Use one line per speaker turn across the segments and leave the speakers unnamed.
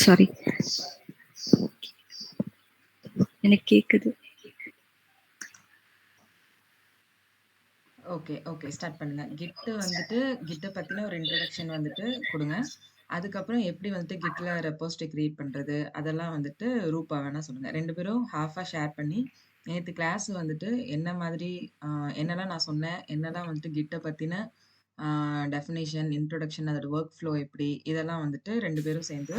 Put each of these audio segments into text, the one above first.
Sorry. எனக்கு கேக்குது.
Okay, okay. Start பண்ணுங்க. கிட்ட பத்தின ஒரு இன்ட்ரோடக்ஷன் வந்துட்டு குடுங்க. அதுக்கப்புறம் எப்படி வந்துட்டு கிட்ல ரெப்போசிட்டரி கிரியேட் பண்றது, அதெல்லாம் வந்துட்டு ரூபா வேணா சொல்லுங்க. 2 பேரும் ஹாஃபா ஷேர் பண்ணி, நேத்து கிளாஸ் வந்துட்டு என்ன மாதிரி என்னலாம் நான் சொன்னேன், என்னலாம் வந்துட்டு கிட்ட பத்தின டெஃபினிஷன், இன்ட்ரோடக்ஷன், அதோட வொர்க் ஃப்ளோ எப்படி, இதெல்லாம் வந்துட்டு 2 பேரும் சேர்ந்து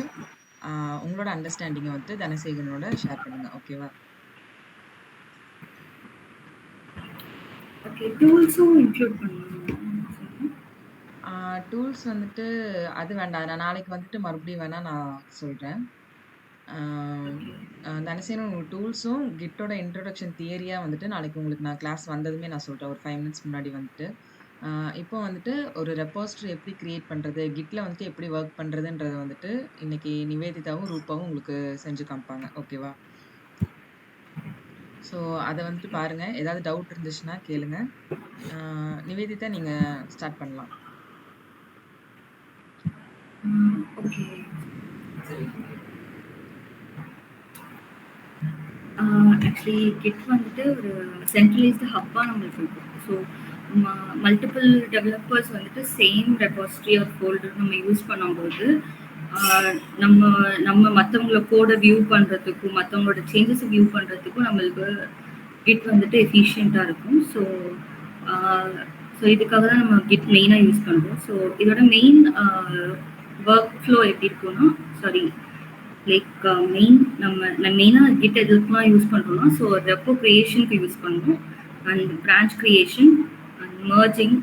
உங்களோட அண்டர்ஸ்டாண்டிங்க வந்துட்டு தனசேகரனோட ஷேர் பண்ணுங்க. ஓகேவா?
ஓகே. டூல்ஸும் இன்க்ளூட் பண்ணணுமா?
டூல்ஸ் வந்துட்டு அது வேண்டாம். நான் நாளைக்கு வந்துட்டு மறுபடியும் வேணா நான் சொல்றேன்.
ஓகே.
தனசேகரன் உங்களுக்கு டூல்ஸும், கிட்டோட இன்ட்ரோடக்ஷன் தியரியா வந்துட்டு நாளைக்கு உங்களுக்கு நான் கிளாஸ் வந்ததுமே நான் சொல்றேன். ஒரு 5 மினிட்ஸ் முன்னாடி வந்துட்டு. இப்போ வந்துட்டு ஒரு ரெபாசிட்டரி எப்படி கிரியேட் பண்றது, கிட்ல வந்துட்டு எப்படி வொர்க் பண்றதுன்றத வந்துட்டு இன்னைக்கு நிவேதிதாவும், ரூபாவும் உங்களுக்கு செஞ்சு காமிப்பாங்க. ஓகேவா? ஸோ அத வந்துட்டு பாருங்க. ஏதாவது டவுட் இருந்துச்சுன்னா கேளுங்க. நிவேதிதா நீங்க ஸ்டார்ட் பண்ணலாம்.
ஓகே. ஆக்சுவலி கிட் வந்துட்டு ஒரு சென்ட்ரலைஸ்டு ஹப்பாக நம்மளுக்கு இருக்கும். ஸோ மல்டிபிள் டெவலப்பர்ஸ் வந்துட்டு சேம் ரெபாசிட்டரி ஆர் ஃபோல்டர் நம்ம யூஸ் பண்ணும்போது நம்ம நம்ம மற்றவங்கள கோடை வியூ பண்ணுறதுக்கும் மற்றவங்களோட சேஞ்சஸை வியூ பண்ணுறதுக்கும் நம்மளுக்கு கிட் வந்துட்டு எஃபிஷியண்ட்டாக இருக்கும். ஸோ இதுக்காக தான் நம்ம கிட் மெயினாக யூஸ் பண்ணுறோம். ஸோ இதோட மெயின் ஒர்க் ஃப்ளோ எப்படி இருக்குன்னா லைக் நம்ம மெயினாக கிட் எதுக்குலாம் யூஸ் பண்ணுறோம்னா, ஸோ ரெப்போ க்ரியேஷனுக்கு யூஸ் பண்ணுறோம் and branch creation and merging,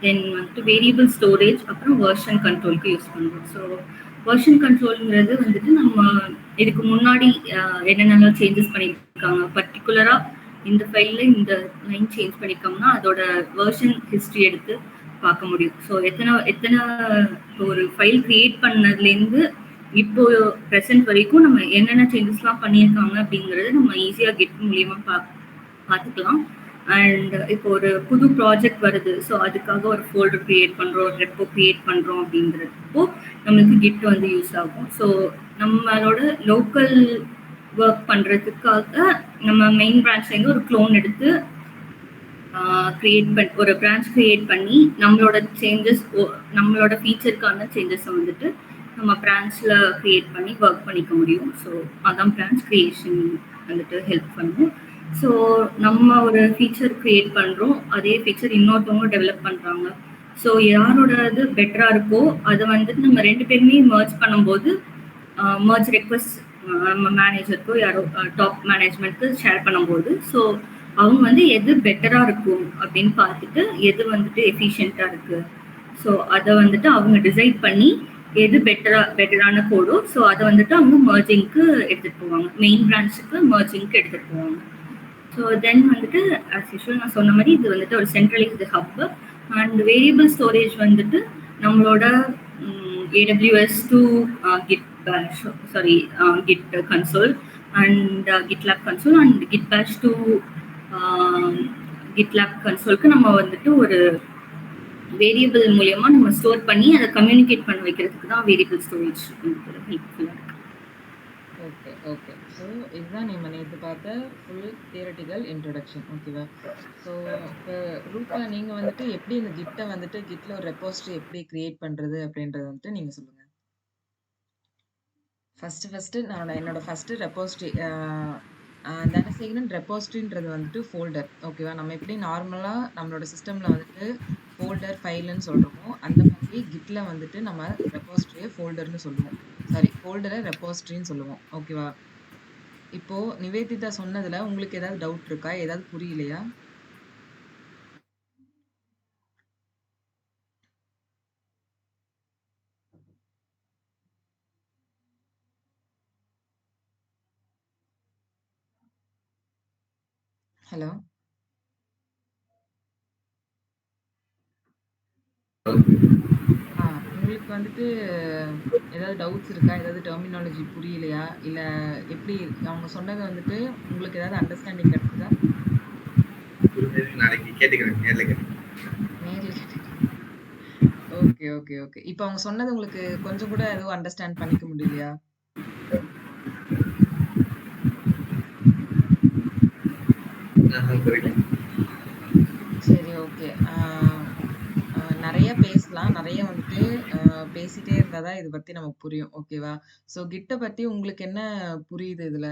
then வந்துட்டு வேரியபிள் ஸ்டோரேஜ், அப்புறம் வெர்ஷன் கண்ட்ரோலுக்கு யூஸ் பண்ணுறோம். ஸோ வெர்ஷன் கண்ட்ரோலுங்கிறது வந்துட்டு நம்ம இதுக்கு முன்னாடி என்னென்னலாம் சேஞ்சஸ் பண்ணியிருக்காங்க, பர்டிகுலராக இந்த ஃபைலில் இந்த லைன் சேஞ்ச் பண்ணியிருக்காங்கன்னா அதோட வெர்ஷன் ஹிஸ்ட்ரி எடுத்து பார்க்க முடியும். ஸோ எத்தனை ஒரு ஃபைல் க்ரியேட் பண்ணதுலேருந்து இப்போ ப்ரெசென்ட் வரைக்கும் நம்ம என்னென்ன சேஞ்சஸ்லாம் பண்ணியிருக்காங்க அப்படிங்கிறது நம்ம ஈஸியாக கிட் மூலியமாக பார்த்துக்கலாம். அண்ட் இப்போ ஒரு புது ப்ராஜெக்ட் வருது, ஸோ அதுக்காக ஒரு ஃபோல்டர் க்ரியேட் பண்ணுறோம், ஒரு ரெப்போ க்ரியேட் பண்ணுறோம் அப்படிங்கிறப்போ நம்மளுக்கு கிட் வந்து யூஸ் ஆகும். ஸோ நம்மளோட லோக்கல் ஒர்க் பண்ணுறதுக்காக நம்ம மெயின் பிரான்ச்லேருந்து ஒரு க்ளோன் எடுத்து ஒரு பிரான்ச் க்ரியேட் பண்ணி நம்மளோட சேஞ்சஸ், நம்மளோட ஃபீச்சருக்கான சேஞ்சஸை வந்துட்டு நம்ம பிரான்ச்சில் க்ரியேட் பண்ணி ஒர்க் பண்ணிக்க முடியும். ஸோ அதான் பிரான்ச் க்ரியேஷன் வந்துட்டு ஹெல்ப் பண்ணும். ஸோ நம்ம ஒரு ஃபீச்சர் க்ரியேட் பண்ணுறோம், அதே ஃபீச்சர் இன்னொருத்தவங்க டெவலப் பண்ணுறாங்க. ஸோ யாரோட இது பெட்டராக இருக்கோ அதை வந்துட்டு நம்ம 2 பேருமே மர்ஜ் பண்ணும்போது மர்ஜ் ரெக்வஸ்ட் நம்ம மேனேஜருக்கோ யாரோ டாப் மேனேஜ்மெண்ட்க்கு ஷேர் பண்ணும்போது ஸோ அவங்க வந்து எது பெட்டராக இருக்கும் அப்படின்னு பார்த்துட்டு எது வந்துட்டு எஃபிஷியண்ட்டாக இருக்குது, ஸோ அதை வந்துட்டு அவங்க டிசைட் பண்ணி எது பெட்டரான கோடோ ஸோ அதை வந்துட்டு அவங்க மர்ஜிங்க்கு எடுத்துகிட்டு போவாங்க, மெயின் பிரான்ச்சுக்கு மர்ஜிங்க்கு எடுத்துகிட்டு போவாங்க. ஸோ தென் வந்துட்டு ஆஸ் யூஷுவல் நான் சொன்ன மாதிரி இது வந்துட்டு ஒரு centralised hub and variable storage வந்துட்டு நம்மளோட AWS to Git Bash, Git console and GitLab console and Git Bash to GitLab consoleக்கு நம்ம வந்துட்டு ஒரு வேரியபிள் மூலமா நம்ம ஸ்டோர் பண்ணி அதை கம்யூனிகேட் பண்ண வைக்கிறதுக்கு தான் வேரியபிள் ஸ்டோரேஜ் ஹெல்ப்ஃபுல்லாக இருக்கு.
Okay, okay. ஸோ இதுதான் நம்ம நேற்று பார்த்த ஃபுல் தியரட்டிக்கல் இன்ட்ரோடக்ஷன். ஓகேவா? ஸோ இப்போ ரூபா நீங்கள் வந்துட்டு எப்படி இந்த கிட்டை வந்துட்டு கிட்டில் ஒரு ரெப்போசிட்டரி எப்படி கிரியேட் பண்ணுறது அப்படின்றத வந்துட்டு நீங்கள் சொல்லுங்கள். ஃபஸ்ட்டு என்னோட ஃபஸ்ட்டு ரெப்போசிட்டரி தனசேகரன் ரெப்போசிட்டரின்றது வந்துட்டு ஃபோல்டர். ஓகேவா? நம்ம எப்படி நார்மலாக நம்மளோட சிஸ்டமில் வந்துட்டு ஃபோல்டர் ஃபைலுன்னு சொல்கிறோமோ அந்த மாதிரி கிட்டில் வந்துட்டு நம்ம ரெப்போசிட்டரியை ஃபோல்டர்னு சொல்லுவோம். ஃபோல்டரை ரெப்போசிட்டரின்னு சொல்லுவோம். ஓகேவா? இப்போ நிவேதிதா சொன்னதுல உங்களுக்கு ஏதாவது டவுட் இருக்கா? ஏதாவது புரியலையா? ஹலோ, உங்களுக்கு வந்துட்டு ஏதாவது டவுட்ஸ் இருக்கா? ஏதாவது டெர்மினாலஜி புரியலையா? இல்ல எப்படி அவங்க சொன்னது வந்துட்டு உங்களுக்கு ஏதாவது அண்டர்ஸ்டாண்டிங் கிடைச்சதா?
நாளைக்கு கேட்டுக்கிறேன், நேர்ல கேட்டுக்கிறேன்.
Okay, okay, okay. இப்போ அவங்க சொன்னது உங்களுக்கு கொஞ்சம் கூட எதுவும் அண்டர்ஸ்டாண்ட் பண்ணிக்க முடியலையா?
புரியல.
சரி, ஓகே. நெறைய பேசலாம். நெறைய வந்துட்டு பேசிட்டே இருந்தா தான் இத பத்தி நமக்கு புரியும். ஓகேவா? ஸோ கிட்ட பத்தி உங்களுக்கு என்ன புரியுது இதுல?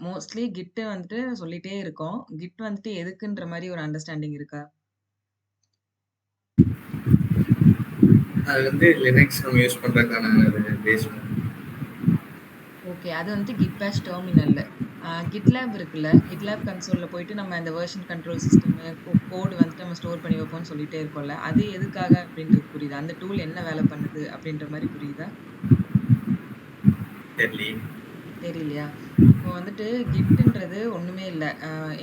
மோஸ்ட்லி கிட் வந்துட்டு சொல்லிட்டே இருக்கோம். கிட் வந்துட்டு எதுக்குன்ற மாரி ஒரு அண்டர்ஸ்டாண்டிங் இருக்கா?
அது வந்து லினக்ஸ் நம்ம யூஸ் பண்றதுக்கான ஒரு பேஸ்.
ஓகே. அது வந்துட்டு கிட் பேஷ் டெர்மினல்ல. கிட்லேப் இருக்குல்ல, கிட்லேப் கன்சோல்ல போயிட்டு நம்ம இந்த வெர்ஷன் கண்ட்ரோல் சிஸ்டம், கோட் வந்துட்டு நம்ம ஸ்டோர் பண்ணி வைப்போம்னு சொல்லிட்டே இருக்கோம்ல. அது எதுக்காக அப்படின்றது புரியுதா? அந்த டூல் என்ன வேலை பண்ணுது அப்படின்ற மாரி புரியுதா?
தெரியலையே.
தெரியலையா? இப்போ வந்துட்டு கிட்ன்றது ஒண்ணுமே இல்ல.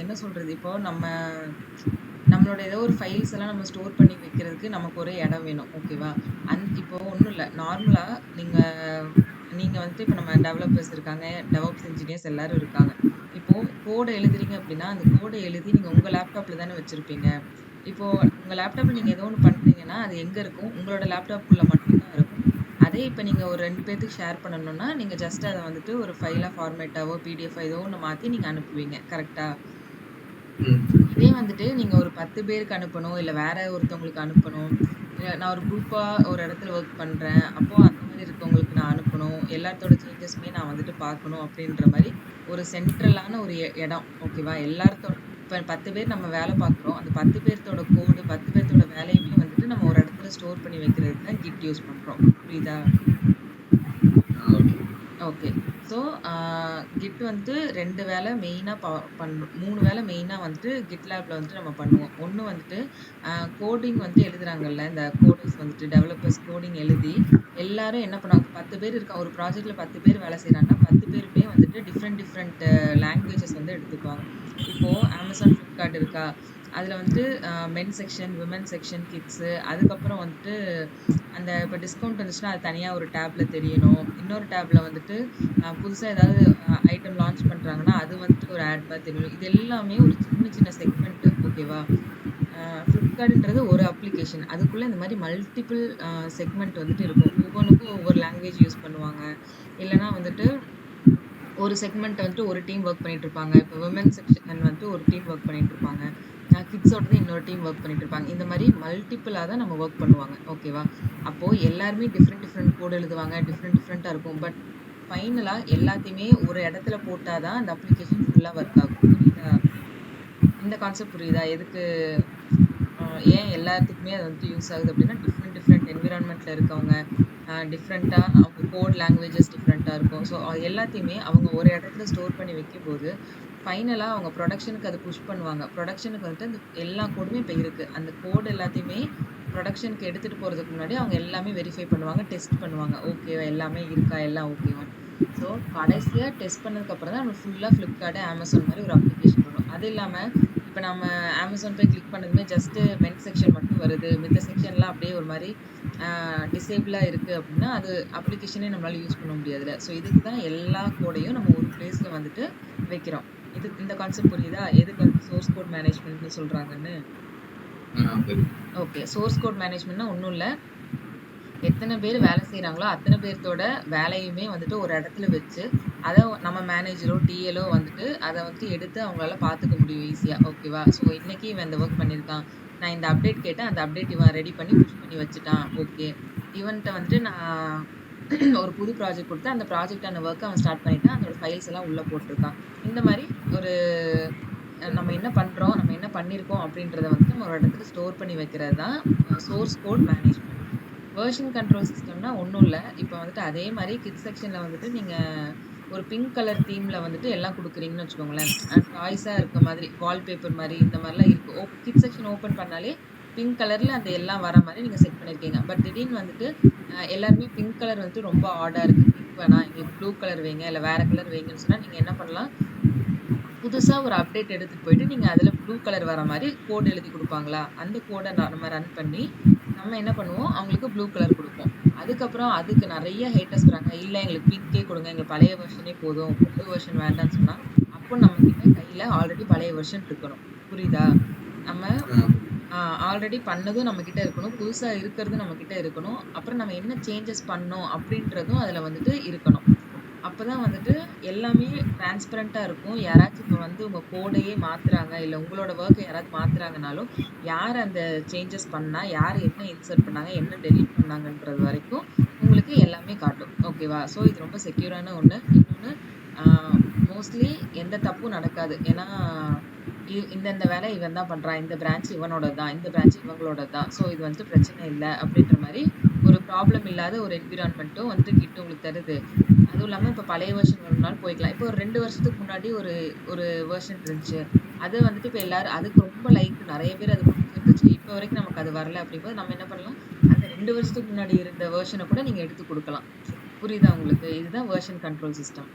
என்ன சொல்றது? இப்போ நம்மளோட ஏதோ ஒரு ஃபைல்ஸ் எல்லாம் நம்ம ஸ்டோர் பண்ணி வைக்கிறதுக்கு நமக்கு ஒரு இடம் வேணும். ஓகேவா? இப்போ ஒண்ணும் இல்ல. நார்மலா நீங்க நீங்க வந்துட்டு இப்ப நம்ம டெவலப்பர்ஸ் இருக்காங்க, டெவாப்ஸ் இன்ஜினியர்ஸ் எல்லாரும் இருக்காங்க. இப்போ கோட எழுதுறீங்க அப்படின்னா, அந்த கோட எழுதி நீங்க உங்க லேப்டாப்ல தானே வச்சிருப்பீங்க. இப்போ உங்க லேப்டாப்ல நீங்க ஏதோ ஒண்ணு பண்றீங்கன்னா, அது எங்க இருக்கும்? உங்களோட லேப்டாப்க்குள்ள மட்டும் தான் இருக்கும். அதே இப்ப நீங்க ஒரு 2 பேத்துக்கு ஷேர் பண்ணணும்னா, நீங்க ஜஸ்ட் அத வந்துட்டு ஒரு ஃபைலா ஃபார்மேட்டாவோ, பிடிஎஃப் ஏதோ ஒண்ணு மாத்தி நீங்க அனுப்புவீங்க. கரெக்ட்டா? இதே வந்துட்டு நீங்க ஒரு 10 பேருக்கு அனுப்பணும், இல்ல வேற ஒருத்தவங்களுக்கு அனுப்பணும். இல்ல நான் ஒரு குரூப்பா ஒரு இடத்துல ஒர்க் பண்றேன். அப்போ அந்த மாரி இருக்கவங்களுக்கு நான் அனுப்பணும். எல்லாத்தோட சேஞ்சஸுமே நான் வந்துட்டு பார்க்கணும் அப்படின்ற மாரி ஒரு சென்ட்ரலான ஒரு இடம். ஓகேவா? எல்லாத்தோட இப்ப 10 பேர் நம்ம வேலை பார்க்குறோம். அந்த 10 பேர்த்தோட கோடு, 10 பேர்த்தோட வேலையுமே வந்துட்டு நம்ம ஒரு இடத்துல ஸ்டோர் பண்ணி வைக்கிறதுக்கு தான் கிட் யூஸ் பண்றோம். புரியுதா? ஓகே. ஸோ, ஆ கிட் வந்துட்டு 2 வேலை மெயினா 3 வேலை மெயினா வந்துட்டு GitLabல வந்துட்டு நம்ம பண்ணுவோம். ஒண்ணு வந்துட்டு கோடிங் வந்துட்டு எழுதுறாங்கல்ல, இந்த கோடர்ஸ் வந்துட்டு டெவலப்பர்ஸ் கோடிங் எழுதி, எல்லாரும் என்ன பண்ணுவாங்க, 10 பேர் இருக்காங்க. ஒரு ப்ராஜெக்ட்ல 10 பேர் வேலை செய்றாங்கன்னா, 10 பேருமே வந்துட்டு டிஃபரெண்ட் லாங்குவேஜஸ் வந்து எடுத்துக்குவாங்க. இப்போ Amazon, Flipkart இருக்கா? அதுல வந்துட்டு மென் செக்ஷன், விமென் செக்ஷன், கிட்ஸு அதுக்கப்புறம் வந்துட்டு அந்த இப்ப டிஸ்கவுண்ட் இருந்துச்சுன்னா, அது தனியா ஒரு டேப்ல தெரியணும். இன்னொரு டேப்ல வந்துட்டு புதுசா ஏதாவது ஐட்டம் லான்ச் பண்றாங்கன்னா, அது வந்துட்டு ஒரு ஆட் மாரி தெரியணும். இது எல்லாமே ஒரு சின்ன சின்ன செக்மெண்ட் ஓகேவா? Flipkartன்றது ஒரு அப்ளிகேஷன். அதுக்குள்ள இந்த மாரி மல்டிபிள் செக்மெண்ட் வந்துட்டு இருக்கும். ஒவ்வொன்னுக்கும் ஒவ்வொரு லாங்குவேஜ் யூஸ் பண்ணுவாங்க. இல்லன்னா வந்துட்டு ஒரு செக்மெண்ட் வந்துட்டு ஒரு டீம் ஒர்க் பண்ணிட்டு இருப்பாங்க. இப்ப விமென் செக்ஷன் வந்துட்டு ஒரு டீம் ஒர்க் பண்ணிட்டு இருப்பாங்க. கிட்ஸோடது இன்னொரு டீம் ஒர்க் பண்ணிட்டு இருப்பாங்க. இந்த மாரி மல்டிபிளா தான் நம்ம ஒர்க் பண்ணுவாங்க. ஓகேவா? அப்போ எல்லாருமே டிஃபரெண்ட் கோட் எழுதுவாங்க. டிஃபரெண்ட்டா இருக்கும். பட் ஃபைனலா எல்லாத்தையுமே ஒரு இடத்துல போட்டா தான் அந்த அப்ளிகேஷன் ஃபுல்லா ஒர்க் ஆகும். புரியுதா? இந்த கான்செப்ட் புரியுதா? எதுக்கு அ ஏன் எல்லாத்துக்குமே அது வந்துட்டு யூஸ் ஆகுது அப்டின்னா, டிஃபரெண்ட் என்விரான்மென்ட்ல இருக்கவங்க, டிஃபரெண்ட்டா அவங்க கோட் லாங்குவேஜஸ் டிஃபரெண்ட்டா இருக்கும். ஸோ எல்லாத்தையுமே அவங்க ஒரு இடத்துல ஸ்டோர் பண்ணி வைக்கும்போது, ஃபைனலா அவங்க புரொடக்ஷனுக்கு அத புஷ் பண்ணுவாங்க. புரொடக்ஷனுக்கு வந்துட்டு அந்த எல்லா கோடுமே இப்ப இருக்கு. அந்த கோட் எல்லாத்தையுமே புரொடக்ஷனுக்கு எடுத்துட்டு போறதுக்கு முன்னாடி அவங்க எல்லாமே வெரிஃபை பண்ணுவாங்க, டெஸ்ட் பண்ணுவாங்க. ஓகேவா? எல்லாமே இருக்கா? எல்லாம் ஓகேவான்னு. ஸோ கடைசியா டெஸ்ட் பண்ணதுக்கு அப்புறம் தான் நமக்கு ஃபுல்லா Flipkart, Amazon மாரி ஒரு அப்ளிகேஷன் வரும். அது இல்லாம இப்ப நம்ம Amazon போய் கிளிக் பண்ணதுமே ஜஸ்ட் மென் செக்ஷன் மட்டும் வருது. மித்த செக்ஷன்லாம் அப்படியே ஒரு மாரி டிசேபிளா இருக்கு அப்படின்னா, அது அப்ளிகேஷனே நம்மளால யூஸ் பண்ண முடியாதுல்ல. ஸோ இதுக்கு தான் எல்லா கோடையும் நம்ம ஒரு பிளேஸ்ல வந்துட்டு வைக்கிறோம். இந்த கான்செப்ட் புரியுதா? எதுக்கு வந்து சோர்ஸ் கோட் மேனேஜ்மென்ட்ன்னு சொல்றாங்கன்னு? ஓகே. சோர்ஸ் கோட் மேனேஜ்மென்ட்னா ஒண்ணும் இல்ல. எத்தன பேர் வேலை செய்றாங்களோ, அத்தன பேர்த்தோட வேலையுமே வந்துட்டு ஒரு இடத்துல வச்சு, அத நம்ம மேனேஜரோ, டிஎலோ வந்துட்டு அத வந்துட்டு எடுத்து அவங்களால பார்த்துக்க முடியும் ஈஸியா. ஓகேவா? ஸோ இன்னைக்கு இவன் இந்த வொர்க் பண்ணியிருக்கான். நான் இந்த அப்டேட் கேட்டேன். அந்த அப்டேட் இவன் ரெடி பண்ணி புஷ் பண்ணி வச்சுட்டான். ஓகே. இவன்ட்ட வந்துட்டு நான் ஒரு புது ப்ராஜெக்ட் குடுத்தேன். அந்த ப்ராஜெக்ட்டான வொர்க்க அவன் ஸ்டார்ட் பண்ணிட்டான். அதோட ஃபைல்ஸ் எல்லாம் உள்ள போட்டுருக்கான். இந்த மாரி ஒரு நம்ம என்ன பண்றோம், நம்ம என்ன பண்ணியிருக்கோம் அப்படின்றத வந்துட்டு நம்ம ஒரு இடத்துல ஸ்டோர் பண்ணி வைக்கிறது தான் source code management. Version control சிஸ்டம்னா ஒண்ணும் இல்ல. இப்ப வந்துட்டு அதே மாரி கிட்ஸ் செக்ஷன்ல வந்துட்டு நீங்க ஒரு பிங்க் கலர் தீம்ல வந்துட்டு எல்லாம் குடுக்குறீங்கன்னு வச்சுக்கோங்களேன். டாய்ஸா இருக்க மாதிரி, வால்பேப்பர் மாரி இந்த மாரிலாம் இருக்கு. கிட்ஸ் செக்ஷன் ஓப்பன் பண்ணாலே பிங்க் கலர்ல அந்த எல்லாம் வர மாரி நீங்க செட் பண்ணியிருக்கீங்க. பட் திடீர்னு வந்துட்டு எல்லாருமே பிங்க் கலர் வந்துட்டு ரொம்ப ஆடா இருக்கு. பிங்க் வேணாம் எங்களுக்கு ப்ளூ கலர் வைங்க, இல்ல வேற கலர் வைங்கன்னு சொன்னா நீங்க என்ன பண்ணலாம், புதுசா ஒரு அப்டேட் எடுத்துட்டு போயிட்டு, நீங்க அதுல ப்ளூ கலர் வர மாரி கோட் எழுதி குடுப்பாங்களா? அந்த கோட நம்ம ரன் பண்ணி, நம்ம என்ன பண்ணுவோம், அவங்களுக்கு ப்ளூ கலர் குடுப்போம். அதுக்கப்புறம் அதுக்கு நெறைய ஹேட்டர்ஸ் வராங்க. இல்ல எங்களுக்கு பிங்க்கே குடுங்க. எங்களுக்கு பழைய வெர்ஷனே போதும். புது வெர்ஷன் வேண்டான்னு சொன்னா, அப்போ நம்ம கிட்ட கையில ஆல்ரெடி பழைய வெர்ஷன் இருக்கணும். புரியுதா? நம்ம ஆல்ரெடி பண்ணதும் நம்ம கிட்ட இருக்கணும். புதுசா இருக்கிறதும் நம்ம கிட்ட இருக்கணும். அப்புறம் நம்ம என்ன சேஞ்சஸ் பண்ணோம் அப்படின்றதும் அதுல வந்துட்டு இருக்கணும். அப்பதான் வந்துட்டு எல்லாமே டிரான்ஸ்பரண்டா இருக்கும். யாராச்சும் இப்ப வந்து உங்க கோடையே மாத்துறாங்க, இல்ல உங்களோட வொர்க்க யாராவது மாத்துறாங்கனாலும், யார் அந்த சேஞ்சஸ் பண்ணா, யார் என்ன இன்சர்ட் பண்ணாங்க, என்ன டெலீட் பண்ணாங்கன்றது வரைக்கும் உங்களுக்கு எல்லாமே காட்டும். ஓகேவா? ஸோ இது ரொம்ப செக்யூரான ஒண்ணு. இன்னொன்னு ஆ மோஸ்ட்லி எந்த தப்பும் நடக்காது. ஏன்னா, இந்த வேலை இவன் தான் பண்றான். இந்த பிரான்ச் இவனோடது தான். இந்த பிரான்ச் இவங்களோடது தான். ஸோ இது வந்துட்டு பிரச்சனை இல்ல. அப்படின்ற மாரி ஒரு ப்ராப்ளம் இல்லாத ஒரு என்விரான்மென்ட்டும் வந்துட்டு கிட் உங்களுக்கு தருது. அதுவும் இல்லாம இப்ப பழைய வெர்ஷன் வேணும்னாலும் போய்க்கலாம். இப்போ ஒரு 2 வருஷத்துக்கு முன்னாடி ஒரு ஒரு வெர்ஷன் இருந்துச்சு. அது வந்துட்டு இப்ப எல்லாரும் அதுக்கு ரொம்ப லைக் நெறைய பேர் அது புடிச்சிருந்துச்சு. இப்ப வரைக்கும் நமக்கு அது வரல அப்படிங்கும்போது நம்ம என்ன பண்ணலாம், அந்த 2 வருஷத்துக்கு முன்னாடி இருந்த வெர்ஷன கூட நீங்க எடுத்து குடுக்கலாம். புரியுதா உங்களுக்கு? இதுதான் வெர்ஷன் கண்ட்ரோல் சிஸ்டம்.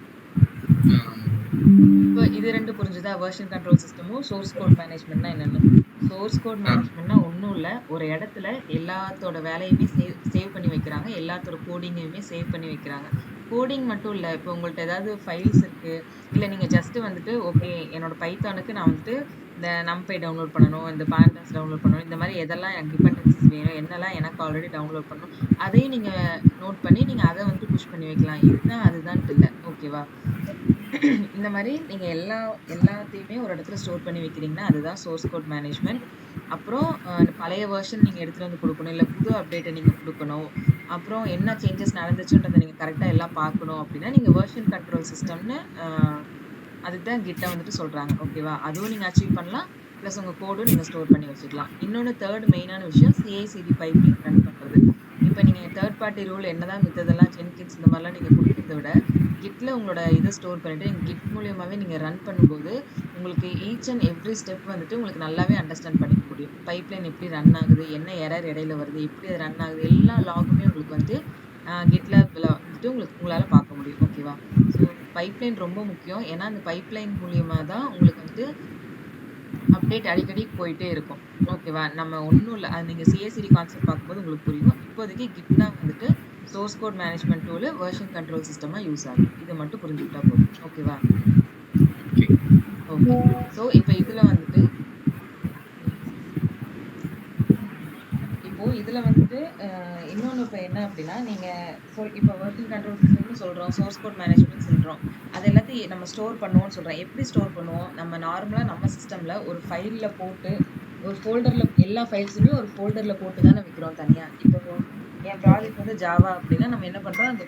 இப்ப இது 2 புரிஞ்சுதா? வெர்ஷன் கண்ட்ரோல் சிஸ்டமும், சோர்ஸ் கோட் மேனேஜ்மென்ட்னா என்னன்னு. சோர்ஸ் கோட் மேனேஜ்மென்ட்னா ஒண்ணும் இல்ல. ஒரு இடத்துல எல்லாத்தோட வேலையுமே சேவ் பண்ணி வைக்கிறாங்க. எல்லாத்தோட கோடிங்கையுமே சேவ் பண்ணி வைக்கிறாங்க. கோடிங் மட்டும் இல்ல. இப்போ உங்கள்ட்ட ஏதாவது ஃபைல்ஸ் இருக்கு. இல்ல நீங்க ஜஸ்ட் வந்துட்டு ஓகே என்னோட பைத்தானுக்கு நான் வந்துட்டு இந்த NumPy டவுன்லோட் பண்ணணும், இந்த pandas டவுன்லோட் பண்ணணும். இந்த மாரி எதெல்லாம் எனக்கு டிபெண்டன்சிஸ் வேணும், என்னலாம் எனக்கு ஆல்ரெடி டவுன்லோட் பண்ணணும். அதையும் நீங்க நோட் பண்ணி நீங்க அத வந்து புஷ் பண்ணி வைக்கலாம். இதுதான் அதுதான்ட்டு இல்ல. ஓகேவா? இந்த மாரி நீங்க எல்லாத்தையுமே ஒரு இடத்துல ஸ்டோர் பண்ணி வைக்கிறீங்கன்னா, அதுதான் சோர்ஸ் கோட் மேனேஜ்மென்ட். அப்புறம் பழைய வெர்ஷன் நீங்க எடுத்துட்டு வந்து குடுக்கணும். இல்ல புது அப்டேட்ட நீங்க குடுக்கணும். அப்புறம் என்ன சேஞ்சஸ் நடந்துச்சுன்றத நீங்க கரெக்ட்டா எல்லாம் பார்க்கணும் அப்டின்னா, நீங்க வெர்ஷன் கண்ட்ரோல் சிஸ்டம்னு அதுக்கு தான் கிட்ட வந்துட்டு சொல்றாங்க. ஓகேவா? அதுவும் நீங்க அச்சீவ் பண்ணலாம். பிளஸ் உங்க கோடும் நீங்க ஸ்டோர் பண்ணி வச்சுக்கலாம். இன்னொன்னு 3 மெயினான விஷயம் CI/CD பைப்லைன் ரன் பண்றது. இப்ப நீங்க தர்ட் பார்ட்டி ரூல் என்னதான் மித்ததெல்லாம் ஜென்கின்ஸ் இந்த மாரிலாம் நீங்க குடுக்கறத விட, கிட்ல உங்களோட இத ஸ்டோர் பண்ணிட்டு நீங்க கிட் மூலியமாவே நீங்க ரன் பண்ணும்போது, உங்களுக்கு ஈச் அண்ட் எவ்ரி ஸ்டெப் வந்துட்டு உங்களுக்கு நல்லாவே அண்டர்ஸ்டாண்ட் பண்ணிக்க முடியும். பைப்லைன் எப்படி ரன் ஆகுது? என்ன எரர் இடையில வருது? எப்படி அது ரன் ஆகுது? எல்லா லாகுமே உங்களுக்கு வந்து GitLabல வந்துட்டு உங்களால பார்க்க முடியும். ஓகேவா? ஸோ பைப்லைன் ரொம்ப முக்கியம். ஏன்னா, அந்த பைப்லைன் மூலியமா தான் உங்களுக்கு வந்துட்டு அப்டேட் அடிக்கடி போயிட்டே இருக்கும். ஓகேவா? நம்ம ஒண்ணும் இல்ல. அது நீங்க CI/CD கான்செப்ட் பார்க்கும்போது உங்களுக்கு புரியும். இப்போதைக்கு கிட் தான் வந்துட்டு source code management tool, version control சிஸ்டமா யூஸ் ஆகுது. இத மட்டும் புரிஞ்சுக்கிட்டா போதும். ஓகேவா? ஓகே. ஸோ இப்ப இதுல வந்துட்டு இப்போ இதுல வந்துட்டு இன்னொன்னு இப்ப என்ன அப்படின்னா, நீங்க இப்ப வெர்ஷன் கண்ட்ரோல் சிஸ்டம்னு சொல்றோம், சோர்ஸ் கோட் மேனேஜ்மென்ட் சொல்றோம். அது எல்லாத்தையும் நம்ம ஸ்டோர் பண்ணுவோம்னு சொல்றோம். எப்படி ஸ்டோர் பண்ணுவோம்? நம்ம நார்மலா நம்ம சிஸ்டம்ல ஒரு ஃபைல்ல போட்டு, ஒரு ஃபோல்டர்ல எல்லா ஃபைல்ஸுமே ஒரு ஃபோல்டர்ல போட்டு தானே வைக்கிறோம் தனியா. இப்போ என் ப்ராஜெக்ட் வந்து ஜாவா அப்படின்னா, நம்ம என்ன பண்றோம், அந்த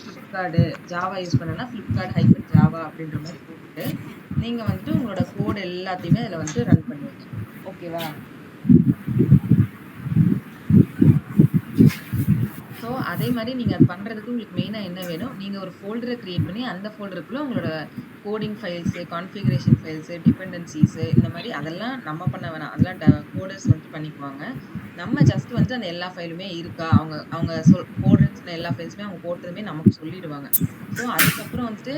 ஃப்ளிப்கார்ட் ஜாவா யூஸ் பண்ணோம்னா flipkart-java அப்படின்ற மாரி போட்டுட்டு, நீங்க வந்துட்டு உங்களோட கோட் எல்லாத்தையுமே அதுல வந்துட்டு ரன் பண்ணுவீங்க. ஓகேவா? ஸோ அதே மாரி நீங்க அது பண்றதுக்கு உங்களுக்கு மெயினா என்ன வேணும்? நீங்க ஒரு ஃபோல்டர கிரியேட் பண்ணி, அந்த ஃபோல்டருக்குள்ள உங்களோட coding files, configuration files, dependencies இந்த மாரி அதெல்லாம் நம்ம பண்ண வேணாம். அதெல்லாம் கோடர்ஸ் வந்துட்டு பண்ணிக்குவாங்க. நம்ம ஜஸ்ட் வந்துட்டு அந்த எல்லா ஃபைலுமே இருக்கா? அவங்க அவங்க போடுறேன்னு சொன்ன எல்லா ஃபைல்ஸுமே அவங்க போட்டதுமே நமக்கு சொல்லிடுவாங்க. ஸோ அதுக்கப்புறம் வந்துட்டு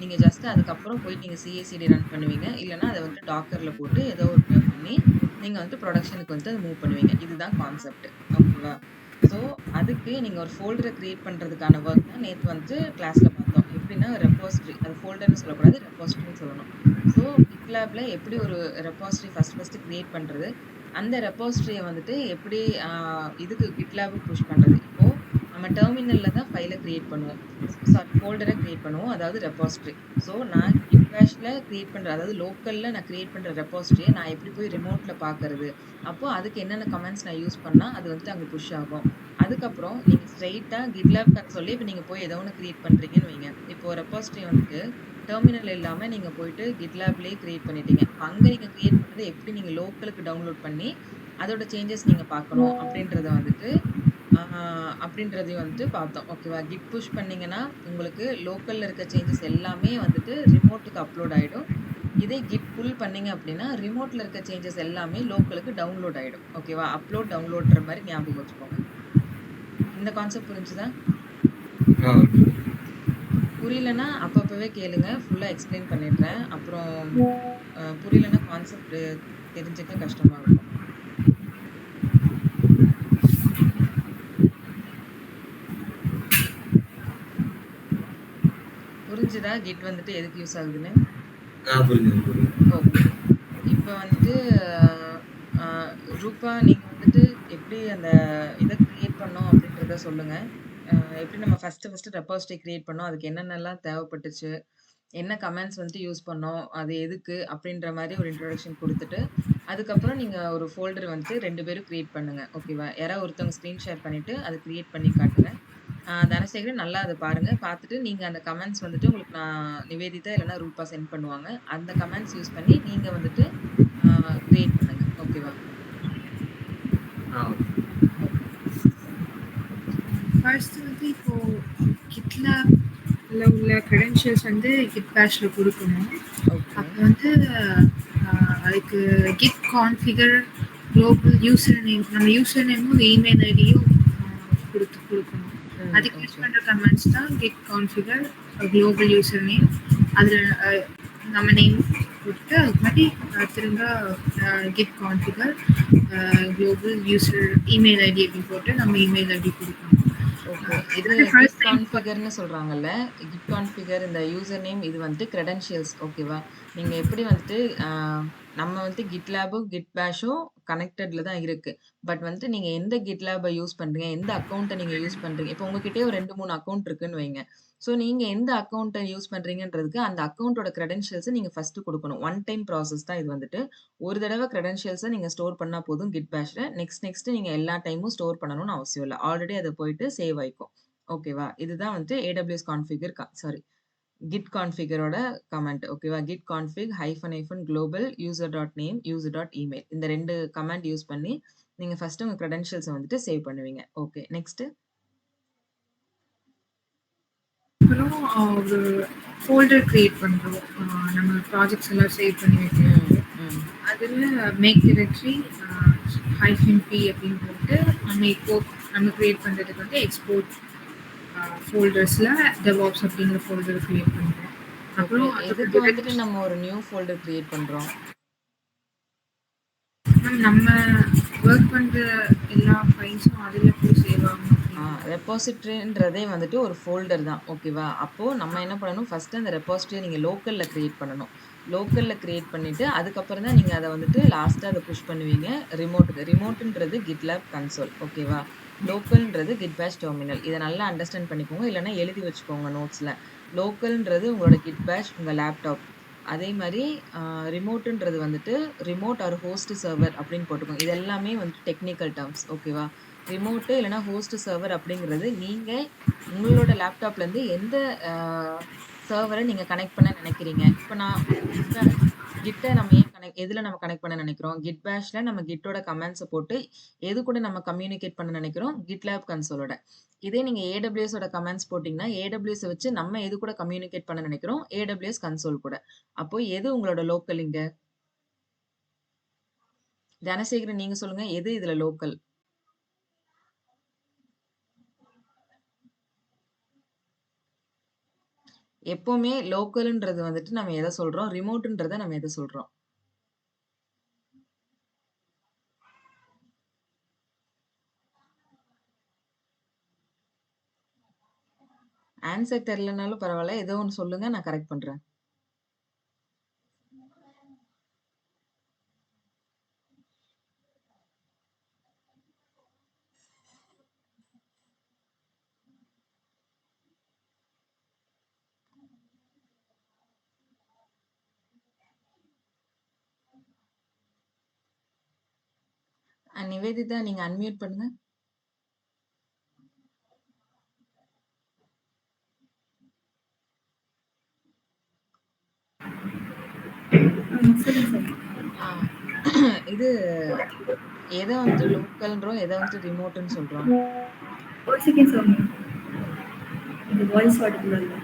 நீங்க ஜஸ்ட் அதுக்கப்புறம் போய் நீங்க CI/CD ரன் பண்ணுவீங்க. இல்லன்னா அத வந்துட்டு டாக்கர்ல போட்டு ஏதோ ஒரு பண்ணி, நீங்க வந்துட்டு புரொடக்ஷனுக்கு வந்துட்டு அத மூவ் பண்ணுவீங்க. இதுதான் கான்செப்ட். ஓகேவா? ஸோ அதுக்கு நீங்க ஒரு ஃபோல்டர கிரியேட் பண்றதுக்கான வொர்க் தான் நேத்து வந்துட்டு கிளாஸ்ல பார்த்தோம். எப்படின்னா ரெபாசிட்டரி அது ஃபோல்டர்ன்னு சொல்லக்கூடாது. ரெபாசிட்டரின்னு சொல்லணும். ஸோ GitLabல எப்படி ஒரு ரெபாசிட்டரி ஃபர்ஸ்ட் கிரியேட் பண்றது? அந்த ரெபாசிட்டரிய வந்துட்டு எப்படி இதுக்கு GitLabக்கு புஷ் பண்றது? இப்போ நம்ம டெர்மினல்ல தான் ஃபைல கிரியேட் பண்ணுவோம். ஃபோல்டர கிரியேட் பண்ணுவோம். அதாவது ரெபாசிட்டரி. ஸோ நான் கிட் பேஷ்ல கிரியேட் பண்ற அதாவது லோக்கல்ல நான் கிரியேட் பண்ற ரெபாசிட்டரிய நான் எப்படி போய் ரிமோட்ல பார்க்கறது? அப்போ அதுக்கு என்னென்ன கமெண்ட்ஸ் நான் யூஸ் பண்ணா அது வந்துட்டு அங்க புஷ் ஆகும். அதுக்கப்புறம் நீங்க ஸ்ட்ரெயிட்டா GitLab கன்சோல்ல இப்ப நீங்க போய் ஏதோ ஒண்ணு கிரியேட் பண்றீங்கன்னு வைங்க. இப்போ ரெபாசிட்டரி வந்துட்டு டெர்மினல் இல்லாம நீங்க போயிட்டு GitLabலயே கிரியேட் பண்ணிட்டீங்க. அங்க நீங்க கிரியேட் பண்ணத எப்படி நீங்க லோக்கலுக்கு டவுன்லோட் பண்ணி, அதோட சேஞ்சஸ் நீங்க பார்க்கணும் அப்படின்றத வந்துட்டு அப்படின்றதையும் வந்துட்டு பார்த்தோம். ஓகேவா? கிட் புஷ் பண்ணீங்கன்னா, உங்களுக்கு லோக்கல்ல இருக்க சேஞ்சஸ் எல்லாமே வந்துட்டு ரிமோட்டுக்கு அப்லோட் ஆயிடும். இதே கிட் புல் பண்ணீங்க அப்படின்னா, ரிமோட்ல இருக்க சேஞ்சஸ் எல்லாமே லோக்கலுக்கு டவுன்லோட் ஆயிடும். ஓகேவா? அப்லோட், டவுன்லோட்ன்ற மாரி ஞாபகம் வச்சுக்கோங்க. இந்த கான்செப்ட் புரிஞ்சுதா? புரியலன்னா அப்பப்பவே கேளுங்க. ஃபுல்லா எக்ஸ்பிளைன் பண்ணிடுறேன். அப்புறம் புரியலன்னா கான்செப்ட் தெரிஞ்சுக்க கஷ்டமா இருக்கும். புரிஞ்சுதா? கிட் வந்துட்டு எதுக்கு யூஸ் ஆகுதுன்னு? ஓகே. இப்ப வந்துட்டு ரூபா நீங்க வந்துட்டு எப்படி அந்த இத கிரியேட் பண்ணோம் அப்படின்றத சொல்லுங்க. எப்படி நம்ம ஃபர்ஸ்ட் ரெபாசிட்டரி கிரியேட் பண்ணோம். அதுக்கு என்னென்னலாம் தேவைப்பட்டுச்சு, என்ன கமாண்ட்ஸ் வந்துட்டு யூஸ் பண்ணோம், அது எதுக்கு அப்படின்ற மாரி ஒரு இன்ட்ரோடக்ஷன் குடுத்துட்டு, அதுக்கப்புறம் நீங்க ஒரு ஃபோல்டர் வந்துட்டு 2 பேரும் கிரியேட் பண்ணுங்க. ஓகேவா? யாராவது ஒருத்தவங்க ஸ்க்ரீன் ஷேர் பண்ணிட்டு, அத கிரியேட் பண்ணி காட்டுங்க. தனசேகரன் நல்லா அத பாருங்க. பார்த்துட்டு நீங்க அந்த கமெண்ட்ஸ் வந்துட்டு உங்களுக்கு நான் நிவேதிதா இல்லன்னா ரூபா சென்ட் பண்ணுவாங்க. அந்த கமெண்ட்ஸ் யூஸ் பண்ணி நீங்க வந்துட்டு ஆ கிரியேட் பண்ணுங்க. ஓகேவா?
ஓகே.
ஓகே.
ஃபர்ஸ்ட் வந்து இப்போ GitLabல உள்ள கிரெடென்ஷியல்ஸ் வந்து Git Bashல குடுக்கணும்.
ஓகே.
அப்போ வந்து அதுக்கு git configure global user name நம்ம யூசர் நேமும் இமெயில் ஐடியும் கொடுக்கணும். அதுக்கு யூஸ்
ஓகே.
பண்ற கமெண்ட்ஸ் தான் git configure global user name. அதில் நம்ம நேம் கொடுத்து அதுக்கு மாதிரி திரும்ப git configure global user email ID அப்படின்னு போட்டு நம்ம இமெயில் ஐடி கொடுக்கணும்.
ஓகே. இது
இது
git
ஃபர்ஸ்ட் டைம்
கான்ஃபிகர்ன்னு சொல்றாங்கல்ல. git கான்ஃபிகர் இந்த யூசர் நேம் இது வந்துட்டு கிரெடென்ஷியல்ஸ் ஓகேவா? நீங்க எப்படி வந்துட்டு நம்ம வந்துட்டு GitLabம், Git Bashம் கனெக்டட்ல தான் இருக்கு. பட் வந்துட்டு நீங்க எந்த GitLabஅ யூஸ் பண்றீங்க, எந்த அக்கவுண்ட்ட நீங்க யூஸ் பண்றீங்க. இப்போ உங்ககிட்டயே ஒரு 2, 3 அக்கவுண்ட் இருக்குன்னு வைங்க. ஸோ நீங்க எந்த அக்கவுண்ட்ட யூஸ் பண்றீங்கன்றதுக்கு அந்த அக்கவுண்டோட கிரெடென்ஷியல்ஸ நீங்க ஃபர்ஸ்ட் குடுக்கணும். ஒன் டைம் ப்ராசஸ் தான் இது வந்துட்டு. ஒரு தடவ கிரெடென்ஷியல்ஸ நீங்க ஸ்டோர் பண்ணா போதும் Git Bashல. நெக்ஸ்ட் நீங்க எல்லா டைமும் ஸ்டோர் பண்ணணும்னு அவசியம் இல்ல. ஆல்ரெடி அது போயிட்டு சேவ் ஆயிக்கும். ஓகேவா? இதுதான் வந்துட்டு AWS கான்ஃபிகர் Git கான்ஃபிகரோட கமாண்ட். ஓகேவா? git config -global user.name user.email இந்த 2 கமாண்ட் யூஸ் பண்ணி நீங்க ஃபர்ஸ்ட் உங்க கிரெடென்ஷியல்ஸ வந்துட்டு சேவ் பண்ணுவீங்க. ஓகே. நெக்ஸ்ட்
அப்புறம் ஒரு ஃபோல்டர் கிரியேட் பண்ணுறோம். நம்ம ப்ராஜெக்ட்ஸ் எல்லாம் சேவ் பண்ணி வைக்கிறது. அதில் மேக் டிரெக்டரி -p அப்படின்னு போட்டு நம்ம கிரியேட் பண்ணுறதுக்கு வந்து எக்ஸ்போர்ட் ஃபோல்டர்ஸில் DevOps அப்படிங்கிற ஃபோல்டர் கிரியேட் பண்ணுறோம். அப்புறம்
எதுக்கு வந்துட்டு நம்ம ஒரு நியூ ஃபோல்டர் கிரியேட் பண்றோம்?
நம்ம ஒர்க் பண்ணுற எல்லா ஃபைல்ஸும் அதில் போய் சேவ் ஆகும்.
ரெபாசிட்டரின்றதே வந்துட்டு ஒரு ஃபோல்டர் தான். ஓகேவா? அப்போ நம்ம என்ன பண்ணணும், ஃபர்ஸ்ட் அந்த ரெபாசிட்டரிய நீங்க லோக்கல்ல கிரியேட் பண்ணணும். லோக்கல்ல கிரியேட் பண்ணிட்டு, அதுக்கப்புறம் தான் நீங்க அத வந்துட்டு லாஸ்ட்டா அத புஷ் பண்ணுவீங்க ரிமோட்டுக்கு. ரிமோட்ன்றது GitLab கன்சோல். ஓகேவா? லோக்கல்ன்றது Git Bash டெர்மினல். இத நல்லா அண்டர்ஸ்டாண்ட் பண்ணிக்கோங்க. இல்லன்னா எழுதி வச்சுக்கோங்க நோட்ஸ்ல. லோக்கல்ன்றது உங்களோட Git Bash உங்க லேப்டாப். அதே மாரி ரிமோட்ன்றது வந்துட்டு ரிமோட் ஆர் ஹோஸ்ட் சர்வர் அப்படின்னு போட்டுக்கோங்க. இது எல்லாமே வந்துட்டு டெக்னிக்கல் டெர்ம்ஸ். ஓகேவா? ரிமோட் இல்லன்னா ஹோஸ்ட் சர்வர் அப்படிங்கிறது நீங்க உங்களோட லேப்டாப்ல இருந்து எந்த சர்வரை நீங்க கனெக்ட் பண்ண நினைக்கிறீங்க. இப்ப நான் கிட்ட நம்ம எதுல நம்ம கனெக்ட் பண்ண நினைக்கிறோம்? Git Bashல நம்ம கிட்டோட கமாண்ட்ஸ போட்டு எது கூட நம்ம கம்யூனிகேட் பண்ண நினைக்கிறோம்? GitLab கன்சோலோட. இதே நீங்க AWS ஓட கமாண்ட்ஸ் போட்டீங்கன்னா, AWS வச்சு நம்ம எது கூட கம்யூனிகேட் பண்ண நினைக்கிறோம்? AWS கன்சோல் கூட. அப்போ எது உங்களோட லோக்கல் இங்க? தனசேகரன் நீங்க சொல்லுங்க. எது இதுல லோக்கல்? எப்பவுமே லோக்கல்ன்றது வந்துட்டு நம்ம எத சொல்றோம்? ரிமோட்ன்றத நம்ம எத சொல்றோம்? ஆன்சர் தெரியலனாலும் பரவால்ல. ஏதோ ஒண்ணு சொல்லுங்க. நான் கரெக்ட் பண்றேன். நிவேதிதா நீங்க அன்மியூட் பண்ணுங்க. ஆ இது எத வந்துட்டு லோக்கல்ன்றோம், எத வந்துட்டு ரிமோட்ன்னு சொல்றோம்?
ஒரு செகண்ட் சொல்லுங்க. இந்த வாய்ஸ் ஆடிபிள் இல்ல.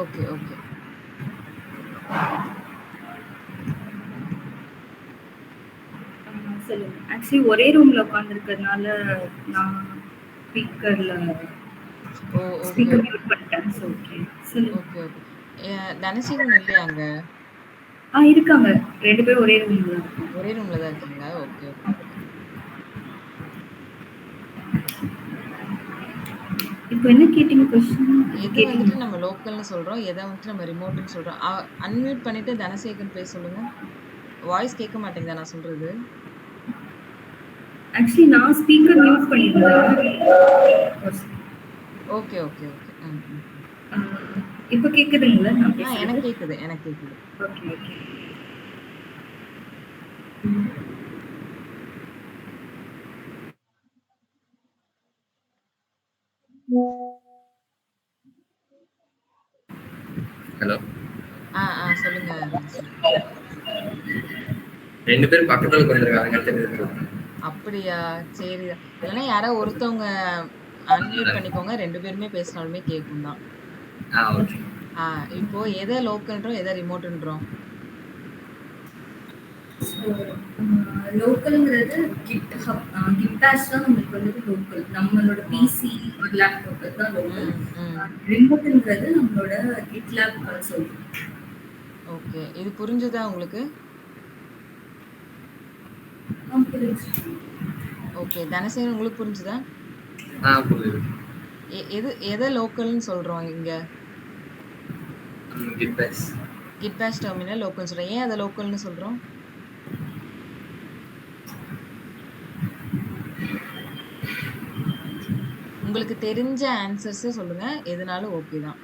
ஓகே.
சொல்லுங்க. ஆக்சுவலி ஒரே ரூம்ல உட்கார்ந்திருக்கிறதுனால நான் ஸ்பீக்கர்ல
ஓகே.
மியூட் பண்ணிட்டேன். So okay. சொல்லுங்க.
ஓகே. தனசேகரன் இல்லையா அங்க?
இருக்காங்க. 2 பேரும் ஒரே ரூம்ல தான் இருக்காங்க.
ஒரே ரூம்ல தான் இருக்கீங்களா? ஓகே.
இப்போ என்ன கேட்டீங்க क्वेश्चन?
எது வந்துட்டு நம்ம லோக்கல்னு சொல்றோம், எத வந்துட்டு நம்ம ரிமோட்ன்னு சொல்றோம். அன்மியூட் பண்ணிட்டு தனசேகரன் பேச சொல்லுங்க. வாய்ஸ் கேட்க மாட்டேங்குதா நான் சொல்றது?
ஆக்சுவலி நான் ஸ்பீக்கர் மியூட் பண்ணிட்டேன்.
Okay, okay, okay. ம், ம்.
ஆ, இப்ப கேக்குதுங்களா நான் பேசுறது?
எனக்கு கேக்குது, எனக்கு கேக்குது.
Okay, okay.
ஹலோ.
சொல்லுங்க ராஜு.
2 பேரும் பக்கத்துல உட்கார்ந்திருக்காங்க தெரியுது.
அப்படியா? சரி. இல்லன்னா யாரோ ஒருத்தவங்க அன்மியூட் பண்ணிக்கோங்க. 2 பேருமே பேசினாலுமே கேக்கும் தான்.
ஓகே.
இப்போ எத லோக்கல்ன்றோம், எத ரிமோட்ன்றோம்?
ஸோ லோக்கல்ங்கிறது கிட் ஹப் கிட் பேட்ச் தான் நம்மளுக்கு வந்துட்டு லோக்கல். நம்மளோட பிசி ஒரு லேப்டாப் தான் லோக்கல்.
ம், ம்.
ரிமோட்ங்கிறது நம்மளோட கிட் லேப் கன்சோல்.
ஓகே. இது புரிஞ்சுதா உங்களுக்கு?
புரியுது.
ஓகே. தனசேகரன் உங்களுக்கு புரிஞ்சுதா?
புரியுது.
எத லோக்கல்னு சொல்றோம் இங்க?
Git Bash.
Git Bash terminal லோக்கல்னு சொல்றோம். ஏன் அத லோக்கல்னு சொல்றோம்? உங்களுக்கு தெரிஞ்ச ஆன்சர்ஸ் சொல்லுங்க. எதுனாலும் ஓகே தான்.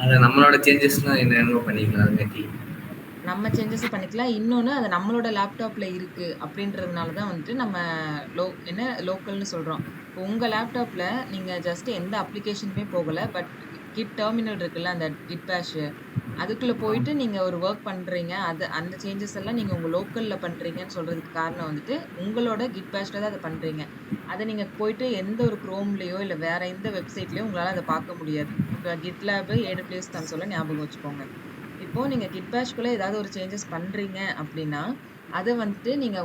அது நம்மளோட சேஞ்சஸ்லாம் என்னென்னமோ பண்ணிக்கலாம் அதுமாட்டி.
நம்ம சேஞ்சஸ் பண்ணிக்கலாம். இன்னொன்னு அது நம்மளோட லேப்டாப்ல இருக்கு அப்படின்றதுனால தான் வந்துட்டு நம்ம லோக்கல்னு சொல்றோம். இப்போ உங்க லேப்டாப்ல நீங்க ஜஸ்ட் எந்த அப்ளிகேஷனுமே போகல. பட் கிட் டெர்மினல் இருக்குல்ல, அந்த கிட் பேஷ் அதுக்குள்ள போயிட்டு நீங்க ஒரு ஒர்க் பண்றீங்க. அந்த சேஞ்சஸ் எல்லாம் நீங்க உங்க லோக்கல்ல பண்றீங்கன்னு சொல்றதுக்கு காரணம் வந்துட்டு, உங்களோட கிட் பேஷ்ல தான் அத பண்றீங்க. அத நீங்க போயிட்டு எந்த ஒரு குரோம்லயோ, இல்ல வேற எந்த வெப்சைட்லயோ உங்களால அத பார்க்க முடியாது. ஓகேவா? GitLab, AWS கன்சோல ஞாபகம் வச்சுக்கோங்க. இப்போ நீங்க கிட் பேஷ்குள்ள ஏதாவது ஒரு சேஞ்சஸ் பண்றீங்க அப்படின்னா, அத வந்துட்டு நீங்க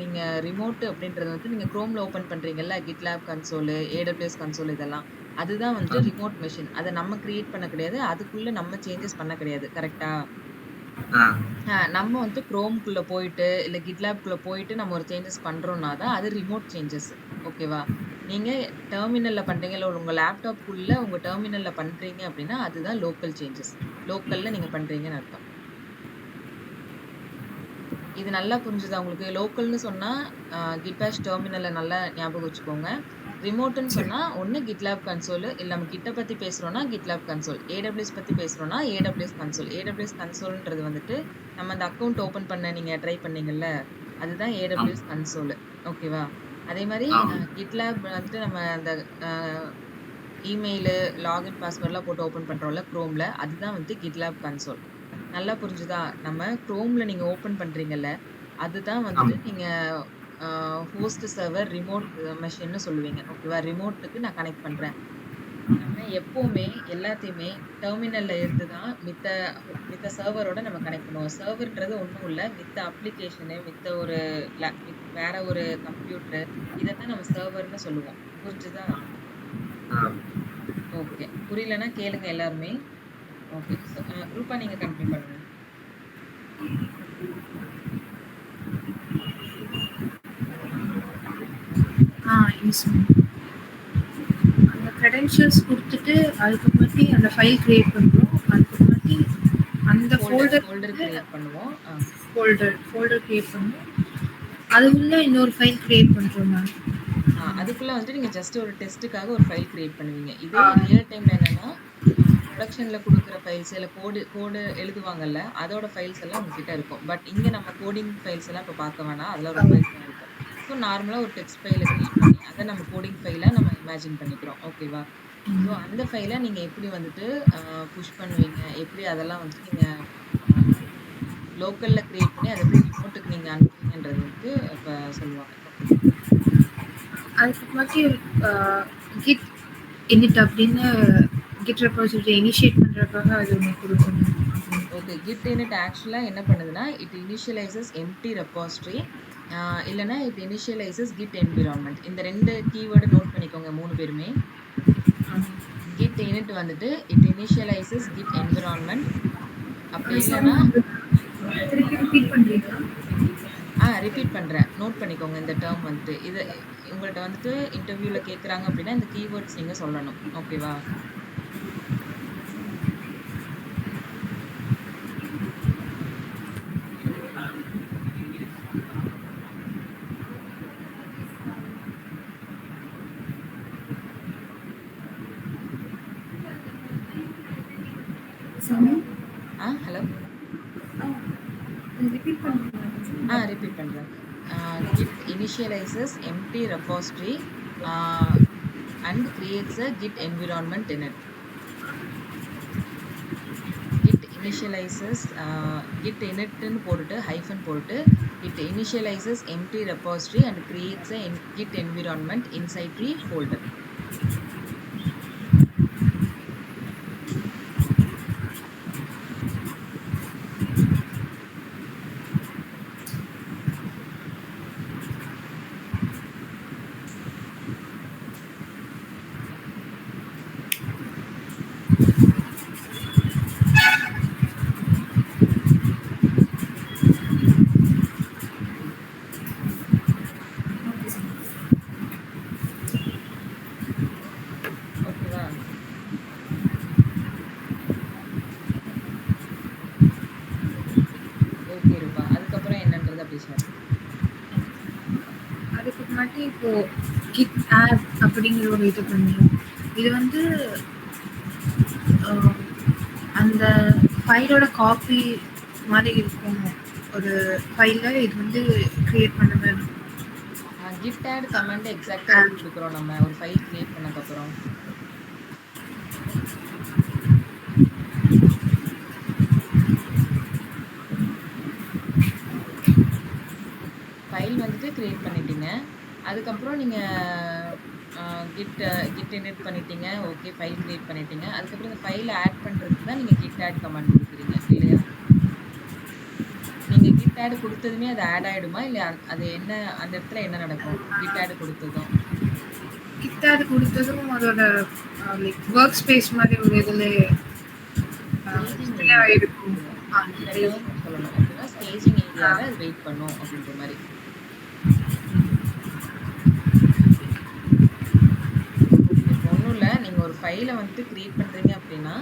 நீங்க ரிமோட் அப்படின்றது வந்து நீங்க குரோம்ல ஓப்பன் பண்றீங்கல்ல, GitLab கன்சோலு, AWS கன்சோல் இதெல்லாம். அதுதான் வந்துட்டு ரிமோட் மெஷின். அத நம்ம கிரியேட் பண்ண கிடையாது. அதுக்குள்ள நம்ம சேஞ்சஸ் பண்ண கிடையாது. கரெக்ட்டா? நம்ம வந்து குரோம்குள்ள போயிட்டு, இல்ல GitLabக்குள்ள போயிட்டு நம்ம ஒரு சேஞ்சஸ் பண்றோம்னா தான் அது ரிமோட் சேஞ்சஸ். ஓகேவா? நீங்க டெர்மினல்ல பண்றீங்க, இல்ல உங்க லேப்டாப்க்குள்ள உங்க டெர்மினல்ல பண்றீங்க அப்படின்னா, அதுதான் லோக்கல் சேஞ்சஸ். லோக்கல்ல நீங்க பண்றீங்கன்னு அர்த்தம். இது நல்லா புரிஞ்சுதா உங்களுக்கு? லோக்கல்னு சொன்னா கிட் பேஷ் டெர்மினல நல்லா ஞாபகம் வச்சுக்கோங்க. ரிமோட்ன்னு சொன்னா ஒண்ணு GitLab கன்சோல், இல்ல நம்ம கிட்ட பத்தி பேசுறோம்னா GitLab கன்சோல். AWS பத்தி பேசுறோம்னா AWS கன்சோல். AWS கன்சோல்ன்றது வந்துட்டு நம்ம அந்த அக்கவுண்ட் ஓப்பன் பண்ண நீங்க ட்ரை பண்ணீங்கல்ல, அதுதான் AWS கன்சோல். ஓகேவா? அதே மாரி GitLab வந்துட்டு நம்ம அந்த அ இமெயிலு, லாகின் பாஸ்வேர்ட்லாம் போட்டு ஓப்பன் பண்றோம்ல குரோம்ல, அதுதான் வந்து GitLab கன்சோல். நல்லா புரிஞ்சுதா? நம்ம குரோம்ல நீங்க ஓப்பன் பண்றீங்கல்ல, அதுதான் வந்துட்டு நீங்க அ ஹோஸ்ட் சர்வர் ரிமோட் மெஷின்னு சொல்லுவீங்க. ஓகேவா? ரிமோட்டுக்கு நான் கனெக்ட் பண்றேன். நம்ம எப்பவுமே எல்லாத்தையுமே டெர்மினல்ல இருந்து தான் மித்த சர்வரோட நம்ம கனெக்ட் பண்ணுவோம். சர்வர்ன்றது ஒண்ணும் இல்ல. மித்த அப்ளிகேஷனு, மித்த ஒரு வேற ஒரு கம்ப்யூட்டர் இதத்தான் நம்ம சர்வர்ன்னு சொல்லுவோம். புரிஞ்சுதா? ஓகே. புரியலன்னா கேளுங்க எல்லாருமே. ஓகே. ரூபா நீங்க கன்டின்யூ பண்ணுங்க.
Yes ma'am. அந்த கிரெடென்ஷியல்ஸ் குடுத்துட்டு அதுக்கப்புறமாட்டி அந்த ஃபைல் கிரியேட் பண்றோம். அதுக்கப்புறமாட்டி அந்த
ஃபோல்டர்
ஃபோல்டர்
கிரியேட் பண்ணுவோம்.
ஃபோல்டர் கிரியேட் பண்ணுவோம். அது உள்ள இன்னொரு ஃபைல் கிரியேட் பண்றோம் மேம்.
அதுக்குள்ள வந்துட்டு நீங்க ஜஸ்ட் ஒரு டெஸ்ட்டுக்காக ஒரு ஃபைல் கிரியேட் பண்ணுவீங்க. இதே ரியல் டைம்ல என்னன்னா, ப்ரொடக்ஷன்ல குடுக்குற ஃபைல்ஸ் இல்ல கோடு எழுதுவாங்கல்ல, அதோட ஃபைல்ஸ் எல்லாம் உங்ககிட்ட இருக்கும். பட் இங்க நம்ம கோடிங் ஃபைல்ஸ் எல்லாம் இப்ப பார்க்க வேணாம். அதெல்லாம் ரொம்ப இதா இருக்கும். ஸோ நார்மலா ஒரு டெக்ஸ்ட் ஃபைல கிரியேட் பண்ணி, அத நம்ம கோடிங் ஃபைலா நம்ம இமேஜின் பண்ணிக்கிறோம். ஓகேவா? ஸோ அந்த ஃபைல நீங்க எப்படி வந்துட்டு புஷ் பண்ணுவீங்க? எப்படி அதெல்லாம் வந்துட்டு நீங்க அ லோக்கல்ல கிரியேட் பண்ணி, அத எப்படி ரிமோட்டுக்கு நீங்க அனுப்புவீங்கன்றது வந்துட்டு இப்ப சொல்லுவாங்க. ஓகே.
அதுக்கப்புறமாட்டி கிட் இனிட் அப்படின்னு கிட் ரெபாசிட்டரி இனிஷியேட் பண்றதுக்காக அது ஒன்று கொடுக்கணும்.
ஓகே. கிட் இனிட் ஆக்சுவலா என்ன பண்ணுதுன்னா, இட் இனிஷியலைசஸ் எம்ப்டி ரெபாசிட்டரி இல்லன்னா இட் இனிஷியலைசஸ் கிட் என்விரான்மென்ட். இந்த 2 கீவேர்ட் நோட் பண்ணிக்கோங்க 3 பேருமே. கிட் இனிட் வந்துட்டு இட் இனிஷியலைசஸ் கிட் என்விரான்மென்ட். அப்படி இல்லன்னா
திருப்பி ரிப்பீட் பண்றீங்களா?
ரிப்பீட் பண்றேன். நோட் பண்ணிக்கோங்க இந்த டெர்ம் வந்துட்டு. இது உங்கள்ட்ட வந்துட்டு இன்டர்வியூல கேட்குறாங்க அப்படின்னா, இந்த கீவேர்ட்ஸ் நீங்க சொல்லணும். ஓகேவா?
ரிப்பீட் பண்ணுங்க.
ரிப்பீட் பண்றேன். Git initializes empty repository and creates a Git environment in it. Git initializes Git init ன்னு போட்டுட்டு ஹைஃபன் போட்டு it initializes empty repository and creates a Git environment inside the folder. ஓகேவா? Okay ரூபா. அதுக்கப்புறம் என்னன்றது அப்படி ஷேர்.
அதுக்கு முன்னாடி இப்போ கிட் ஆட் அப்படிங்கிற ஒரு இது பண்ணுறோம். இது வந்து அந்த ஃபைலோட காப்பி மாதிரி இருக்கும். ஒரு ஃபைலில் இது வந்து க்ரியேட் பண்ண மாதிரி இருக்கும்.
Git add கமாண்ட் எக்ஸாக்டா எப்படி கொடுக்குறோம் நம்ம ஒரு ஃபைல் கிரியேட் பண்ணதுக்கப்புறம்? ஃபைல் வந்துட்டு கிரியேட் பண்ணிட்டீங்க. அதுக்கப்புறம் நீங்கள் கிட் init பண்ணிட்டீங்க. ஓகே, ஃபைல் கிரியேட் பண்ணிட்டீங்க. அதுக்கப்புறம் இந்த ஃபைலை ஆட் பண்ணுறதுக்கு தான் நீங்கள் கிட் ஆட் கமாண்ட் கொடுக்குறீங்க இல்லையா? நீங்கள் கிட் ஆட் கொடுத்ததுமே அது ஆட் ஆகிடுமா இல்லை அது என்ன அந்த இடத்துல என்ன நடக்கும் கிட் ஆட் கொடுத்ததும்?
கிட் ஆட் கொடுத்ததும் அதோட லைக் ஒர்க் ஸ்பேஸ் மாதிரி ஒரு இதில் இருக்கும்.
சொல்லணும் ஓகேவா? ஸ்டேஜிங் ஏரியாவில் அது வெயிட் பண்ணும் அப்படின்ற மாதிரி. ஒன்றும் இல்லை, நீங்கள் ஒரு ஃபைலை வந்துட்டு க்ரியேட் பண்ணுறீங்க அப்படின்னா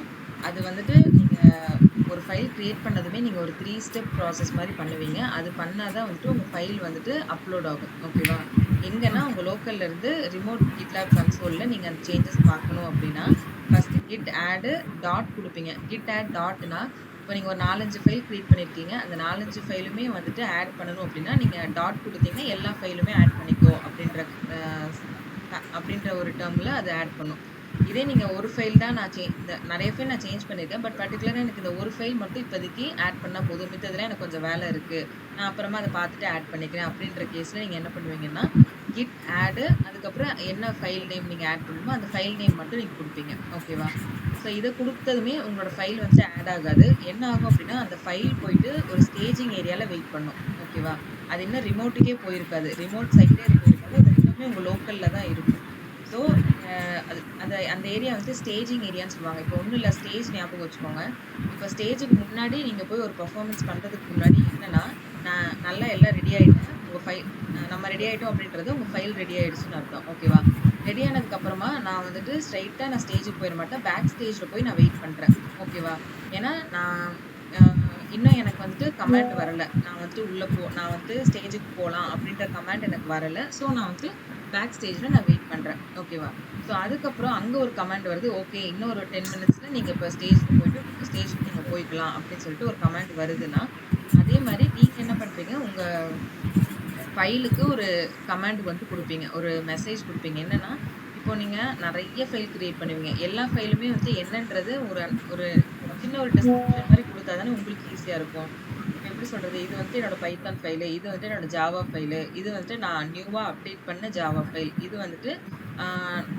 அது வந்துட்டு நீங்கள் ஒரு ஃபைல் க்ரியேட் பண்ணதுமே நீங்கள் ஒரு 3 ஸ்டெப் ப்ராசஸ் மாதிரி பண்ணுவீங்க. அது பண்ணால் தான் வந்துட்டு உங்கள் ஃபைல் வந்துட்டு அப்லோட் ஆகும். ஓகேவா? எங்கன்னா உங்கள் லோக்கல்ல இருந்து ரிமோட் GitLab கன்சோலில் நீங்கள் அந்த சேஞ்சஸ் பார்க்கணும் அப்படின்னா ஃபஸ்ட்டு கிட் ஆடு டாட் கொடுப்பீங்க. கிட் ஆட் டாட்னா இப்போ நீங்கள் ஒரு 4-5 ஃபைல் க்ரியேட் பண்ணியிருக்கீங்க. அந்த 4-5 ஃபைலுமே வந்துட்டு ஆட் பண்ணணும் அப்படின்னா நீங்கள் டாட் கொடுத்தீங்கன்னா எல்லா ஃபைலுமே ஆட் பண்ணிக்கோ அப்படின்ற ஒரு டேர்மில் அது ஆட் பண்ணும். இதே நீங்கள் ஒரு ஃபைல் தான் நிறைய ஃபைல் நான் சேஞ்ச் பண்ணியிருக்கேன். பட் பர்டிகுலராக எனக்கு இந்த ஒரு ஃபைல் மட்டும் இப்போதைக்கு ஆட் பண்ணால் போதும், மித்ததில் எனக்கு கொஞ்சம் வேலை இருக்குது, நான் அப்புறமா அதை பார்த்துட்டு ஆட் பண்ணிக்கிறேன் அப்படின்ற கேஸில் நீங்கள் என்ன பண்ணுவீங்கன்னா கிட் ஆடு அதுக்கப்புறம் என்ன ஃபைல் நேம் நீங்கள் ஆட் பண்ணணுமோ அந்த ஃபைல் நேம் மட்டும் நீங்கள் கொடுப்பீங்க. ஓகேவா? ஸோ இதை கொடுத்ததுமே உங்களோட ஃபைல் வந்துட்டு ஆட் ஆகாது. என்ன ஆகும் அப்படின்னா அந்த ஃபைல் போயிட்டு ஒரு ஸ்டேஜிங் ஏரியாவில் வெயிட் பண்ணும். ஓகேவா? அது இன்னும் ரிமோட்டுக்கே போயிருக்காது, ரிமோட் சைட்லேயே போயிருக்காது, அது இன்னுமே உங்கள் லோக்கலில் தான் இருக்கும். ஸோ அந்த ஏரியா வந்து ஸ்டேஜிங் ஏரியான்னு சொல்லுவாங்க. இப்போ ஒன்றும் இல்லை, ஸ்டேஜ் ஞாபகம் வச்சுக்கோங்க. இப்போ ஸ்டேஜுக்கு முன்னாடி நீங்கள் போய் ஒரு பர்ஃபார்மன்ஸ் பண்ணுறதுக்கு முன்னாடி என்னென்னா நான் நல்லா எல்லாம் ரெடி ஆகிட்டேன், உங்கள் ஃபைல் நம்ம ரெடி ஆகிட்டோம் அப்படின்றது உங்கள் ஃபைல் ரெடி ஆகிடுச்சுன்னு அர்த்தம். ஓகேவா? ரெடி ஆனதுக்கப்புறமா நான் வந்துட்டு ஸ்ட்ரைட்டாக நான் ஸ்டேஜுக்கு போயிட மாட்டேன், பேக் ஸ்டேஜில் போய் நான் வெயிட் பண்ணுறேன். ஓகேவா? ஏன்னா நான் இன்னும் எனக்கு வந்துட்டு கமாண்ட் வரலை, நான் வந்துட்டு நான் வந்துட்டு ஸ்டேஜுக்கு போகலாம் அப்படின்ற கமாண்ட் எனக்கு வரலை. ஸோ நான் வந்துட்டு பேக் ஸ்டேஜில் நான் வெயிட் பண்ணுறேன். ஓகேவா? ஸோ அதுக்கப்புறம் அங்கே ஒரு கமாண்ட் வருது, ஓகே இன்னும் ஒரு 10 மினிட்ஸில் நீங்கள் இப்போ ஸ்டேஜுக்கு நீங்கள் போய்க்கலாம் அப்படின்னு சொல்லிட்டு ஒரு கமாண்ட் வருதுன்னா அதே மாதிரி நீங்கள் என்ன பண்ணுறீங்க, உங்கள் ஃபைலுக்கு ஒரு கமாண்ட் வந்துட்டு கொடுப்பீங்க, ஒரு மெசேஜ் கொடுப்பீங்க. என்னென்னா இப்போ நீங்கள் நிறைய ஃபைல் க்ரியேட் பண்ணுவீங்க, எல்லா ஃபைலுமே வந்து என்னன்றது ஒரு சின்ன ஒரு டிஸ்கிரிப்ஷன் மாதிரி கொடுத்தா தானே உங்களுக்கு ஈஸியாக இருக்கும். இப்போ எப்படி சொல்கிறது, இது வந்துட்டு என்னோட பைத்தான் ஃபைலு, இது வந்துட்டு என்னோட ஜாவா ஃபைலு, இது வந்துட்டு நான் நியூவாக அப்டேட் பண்ண ஜாவா ஃபைல், இது வந்துட்டு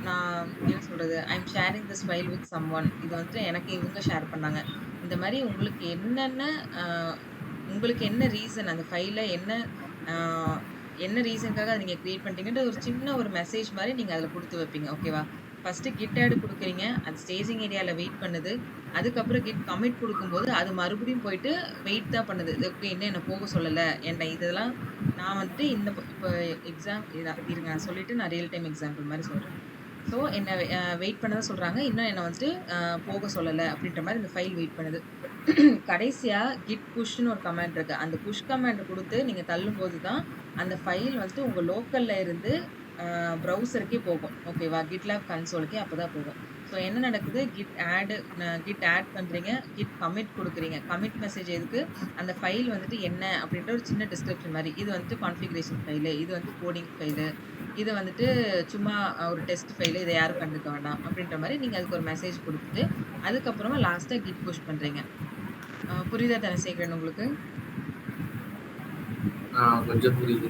நான் என்ன சொல்கிறது I'm sharing this file with someone, இது வந்துட்டு எனக்கு இவங்க ஷேர் பண்ணாங்க. இந்த மாதிரி உங்களுக்கு என்ன ரீசன் அந்த ஃபைலை என்ன ரீசனுக்காக அதை நீங்கள் க்ரியேட் பண்ணிட்டீங்கன்ற ஒரு சின்ன ஒரு மெசேஜ் மாதிரி நீங்கள் அதில் கொடுத்து வைப்பீங்க. ஓகேவா? ஃபஸ்ட்டு கிட் ஆட் கொடுக்குறீங்க, அது ஸ்டேஜிங் ஏரியாவில் வெயிட் பண்ணுது. அதுக்கப்புறம் கிட் கமிட் கொடுக்கும்போது அது மறுபடியும் போயிட்டு வெயிட் தான் பண்ணுது. ஓகே இன்னும் என்னை போக சொல்லலை, இதெல்லாம் நான் வந்துட்டு இப்போ இருங்க நான் சொல்லிவிட்டு நான் ரியல் டைம் எக்ஸாம்பிள் மாதிரி சொல்கிறேன். ஸோ என்னை வெயிட் பண்ண தான் சொல்கிறாங்க, இன்னும் என்னை வந்துட்டு போக சொல்லலை அப்படின்ற மாதிரி இந்த ஃபைல் வெயிட் பண்ணுது. கடைசியாக கிட் புஷ்னு ஒரு கமாண்ட் இருக்குது, அந்த புஷ் கமாண்ட் கொடுத்து நீங்கள் தள்ளும்போது தான் அந்த ஃபைல் வந்துட்டு உங்கள் லோக்கலில் இருந்து ப்ரௌசருக்கே போகும். ஓகேவா? GitLab கன்சோலுக்கே அப்போ தான் போகும். ஸோ ஸோ என்ன நடக்குது? கிட் ஆட் பண்றீங்க. கிட் கமிட் குடுக்குறீங்க. கமிட் மெசேஜ் எதுக்கு? அந்த ஃபைல் வந்துட்டு என்ன அப்படின்ற ஒரு சின்ன டிஸ்கிரிப்ஷன் மாரி. இது வந்துட்டு கான்ஃபிகரேஷன் ஃபைலு, இது வந்து கோடிங் ஃபைலு, இது வந்துட்டு சும்மா ஒரு டெஸ்ட் ஃபைலு. இத யாரும் கண்டுக்க வேண்டாம். அப்படின்ற மாரி நீங்க அதுக்கு ஒரு மெசேஜ் குடுத்துட்டு, அதுக்கப்புறமா லாஸ்ட்டா கிட் புஷ் பண்றீங்க. புரியுதா தனசேகரன் உங்களுக்கு?
கொஞ்சம் புரியுது.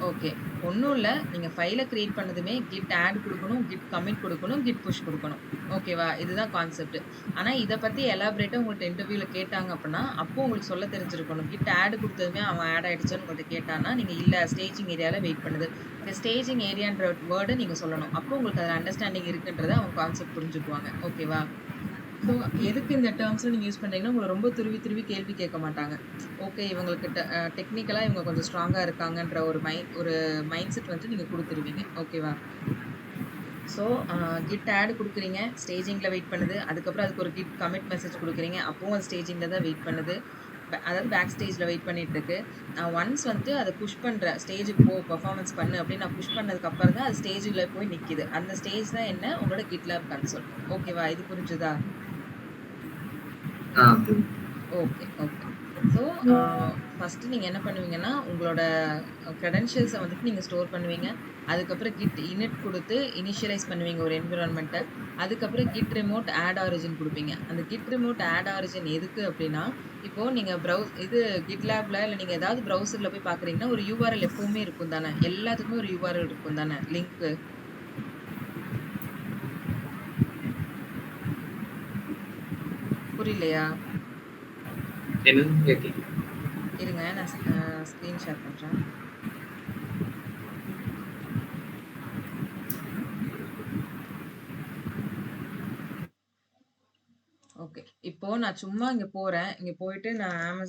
ஓகே. ஒண்ணும் இல்ல. நீங்க ஃபைல கிரியேட் பண்ணதுமே கிட் ஆட் குடுக்கணும், கிட் கமிட் குடுக்கணும், கிட் புஷ் குடுக்கணும். ஓகேவா? இதுதான் கான்செப்ட். ஆனா இத பத்தி எலாபரேட்டா உங்கள்ட்ட இன்டர்வியூல கேட்டாங்க அப்பன்னா, அப்போ உங்களுக்கு சொல்ல தெரிஞ்சிருக்கணும். கிட் ஆட் குடுத்ததுமே அவன் ஆட் ஆயிடுச்சான்னு உங்கள்ட்ட கேட்டான்னா, நீங்க இல்ல ஸ்டேஜிங் ஏரியால வெயிட் பண்ணுது. இந்த ஸ்டேஜிங் ஏரியான்ற வேர்ட நீங்க சொல்லணும். அப்போ உங்களுக்கு அதுல அண்டர்ஸ்டாண்டிங் இருக்குன்றத அவங்க கான்செப்ட் புரிஞ்சுக்குவாங்க. ஓகேவா? ஸோ எதுக்கு இந்த டெர்ம்ஸ்லாம் நீங்க யூஸ் பண்றீங்கன்னா, உங்கள ரொம்ப துருவி துருவி கேள்வி கேட்க மாட்டாங்க. ஓகே இவங்களுக்கு டெக்னிக்கலா இவங்க கொஞ்சம் ஸ்ட்ராங்கா இருக்காங்கன்ற ஒரு மைண்ட் செட் வந்து நீங்க குடுத்துருவீங்க. ஓகேவா? ஸோ கிட் ஆட் குடுக்குறீங்க. ஸ்டேஜிங்ல வெயிட் பண்ணுது. அதுக்கப்புறம் அதுக்கு ஒரு கிட் கமிட் மெசேஜ் குடுக்குறீங்க. அப்பவும் அது ஸ்டேஜிங்ல தான் வெயிட் பண்ணுது. அதாவது பேக் ஸ்டேஜ்ல வெயிட் பண்ணிட்டு இருக்கு. ஒன்ஸ் வந்துட்டு அத புஷ் பண்றேன். ஸ்டேஜுக்கு போ பெர்ஃபார்மன்ஸ் பண்ணு அப்படின்னு நான் புஷ் பண்ணதுக்கு அப்புறம் தான் அது ஸ்டேஜ்ல போய் நிக்குது. அந்த ஸ்டேஜ் தான் என்ன? உங்களோட GitLab கன்சோல். ஓகேவா? இது புரிஞ்சுதா?
புரியுது.
Okay, okay. ஸோ, ஃபர்ஸ்ட்டு நீங்க என்ன பண்ணுவீங்கன்னா, உங்களோட கிரெடென்ஷியல்ஸ வந்துட்டு நீங்க ஸ்டோர் பண்ணுவீங்க. அதுக்கப்புறம் கிட் இனிட் குடுத்து இனிஷியலைஸ் பண்ணுவீங்க ஒரு என்விரான்மென்ட்ட. அதுக்கப்புறம் கிட் ரிமோட் ஆட் ஆரிஜின் குடுப்பீங்க. அந்த கிட் ரிமோட் ஆட் ஆரிஜின் எதுக்கு அப்டின்னா, இப்போ நீங்க GitLabல இல்ல நீங்க ஏதாவது ப்ரௌசர்ல போய் பார்க்குறீங்கன்னா, ஒரு URL எப்பவுமே இருக்கும் தானே! எல்லாத்துக்குமே ஒரு URL இருக்கும் தானே! லிங்க்கு. புரியலையா?
என்னன்னு கேட்டீங்க?
இருங்க நான் ஸ்க்ரீன் ஷேர் பண்றேன். ஓகே. இப்போ நான் சும்மா இங்க போறேன். இங்க போயிட்டு நான்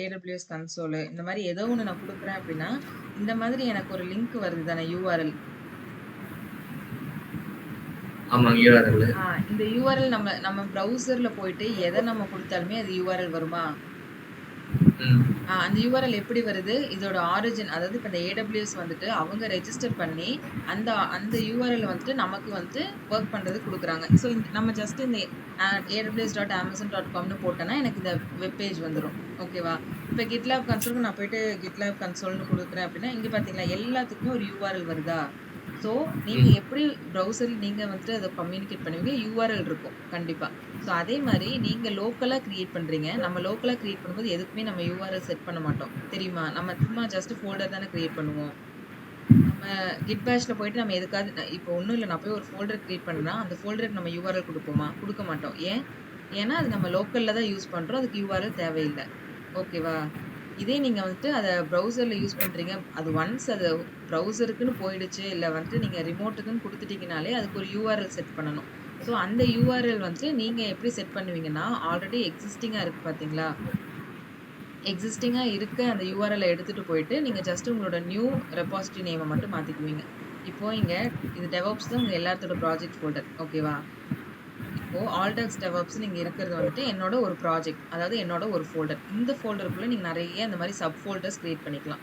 AWS கன்சோலு இந்த மாரி ஏதோ ஒண்ணு நான் குடுக்குறேன் அப்டின்னா, இந்த மாதிரி எனக்கு ஒரு லிங்க் வருது தானே URL.
ஆமாங்க URL.
இந்த URL நம்ம ப்ரௌசர்ல போயிட்டு எத நம்ம குடுத்தாலுமே அது URL வருமா? அந்த URL எப்படி வருது? இதோட ஆரிஜின் அதாவது இப்ப இந்த AWS வந்துட்டு அவங்க ரெஜிஸ்டர் பண்ணி, அந்த அந்த URL வந்துட்டு நமக்கு வந்து வொர்க் பண்றதுக்கு குடுக்குறாங்க. ஸோ நம்ம ஜஸ்ட் இந்த aws.amazon.comனு போட்டேன்னா, எனக்கு இந்த வெப் பேஜ் வந்துரும். ஓகேவா? இப்ப GitLab கன்சோல்க்கு நான் போயிட்டு GitLab கன்சோல்னு குடுக்குறேன் அப்படின்னா, இங்க பார்த்தீங்களா எல்லாத்துக்குமே ஒரு URL வருதா? ஸோ நீங்க எப்படி ப்ரௌசர்ல நீங்க வந்துட்டு அத கம்யூனிகேட் பண்ணுவீங்க? URL இருக்கும் கண்டிப்பா. ஸோ அதே மாரி நீங்க லோக்கலா கிரியேட் பண்றீங்க. நம்ம லோக்கலா கிரியேட் பண்ணும்போது எதுக்குமே நம்ம URL செட் பண்ண மாட்டோம். தெரியுமா? நம்ம சும்மா ஜஸ்ட் ஃபோல்டர் தானே கிரியேட் பண்ணுவோம். நம்ம கிட் பேஷ்ல போயிட்டு நம்ம எதுக்காவது இப்போ ஒண்ணும் இல்ல நான் போய் ஒரு ஃபோல்டர் கிரியேட் பண்ணேன்னா, அந்த ஃபோல்டருக்கு நம்ம URL குடுப்போமா? குடுக்க மாட்டோம். ஏன்? ஏன்னா அது நம்ம லோக்கல்ல தான் யூஸ் பண்றோம். அதுக்கு URL தேவையில்ல. ஓகேவா? இதே நீங்க வந்துட்டு அத ப்ரௌசர்ல யூஸ் பண்றீங்க. அது ஒன்ஸ் அது ப்ரௌசருக்குன்னு போயிடுச்சு, இல்ல வந்துட்டு நீங்க ரிமோட்டுக்குன்னு குடுத்துட்டீங்கனாலே, அதுக்கு ஒரு URL செட் பண்ணணும். ஸோ அந்த URL வந்துட்டு நீங்க எப்படி செட் பண்ணுவீங்கன்னா, ஆல்ரெடி எக்ஸிஸ்டிங்கா இருக்கு பார்த்தீங்களா? எக்ஸிஸ்டிங்கா இருக்க அந்த URL எடுத்துட்டு போயிட்டு, நீங்க ஜஸ்ட் உங்களோட நியூ ரெபாசிட்டரி நேம மட்டும் மாத்திக்குவீங்க. இப்போ இங்க இது DevOps தான் உங்க எல்லாத்தோட ப்ராஜெக்ட் ஃபோல்டர். ஓகேவா? இப்போ ஆல்டெக்ஸ் டெவாப்ஸ்ன்னு இங்க இருக்கிறது வந்துட்டு என்னோட ஒரு ப்ராஜெக்ட். அதாவது என்னோட ஒரு ஃபோல்டர். இந்த ஃபோல்டருக்குள்ள நீங்க நெறைய இந்த மாரி சப் ஃபோல்டர்ஸ் கிரியேட் பண்ணிக்கலாம்.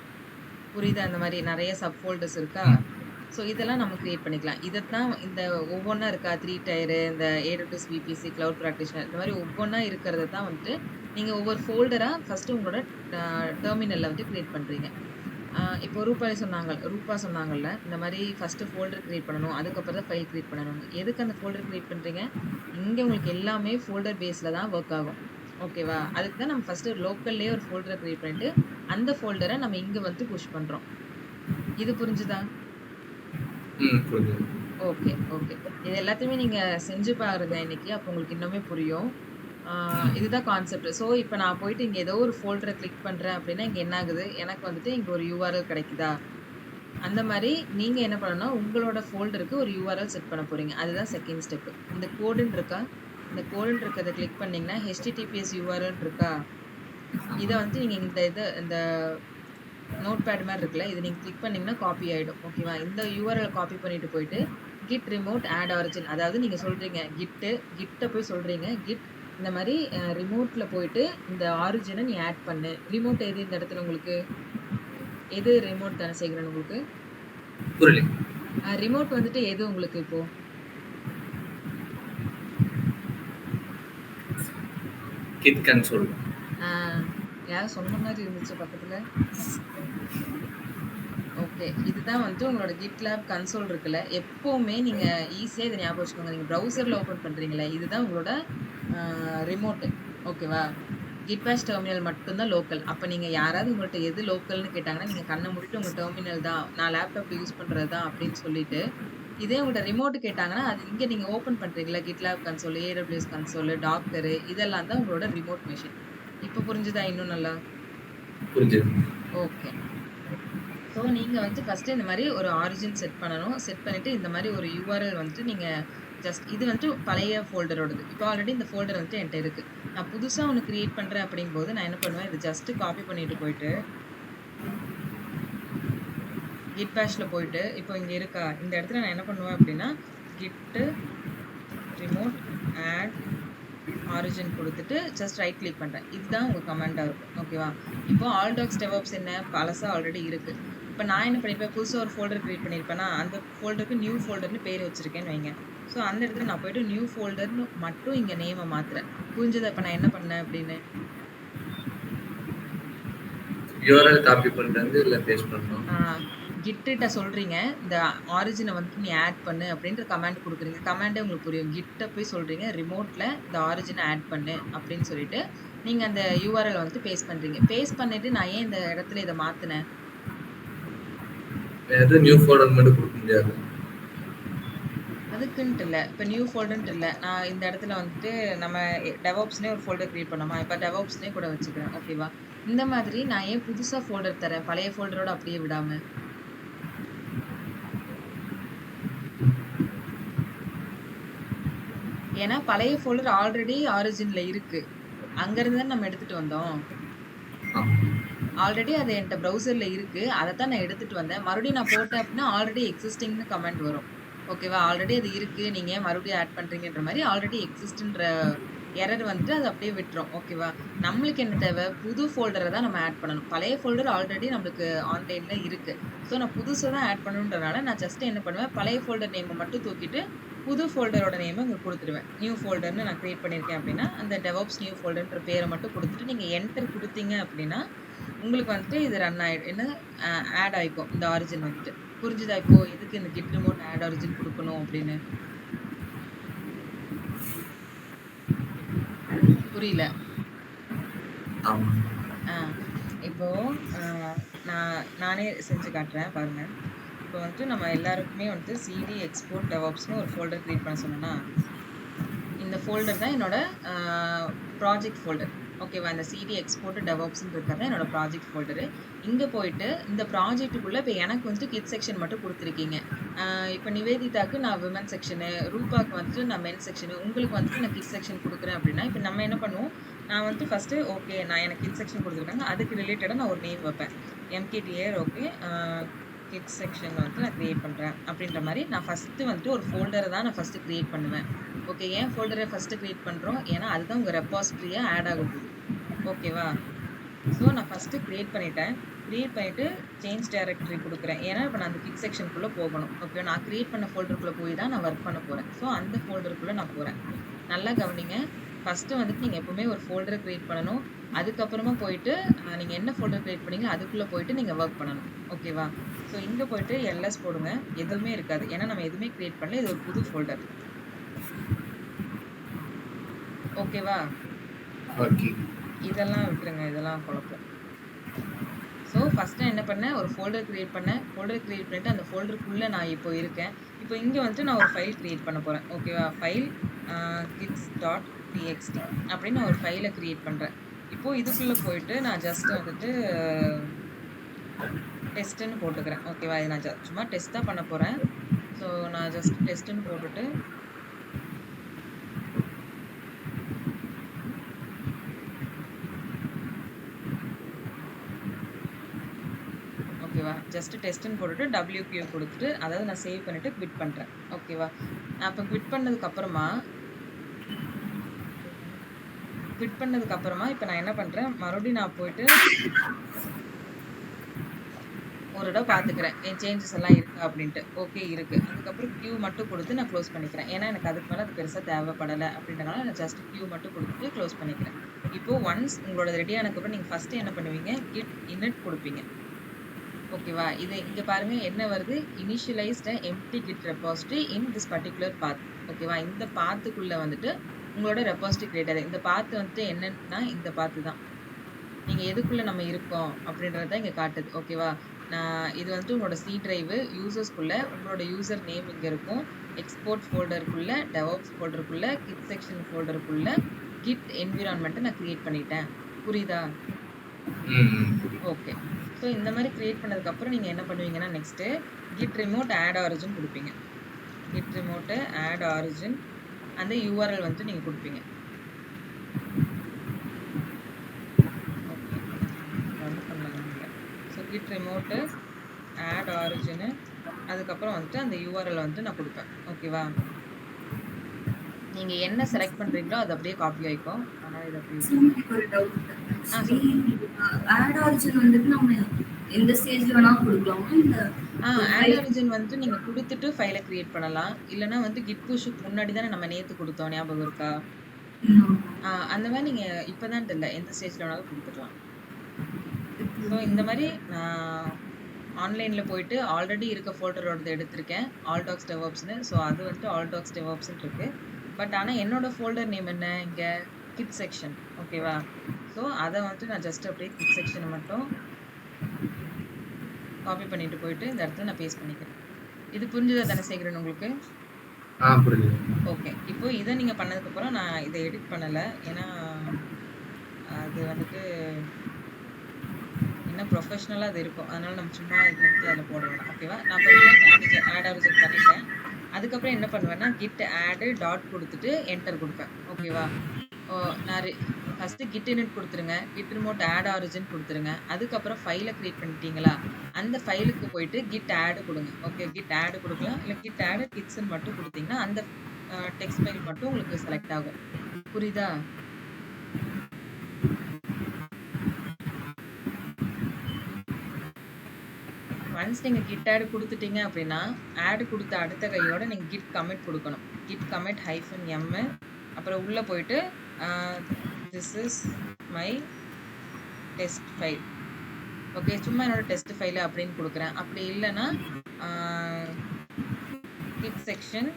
புரியுதா? இந்த மாரி நெறைய சப் ஃபோல்டர்ஸ் இருக்கா? ஸோ இதெல்லாம் நம்ம கிரியேட் பண்ணிக்கலாம். இதத்தான் இந்த ஒவ்வொன்னா இருக்கா 3 டயரு, இந்த AWS VPC, கிளவுட் பிராக்டிஷனர் இந்த மாரி ஒவ்வொன்னா இருக்கிறத தான் வந்துட்டு, நீங்க ஒவ்வொரு ஃபோல்டரா ஃபர்ஸ்ட்டு உங்களோட டெர்மினல்ல வந்து கிரியேட் பண்றீங்க. இப்போ ரூபா சொன்னாங்கல்ல, இந்த மாரி ஃபர்ஸ்ட்டு ஃபோல்டர் கிரியேட் பண்ணணும். அதுக்கப்புறம் தான் ஃபைல் கிரியேட் பண்ணணும்னு. எதுக்கு அந்த ஃபோல்டர் கிரியேட் பண்றீங்க? இங்க உங்களுக்கு எல்லாமே ஃபோல்டர் பேஸ்ல தான் வொர்க் ஆகும். ஓகேவா? அதுக்கு தான் நம்ம ஃபர்ஸ்ட்டு லோக்கல்லயே ஒரு ஃபோல்டர கிரியேட் பண்ணிட்டு, அந்த ஃபோல்டர நம்ம இங்க வந்து புஷ் பண்றோம். இது புரிஞ்சுதா?
புரியுது.
Okay, okay. இது எல்லாத்தையுமே நீங்க செஞ்சு பாருங்க இன்னைக்கு. அப்போ உங்களுக்கு இன்னுமே புரியும். இதுதான் கான்செப்ட். ஸோ, இப்ப நான் போயிட்டு இங்க ஏதோ ஒரு ஃபோல்டர கிளிக் பண்றேன் அப்படின்னா, இங்க என்ன ஆகுது? எனக்கு வந்துட்டு இங்க ஒரு URL கிடைக்குதா? அந்த மாரி நீங்க என்ன பண்ணணும்னா, உங்களோட ஃபோல்டருக்கு ஒரு URL செட் பண்ண போறீங்க. அதுதான் செகண்ட் ஸ்டெப். இந்த கோடுன்னு இருக்கா? இந்த கோடுன்னு இருக்கிறத கிளிக் பண்ணீங்கன்னா, HTTPS URL இருக்கா? இத வந்துட்டு நீங்க இந்த நோட்பேட் மாரி இருக்குல்ல, இத நீங்க கிளிக் பண்ணீங்கன்னா காப்பி ஆயிடும். ஓகேவா? இந்த URL காப்பி பண்ணிட்டு போயிட்டு, git remote add origin அதாவது நீங்க சொல்றீங்க கிட்ட போய் சொல்றீங்க. கிட் இந்த மாரி ரிமோட்ல போயிட்டு இந்த ஆரிஜின நீ ஆட் பண்ணு. ரிமோட் எது இந்த இடத்துல உங்களுக்கு? எது ரிமோட் தனசேகரன் உங்களுக்கு?
புரியல.
ரிமோட் வந்துட்டு எது உங்களுக்கு இப்போ?
Git console.
யாரும் சொன்ன மாதிரி இருந்துச்சு பக்கத்துல. ஓகே. இதுதான் வந்து உங்களோட GitLab கன்சோல் இருக்குல்ல, எப்பவுமே நீங்க ஈஸியா இத ஞாபகம் வச்சுக்கோங்க. நீங்க ப்ரௌசர்ல ஓப்பன் பண்றீங்கல்ல, இதுதான் உங்களோட ரிமோட். ஓகேவா? Git bash டெர்மினல் மட்டும் தான் லோக்கல். அப்ப நீங்க யாராவது உங்கள்ட்ட எது லோக்கல்னு கேட்டாங்கன்னா, நீங்க கண்ண மூடிட்டு உங்க டெர்மினல் தான், நான் லேப்டாப்ல யூஸ் பண்றது தான் அப்படின்னு சொல்லிட்டு, இதே உங்கள்ட்ட ரிமோட் கேட்டாங்கன்னா, அது இங்க நீங்க ஓப்பன் பண்றீங்கல்ல, GitLab console, AWS console, Docker இதெல்லாம் தான் உங்களோட ரிமோட் மெஷின். இப்ப புரிஞ்சுதா இன்னும் நல்லா?
புரிஞ்சுது.
ஓகே. ஸோ நீங்க வந்து ஃபர்ஸ்ட்டு இந்த மாரி ஒரு ஆரிஜின் செட் பண்ணணும். செட் பண்ணிட்டு இந்த மாரி ஒரு URL வந்துட்டு நீங்க ஜஸ்ட் இது வந்துட்டு பழைய ஃபோல்டரோடது. இப்போ ஆல்ரெடி இந்த ஃபோல்டர் வந்துட்டு என்ட்ட இருக்கு. நான் புதுசா ஒண்ணு கிரியேட் பண்றேன் அப்படிங்கும்போது நான் என்ன பண்ணுவேன், இத ஜஸ்ட் காப்பி பண்ணிட்டு போயிட்டு Git bashல போயிட்டு, இப்போ இங்க இருக்கா? இந்த இடத்துல நான் என்ன பண்ணுவேன் அப்படின்னா, git remote add origin குடுத்துட்டு ஜஸ்ட் ரைட் கிளிக் பண்றேன். இதுதான் உங்க கமாண்டா இருக்கும். ஓகேவா? இப்போ ஆல் டாக்ஸ் டெவாப்ஸ் என்ன பழசா ஆல்ரெடி இருக்கு. இப்ப நான் என்ன பண்ணிருப்பேன், புதுசா ஒரு ஃபோல்டர் கிரியேட் பண்ணியிருப்பேனா, அந்த ஃபோல்டருக்கு நியூ ஃபோல்டர்னு பேர் வச்சிருக்கேன்னு வைங்க. ஸோ அந்த இடத்துல நான் போயிட்டு நியூ ஃபோல்டர்னு மட்டும் இங்க நேம மாத்துறேன். புரிஞ்சதா இப்ப நான் என்ன பண்ணேன் அப்படின்னு?
URL காப்பி பண்ணிட்டு வந்து இதுல பேஸ்ட் பண்ணணும்.
கிட்ட சொல்றீங்க, இந்த ஆரிஜினை வந்துட்டு நீ ஆட் பண்ணு அப்படின்ற கமாண்ட் குடுக்குறீங்க. கமாண்டே உங்களுக்கு புரியும். கிட்ட போய் சொல்றீங்க, ரிமோட்ல இந்த ஆரிஜினை ஆட் பண்ணு அப்படின்னு சொல்லிட்டு, நீங்க அந்த URL வந்துட்டு பேஸ்ட் பண்றீங்க. பேஸ்ட் பண்ணிட்டு நான் ஏன் இந்த இடத்துல இத மாத்துனேன்?
வேற நியூ ஃபோல்டர் மட்டும் கொடுக்க முடியாது.
அதுக்குன்ட்டு இல்ல. இப்ப நியூ ஃபோல்டர்ன்ட்டு இல்ல. நான் இந்த இடத்துல வந்துட்டு நம்ம டெவாப்ஸ்னே ஒரு ஃபோல்டர் கிரியேட் பண்ணோமா, இப்ப டெவாப்ஸ்னே கூட வச்சுக்கிறேன். ஓகேவா? இந்த மாதிரி நான் ஏன் புதுசா ஃபோல்டர் தரேன், பழைய ஃபோல்டரோட அப்படியே விடாம? ஏன்னா பழைய ஃபோல்டர் ஆல்ரெடி ஆரிஜின்ல இருக்கு. அங்கருந்து தான் நம்ம எடுத்துட்டு வந்தோம். ஆல்ரெடி அது என்ட்ட ப்ரௌசர்ல இருக்கு. அதத்தான் நான் எடுத்துட்டு வந்தேன். மறுபடியும் நான் போட்டேன் அப்படின்னா, ஆல்ரெடி எக்ஸிஸ்டிங்னு கமெண்ட் வரும். ஓகேவா? ஆல்ரெடி அது இருக்கு. நீங்க ஏன் மறுபடியும் ஆட் பண்றீங்கன்ற மாரி ஆல்ரெடி எக்ஸிஸ்ட்ன்ற எரர் வந்துட்டு அது அப்படியே விட்டுரும். ஓகேவா? நம்மளுக்கு என்ன தேவை? புது ஃபோல்டர தான் நம்ம ஆட் பண்ணணும். பழைய ஃபோல்டர் ஆல்ரெடி நம்மளுக்கு ஆன்லைன்ல இருக்கு. ஸோ நான் புதுசா தான் ஆட் பண்ணணுன்றனால நான் ஜஸ்ட் என்ன பண்ணுவேன், பழைய ஃபோல்டர் நேம மட்டும் தூக்கிட்டு, புது ஃபோல்டரோட நேம இங்க குடுத்துருவேன். நியூ ஃபோல்டர்ன்னு நான் கிரியேட் பண்ணியிருக்கேன் அப்படின்னா, அந்த டெவாப்ஸ் நியூ ஃபோல்டர்ன்ற பேர மட்டும் குடுத்துட்டு, நீங்க என்டர் குடுத்தீங்க அப்படின்னா, உங்களுக்கு வந்துட்டு இது ரன் என்ன ஆட் ஆயிக்கும். இந்த ஆரிஜின் வந்துட்டு. புரிஞ்சுதா இப்போ? எதுக்கு இந்த git remote add origin குடுக்கணும் அப்படின்னு? புரியல.
ஆமா.
இப்போ நானே செஞ்சு காட்டுறேன் பாருங்க. இப்போ வந்துட்டு நம்ம எல்லாருக்குமே வந்துட்டு cd export DevOpsன்னு ஒரு ஃபோல்டர் கிரியேட் பண்ண சொன்னேன்னா, இந்த ஃபோல்டர் தான் என்னோட ப்ராஜெக்ட் ஃபோல்டர். ஓகேவா? இந்த cd export DevOpsன்னு இருக்கிறது என்னோட ப்ராஜெக்ட் ஃபோல்டரு. இங்க போயிட்டு இந்த ப்ராஜெக்ட்டுக்குள்ள இப்ப எனக்கு வந்துட்டு கிட் செக்ஷன் மட்டும் குடுத்துருக்கீங்க. இப்ப நிவேதிதாக்கு நான் விமன் செக்ஷனு, ரூபாக்கு வந்துட்டு நான் மென் செக்ஷனு, உங்களுக்கு வந்துட்டு நான் கிட் செக்ஷன் குடுக்குறேன் அப்படின்னா, இப்ப நம்ம என்ன பண்ணுவோம், நான் வந்துட்டு ஃபர்ஸ்ட்டு ஓகே நான் எனக்கு கிட் செக்ஷன் குடுத்துருக்காங்க. அதுக்கு ரிலேட்டடா நான் ஒரு நேம் வைப்பேன். mktr ஓகே கிட்ஸ் செக்ஷன் வந்துட்டு நான் கிரியேட் பண்றேன் அப்படின்ற மாரி நான் ஃபர்ஸ்ட்டு வந்துட்டு ஒரு ஃபோல்டரை தான் நான் ஃபர்ஸ்ட்டு கிரியேட் பண்ணுவேன். ஓகே. ஏன் ஃபோல்டரை ஃபர்ஸ்ட்டு கிரியேட் பண்றோம்? ஏன்னா அதுதான் உங்க ரெபாசிட்டரியா ஆட் ஆக போகுது. ஓகேவா? ஸோ நான் ஃபர்ஸ்ட்டு கிரியேட் பண்ணிட்டேன். கிரியேட் பண்ணிட்டு சேஞ்ச் டைரக்டரி குடுக்குறேன். ஏன்னா இப்ப நான் அந்த கிட் செக்ஷனுக்குள்ள போகணும். ஓகே. நான் கிரியேட் பண்ண ஃபோல்டருக்குள்ள போய் தான் நான் ஒர்க் பண்ண போறேன். ஸோ அந்த ஃபோல்டருக்குள்ள நான் போறேன். நல்லா கவனிங்க. ஃபர்ஸ்ட்டு வந்துட்டு நீங்க எப்பவுமே ஒரு ஃபோல்டர கிரியேட் பண்ணணும். அதுக்கப்புறமா போயிட்டு நீங்க என்ன ஃபோல்டர் கிரியேட் பண்ணீங்களோ அதுக்குள்ள போயிட்டு நீங்க ஒர்க் பண்ணணும். ஓகேவா? ஸோ இங்க போயிட்டு ls போடுங்க. எதுவுமே இருக்காது. ஏன்னா நம்ம எதுவுமே கிரியேட் பண்ணல. இது ஒரு புது ஃபோல்டர். ஓகேவா?
ஓகே.
இதெல்லாம் விட்டுருங்க. இதெல்லாம் குழப்பம். ஸோ ஃபர்ஸ்ட்டு என்ன பண்ணேன், ஒரு ஃபோல்டர் கிரியேட் பண்ணேன். ஃபோல்டர் கிரியேட் பண்ணிட்டு அந்த ஃபோல்டருக்குள்ள நான் இப்போ இருக்கேன். இப்போ இங்க வந்துட்டு நான் ஒரு ஃபைல் கிரியேட் பண்ண போறேன். ஓகேவா? ஃபைல் kids.txt அப்படின்னு நான் ஒரு ஃபைல கிரியேட் பண்றேன். இப்போ இதுக்குள்ள போயிட்டு நான் ஜஸ்ட் வந்துட்டு டெஸ்ட்ன்னு போட்டுக்கிறேன். ஓகேவா? இது நான் சும்மா டெஸ்ட் தான் பண்ண போறேன். ஸோ நான் ஜஸ்ட் டெஸ்ட்ன்னு போட்டுட்டு ஓகேவா? ஜஸ்ட் டெஸ்ட்ன்னு போட்டுட்டு WQ குடுத்துட்டு, அதாவது நான் சேவ் பண்ணிட்டு குவிட் பண்றேன். ஓகேவா? நான் அப்ப குவிட் பண்ணதுக்கு அப்புறமா இப்ப நான் என்ன பண்றேன், மறுபடியும் நான் போயிட்டு ஒரு தடவ பார்த்துக்கிறேன். என் சேஞ்சஸ் எல்லாம் இருக்கா அப்படின்ட்டு. ஓகே இருக்கு. அதுக்கப்புறம் கியூ மட்டும் குடுத்து நான் க்ளோஸ் பண்ணிக்கிறேன். ஏன்னா எனக்கு அதுக்கு மேல அது பெருசா தேவைப்படல அப்படின்றனால நான் ஜஸ்ட் கியூ மட்டும் குடுத்துட்டு க்ளோஸ் பண்ணிக்கிறேன். இப்போ ஒன்ஸ் உங்களோடது ரெடி ஆனதுக்கப்புறம் நீங்க ஃபர்ஸ்ட் என்ன பண்ணுவீங்க? git init குடுப்பீங்க. ஓகேவா? இது இங்க பாருங்க என்ன வருது? Initialised a empty git repository in this particular path. ஓகேவா? இந்த பாத்துக்குள்ள வந்துட்டு உங்களோட ரெபாசிட்டரி கிரியேட் ஆகுது. இந்த பாத் வந்துட்டு என்னன்னா இந்த பாத்து தான். நீங்க எதுக்குள்ள நம்ம இருக்கோம் அப்படின்றத தான் இங்க காட்டுது. ஓகேவா? நான் இது வந்துட்டு உங்களோட சி டிரைவ் யூசர்ஸ்குள்ள உங்களோட யூசர் நேம் இங்க இருக்கும். எக்ஸ்போர்ட் ஃபோல்டருக்குள்ள, டெவாப்ஸ் ஃபோல்டருக்குள்ள, கிட் செக்ஷன் ஃபோல்டருக்குள்ள கிட் என்விரான்மெண்ட்டை நான் கிரியேட் பண்ணிட்டேன். புரியுதா? ஓகே. ஸோ இந்த மாதிரி கிரியேட் பண்ணதுக்கப்புறம் நீங்கள் என்ன பண்ணுவீங்கன்னா next git remote add origin கொடுப்பீங்க. git remote add origin அந்த யூஆர்எல் வந்து நீங்கள் கொடுப்பீங்க. ஓகே ரன் பண்ணலாங்க. So git remote add origin அதுக்கப்புறம் வந்துட்டு அந்த யூஆர்எல் வந்துட்டு நான் கொடுப்பேன். ஓகேவா? நீங்கள் என்ன செலக்ட் பண்ணுறீங்களோ அது அப்படியே காப்பி ஆகிக்கும். ஆனால் இது அப்படி
எனக்கு ஒரு டவுட். ஆட் ஆரிஜின் வந்துட்டு நம்ம எந்த ஸ்டேஜ்ல வேணா கொடுக்கலாமா? இந்த
ஆட் ஆரிஜின் வந்து நீங்க கொடுத்துட்டு ஃபைலை கிரியேட் பண்ணலாம். இல்லைன்னா வந்து கிட் புஷ்க்கு முன்னாடி தானே நம்ம நேத்து கொடுத்தோம், ஞாபகம் இருக்கா? அந்த மாதிரி நீங்க இப்பதான் இல்லை எந்த ஸ்டேஜ்ல வேணாலும் கொடுத்துக்கலாம். ஸோ இந்த மாதிரி நான் ஆன்லைன்ல போயிட்டு ஆல்ரெடி இருக்க ஃபோல்டரோடது எடுத்திருக்கேன், ஆல் டாக்ஸ் டெவாப்ஸ்னு. ஸோ அது வந்துட்டு ஆல் டாக்ஸ் டெவாப்ஸ்ன்னு இருக்கு. பட் ஆனால் என்னோட ஃபோல்டர் நேம் என்ன இங்கே? Kit section. ஓகேவா? ஸோ அதை வந்துட்டு நான் ஜஸ்ட் அப்படியே கிட் செக்ஷனை மட்டும் காப்பி பண்ணிட்டு போயிட்டு இந்த இடத்துல நான் பேஸ்ட் பண்ணிக்கிறேன். இது புரிஞ்சுதா தனசேகரன் உங்களுக்கு? ஓகே. இப்போ இதை நீங்கள் பண்ணதுக்கப்புறம் நான் இதை எடிட் பண்ணலை. ஏன்னா அது வந்துட்டு இன்னும் ப்ரொஃபஷ்னலாக அது இருக்கும். அதனால நம்ம சும்மா இது வந்து அதில் போட வேணாம். ஓகேவா? நான் இப்போ ஆட் ஆரிஜின் பண்ணிட்டேன். அதுக்கப்புறம் என்ன பண்ணுவேன்னா கிட் ஆடு டாட் கொடுத்துட்டு என்டர் கொடுப்பேன். ஓகேவா? நான் ஃபஸ்ட்டு கிட் இனிட் கொடுத்துருங்க, கிட் ரிமோட் ஆட் ஆரிஜின் கொடுத்துருங்க. அதுக்கப்புறம் ஃபைலை கிரியேட் பண்ணிட்டீங்களா, அந்த ஃபைலுக்கு போயிட்டு கிட் ஆடு கொடுங்க. ஓகே, கிட் ஆடு கொடுக்கலாம். இல்லை கிட் ஆடு கிட்ஸ்ன்னு மட்டும் கொடுத்தீங்கன்னா அந்த டெக்ஸ்ட் ஃபைல் மட்டும் உங்களுக்கு செலக்ட் ஆகும். புரியுதா? ஒன்ஸ் நீங்கள் கிட் ஆடு கொடுத்துட்டீங்க அப்படின்னா ஆடு கொடுத்த அடுத்த கையோட நீங்கள் கிட் கமிட் கொடுக்கணும். கிட் கமிட் -m அப்புறம் உள்ளே போயிட்டு this is my test file. Okay, சும்மா என்னோட டெஸ்ட் ஃபைல் அப்படின்னு கொடுக்குறேன். அப்படி இல்லைன்னா கிட் செக்ஷன்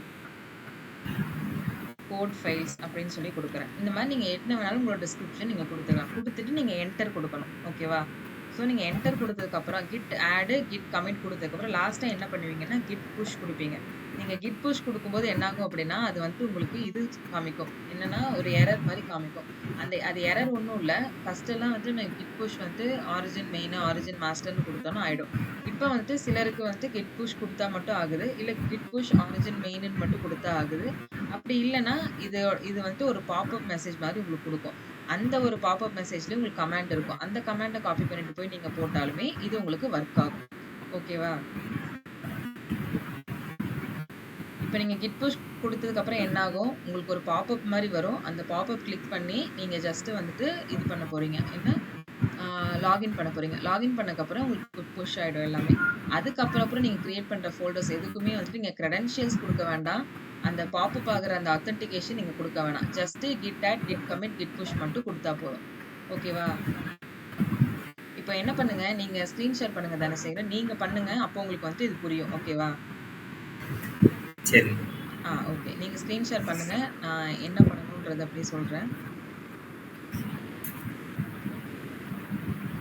கோட் ஃபைல்ஸ் அப்படின்னு சொல்லி கொடுக்குறேன். இந்த மாதிரி நீங்கள் என்ன வேணாலும் உங்களோட டிஸ்கிரிப்ஷன் நீங்கள் கொடுத்துக்கலாம். கொடுத்துட்டு நீங்கள் என்டர் கொடுக்கணும். ஓகேவா? ஸோ நீங்கள் என்டர் கொடுத்ததுக்கப்புறம் கிட் ஆடு கிட் கமிட் கொடுத்ததுக்கப்புறம் லாஸ்ட்டாக என்ன பண்ணுவீங்கன்னா கிட் புஷ் கொடுப்பீங்க. நீங்கள் கிட் புஷ் கொடுக்கும்போது என்னாகும் அப்படின்னா அது வந்து உங்களுக்கு இது காமிக்கும், என்னன்னா ஒரு எரர் மாதிரி காமிக்கும். அது எரர் ஒன்றும் இல்லை. ஃபஸ்ட்டெல்லாம் வந்து நான் கிட் புஷ் வந்து ஆரிஜின் மெயின் ஆரிஜின் மாஸ்டர்னு கொடுத்தோன்னா ஆகிடும். இப்போ வந்துட்டு சிலருக்கு வந்து கிட் புஷ் கொடுத்தா மட்டும் ஆகுது, இல்லை கிட் புஷ் ஆரிஜின் மெயின்னு மட்டும் கொடுத்தா ஆகுது. அப்படி இல்லைன்னா இது வந்துட்டு ஒரு பாப்அப் மெசேஜ் மாதிரி உங்களுக்கு கொடுக்கும். அந்த ஒரு பாப்அப் மெசேஜ்லேயும் உங்களுக்கு கமெண்ட் இருக்கும். அந்த கமெண்ட்டை காப்பி பண்ணிட்டு போய் நீங்கள் போட்டாலுமே இது உங்களுக்கு ஒர்க் ஆகும். ஓகேவா? இப்போ நீங்கள் கிட் புஷ் கொடுத்ததுக்கப்புறம் என்ன ஆகும், உங்களுக்கு ஒரு பாப்அப் மாதிரி வரும். அந்த பாப்அப் கிளிக் பண்ணி நீங்கள் ஜஸ்ட்டு வந்துட்டு இது பண்ண போகிறீங்க, என்ன லாகின் பண்ண போகிறீங்க. லாகின் பண்ணக்கப்புறம் உங்களுக்கு புஷ் ஆகிடும் எல்லாமே. அதுக்கப்புறம் நீங்கள் க்ரியேட் பண்ணுற ஃபோல்டர்ஸ் எதுக்குமே வந்துட்டு நீங்கள் க்ரெடென்ஷியல்ஸ் கொடுக்க வேண்டாம். அந்த பாப்அப் ஆகிற அந்த அத்தன்டிகேஷன் நீங்கள் கொடுக்க வேணாம். Just git add git commit git push மட்டும் கொடுத்தா போதும். ஓகேவா? இப்போ என்ன பண்ணுங்க, நீங்கள் ஸ்க்ரீன் ஷேர் பண்ணுங்க தனசேகரன். நீங்கள் பண்ணுங்க, அப்போ உங்களுக்கு வந்து இது புரியும். ஓகேவா?
சரி.
ஓகே. நீங்கள் ஸ்க்ரீன் ஷேர் பண்ணுங்க, நான் என்ன பண்ணணுன்றதை அப்படியே சொல்கிறேன்.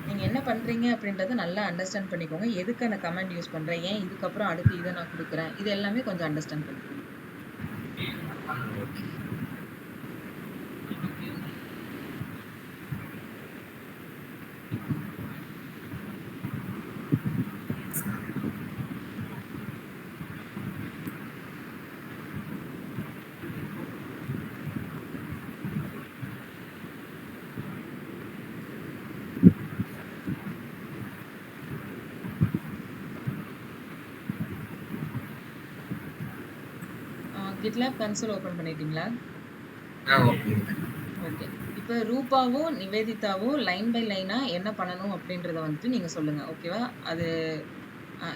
நீங்கள் என்ன பண்ணுறீங்க அப்படின்றத நல்லா அண்டர்ஸ்டாண்ட் பண்ணிக்கோங்க. எதுக்கு அந்த கமெண்ட் யூஸ் பண்ணுறேன், ஏன் இதுக்கப்புறம் அடுத்து இதை நான் கொடுக்குறேன், இது எல்லாமே கொஞ்சம் அண்டர்ஸ்டாண்ட் பண்ணிக்கோங்க. GitLab கன்சோல் ஓப்பன் பண்ணிட்டீங்களா? ஓகே. இப்போ ரூபாவும் நிவேதிதாவும் லைன் பை லைனாக என்ன பண்ணணும் அப்படின்றத வந்துட்டு நீங்கள் சொல்லுங்கள். ஓகேவா? அது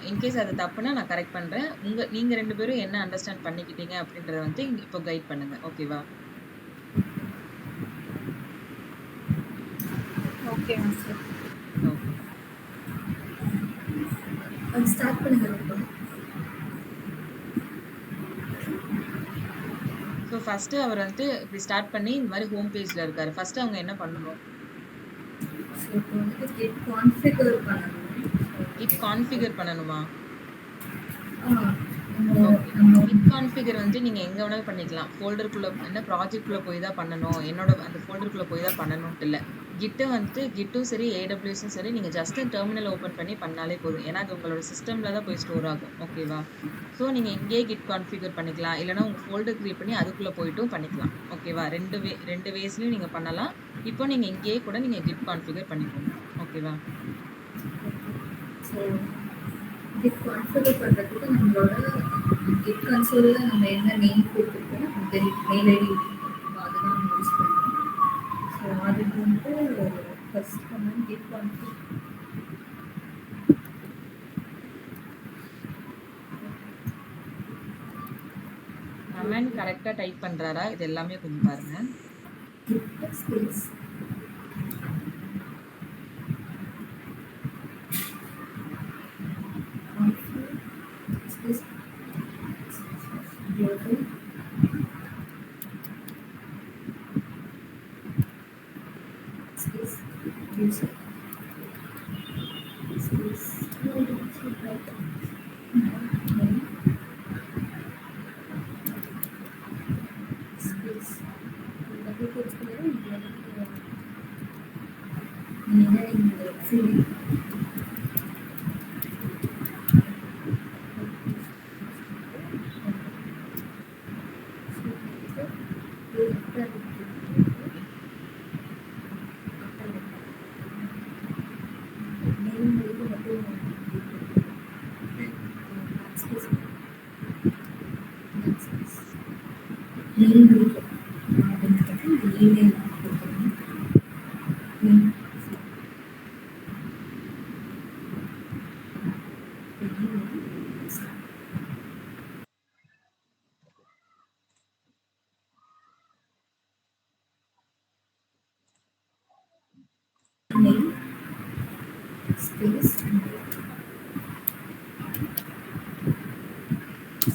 இன்கேஸ் அது தப்புனா நான் கரெக்ட் பண்றேன். நீங்க 2 பேரும் என்ன அண்டர்ஸ்டாண்ட் பண்ணிக்கிட்டீங்க அப்படின்றத வந்து இப்போ கைட் பண்ணுங்க. ஓகேவா?
Okay master.
ஓகே.
அது ஸ்டார்ட் பண்ணுங்க ரொம்ப.
ஸோ ஃபர்ஸ்ட்டு அவர் வந்துட்டு இப்படி ஸ்டார்ட் பண்ணி இந்த மாதிரி ஹோம் பேஜ்ல இருக்காரு. ஃபர்ஸ்ட்டு அவங்க என்ன பண்ணணும்?
ஸோ இப்போ வந்துட்டு கிட் கான்ஃபிகர் பண்ணணும்.
கிட் கான்ஃபிகர் பண்ணணுமா?
நம்ம
ஓகே.
நம்ம
கிட் கான்ஃபிகர் வந்து நீங்க எங்க வேணாலும் பண்ணிக்கலாம். ஃபோல்டருக்குள்ள என்ன ப்ராஜெக்ட்குள்ள போய் தான் பண்ணணும். என்னோட அந்த ஃபோல்டருக்குள்ள போய் தான் பண்ணணும்ட்டு இல்ல. கிட்ட வந்துட்டு கிட்டும் சரி, ஏடபிள்யூஎஸும் சரி நீங்க ஜஸ்ட் டெர்மினல் ஓப்பன் பண்ணி பண்ணாலே போதும். ஏன்னா அது உங்களோட சிஸ்டம்ல தான் போய் ஸ்டோர் ஆகும். ஓகேவா? ஸோ நீங்க இங்கேயே கிட் கான்ஃபிகர் பண்ணிக்கலாம். இல்லைன்னா உங்க ஃபோல்டர் கிரியேட் பண்ணி அதுக்குள்ள போயிட்டும் பண்ணிக்கலாம். ஓகேவா? 2 வேஸ்லயும் நீங்க பண்ணலாம். இப்போ நீங்க இங்கேயே கூட நீங்க கிட் கான்ஃபிகர் பண்ணிக்கோங்க. ஓகேவா?
ஸோ கிட் கான்ஃபிகர் பண்ணுறதுக்கு நம்மளோட கிட் கன்சோலில் நம்ம என்ன நேம் கொடுத்துருக்கோம் அந்த மெயில் ஐடி அதை தான் நம்ம யூஸ் பண்ணுறோம். ஸோ அதுக்கு வந்து first command git configure
command கரெக்டா டைப் பண்றாரா? இது எல்லாமே கொஞ்சம் பாருங்க.
Git space space global space user space name space double quotes field name space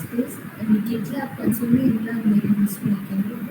space and GitLab console ಎಲ್ಲ name use பண்ணிக்கணும்.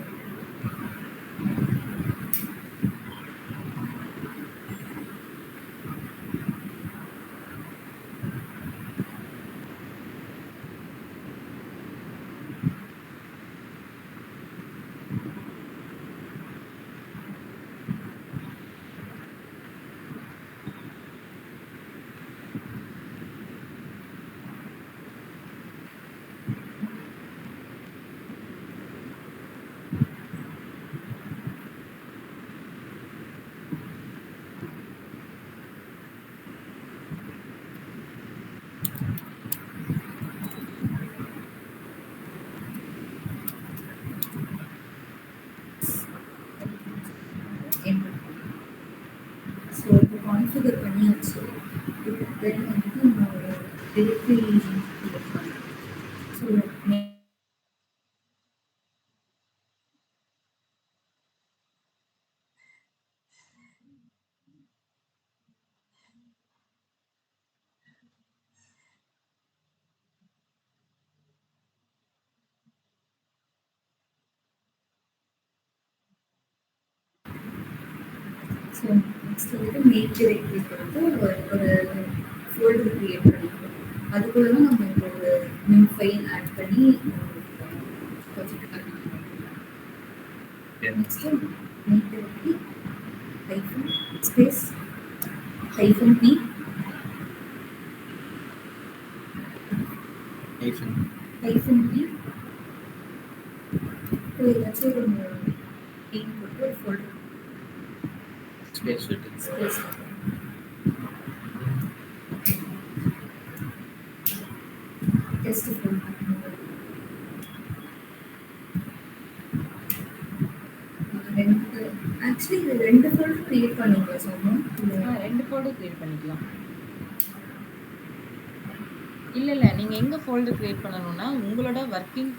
ஸோ இப்போ கான்ஃபிகர் பண்ணியாச்சு. இப்போ தென் வந்துட்டு நம்ம ஒரு டிரெக்டரி கிரியேட் பண்ணலாம். ஸோ ஸோ நெக்ஸ்ட் வந்துட்டு மெயின் டிரெக்டரிக்கு வந்து ஒரு ஃபோல்டர் கிரியேட் பண்ணிக்கணும். அதுக்குள்ள தான் நம்ம இப்போ ஒரு நியூ ஃபைல் ஆட் பண்ணி ப்ராஜெக்ட் பண்ணலாம். Next main directory hyphen space hyphen P hyphen P இப்போ ஏதாச்சும் ஒரு நேம் போட்டு ஒரு ஃபோல்டர்
ஸ்பேஸ் விட்டு
ஸ்பேஸ் டெஸ்ட் ஃபோல்டர் ஆக்சுவலி இது 2 ஃபோல்டர் கிரியேட் பண்ணுங்க சொன்னோம்.
2 ஃபோல்டர் கிரியேட் பண்ணிக்கலாம். இல்ல. நீங்க எங்க ஃபோல்டர் கிரியேட் பண்ணணும்னா, உங்களோட வொர்க்கிங்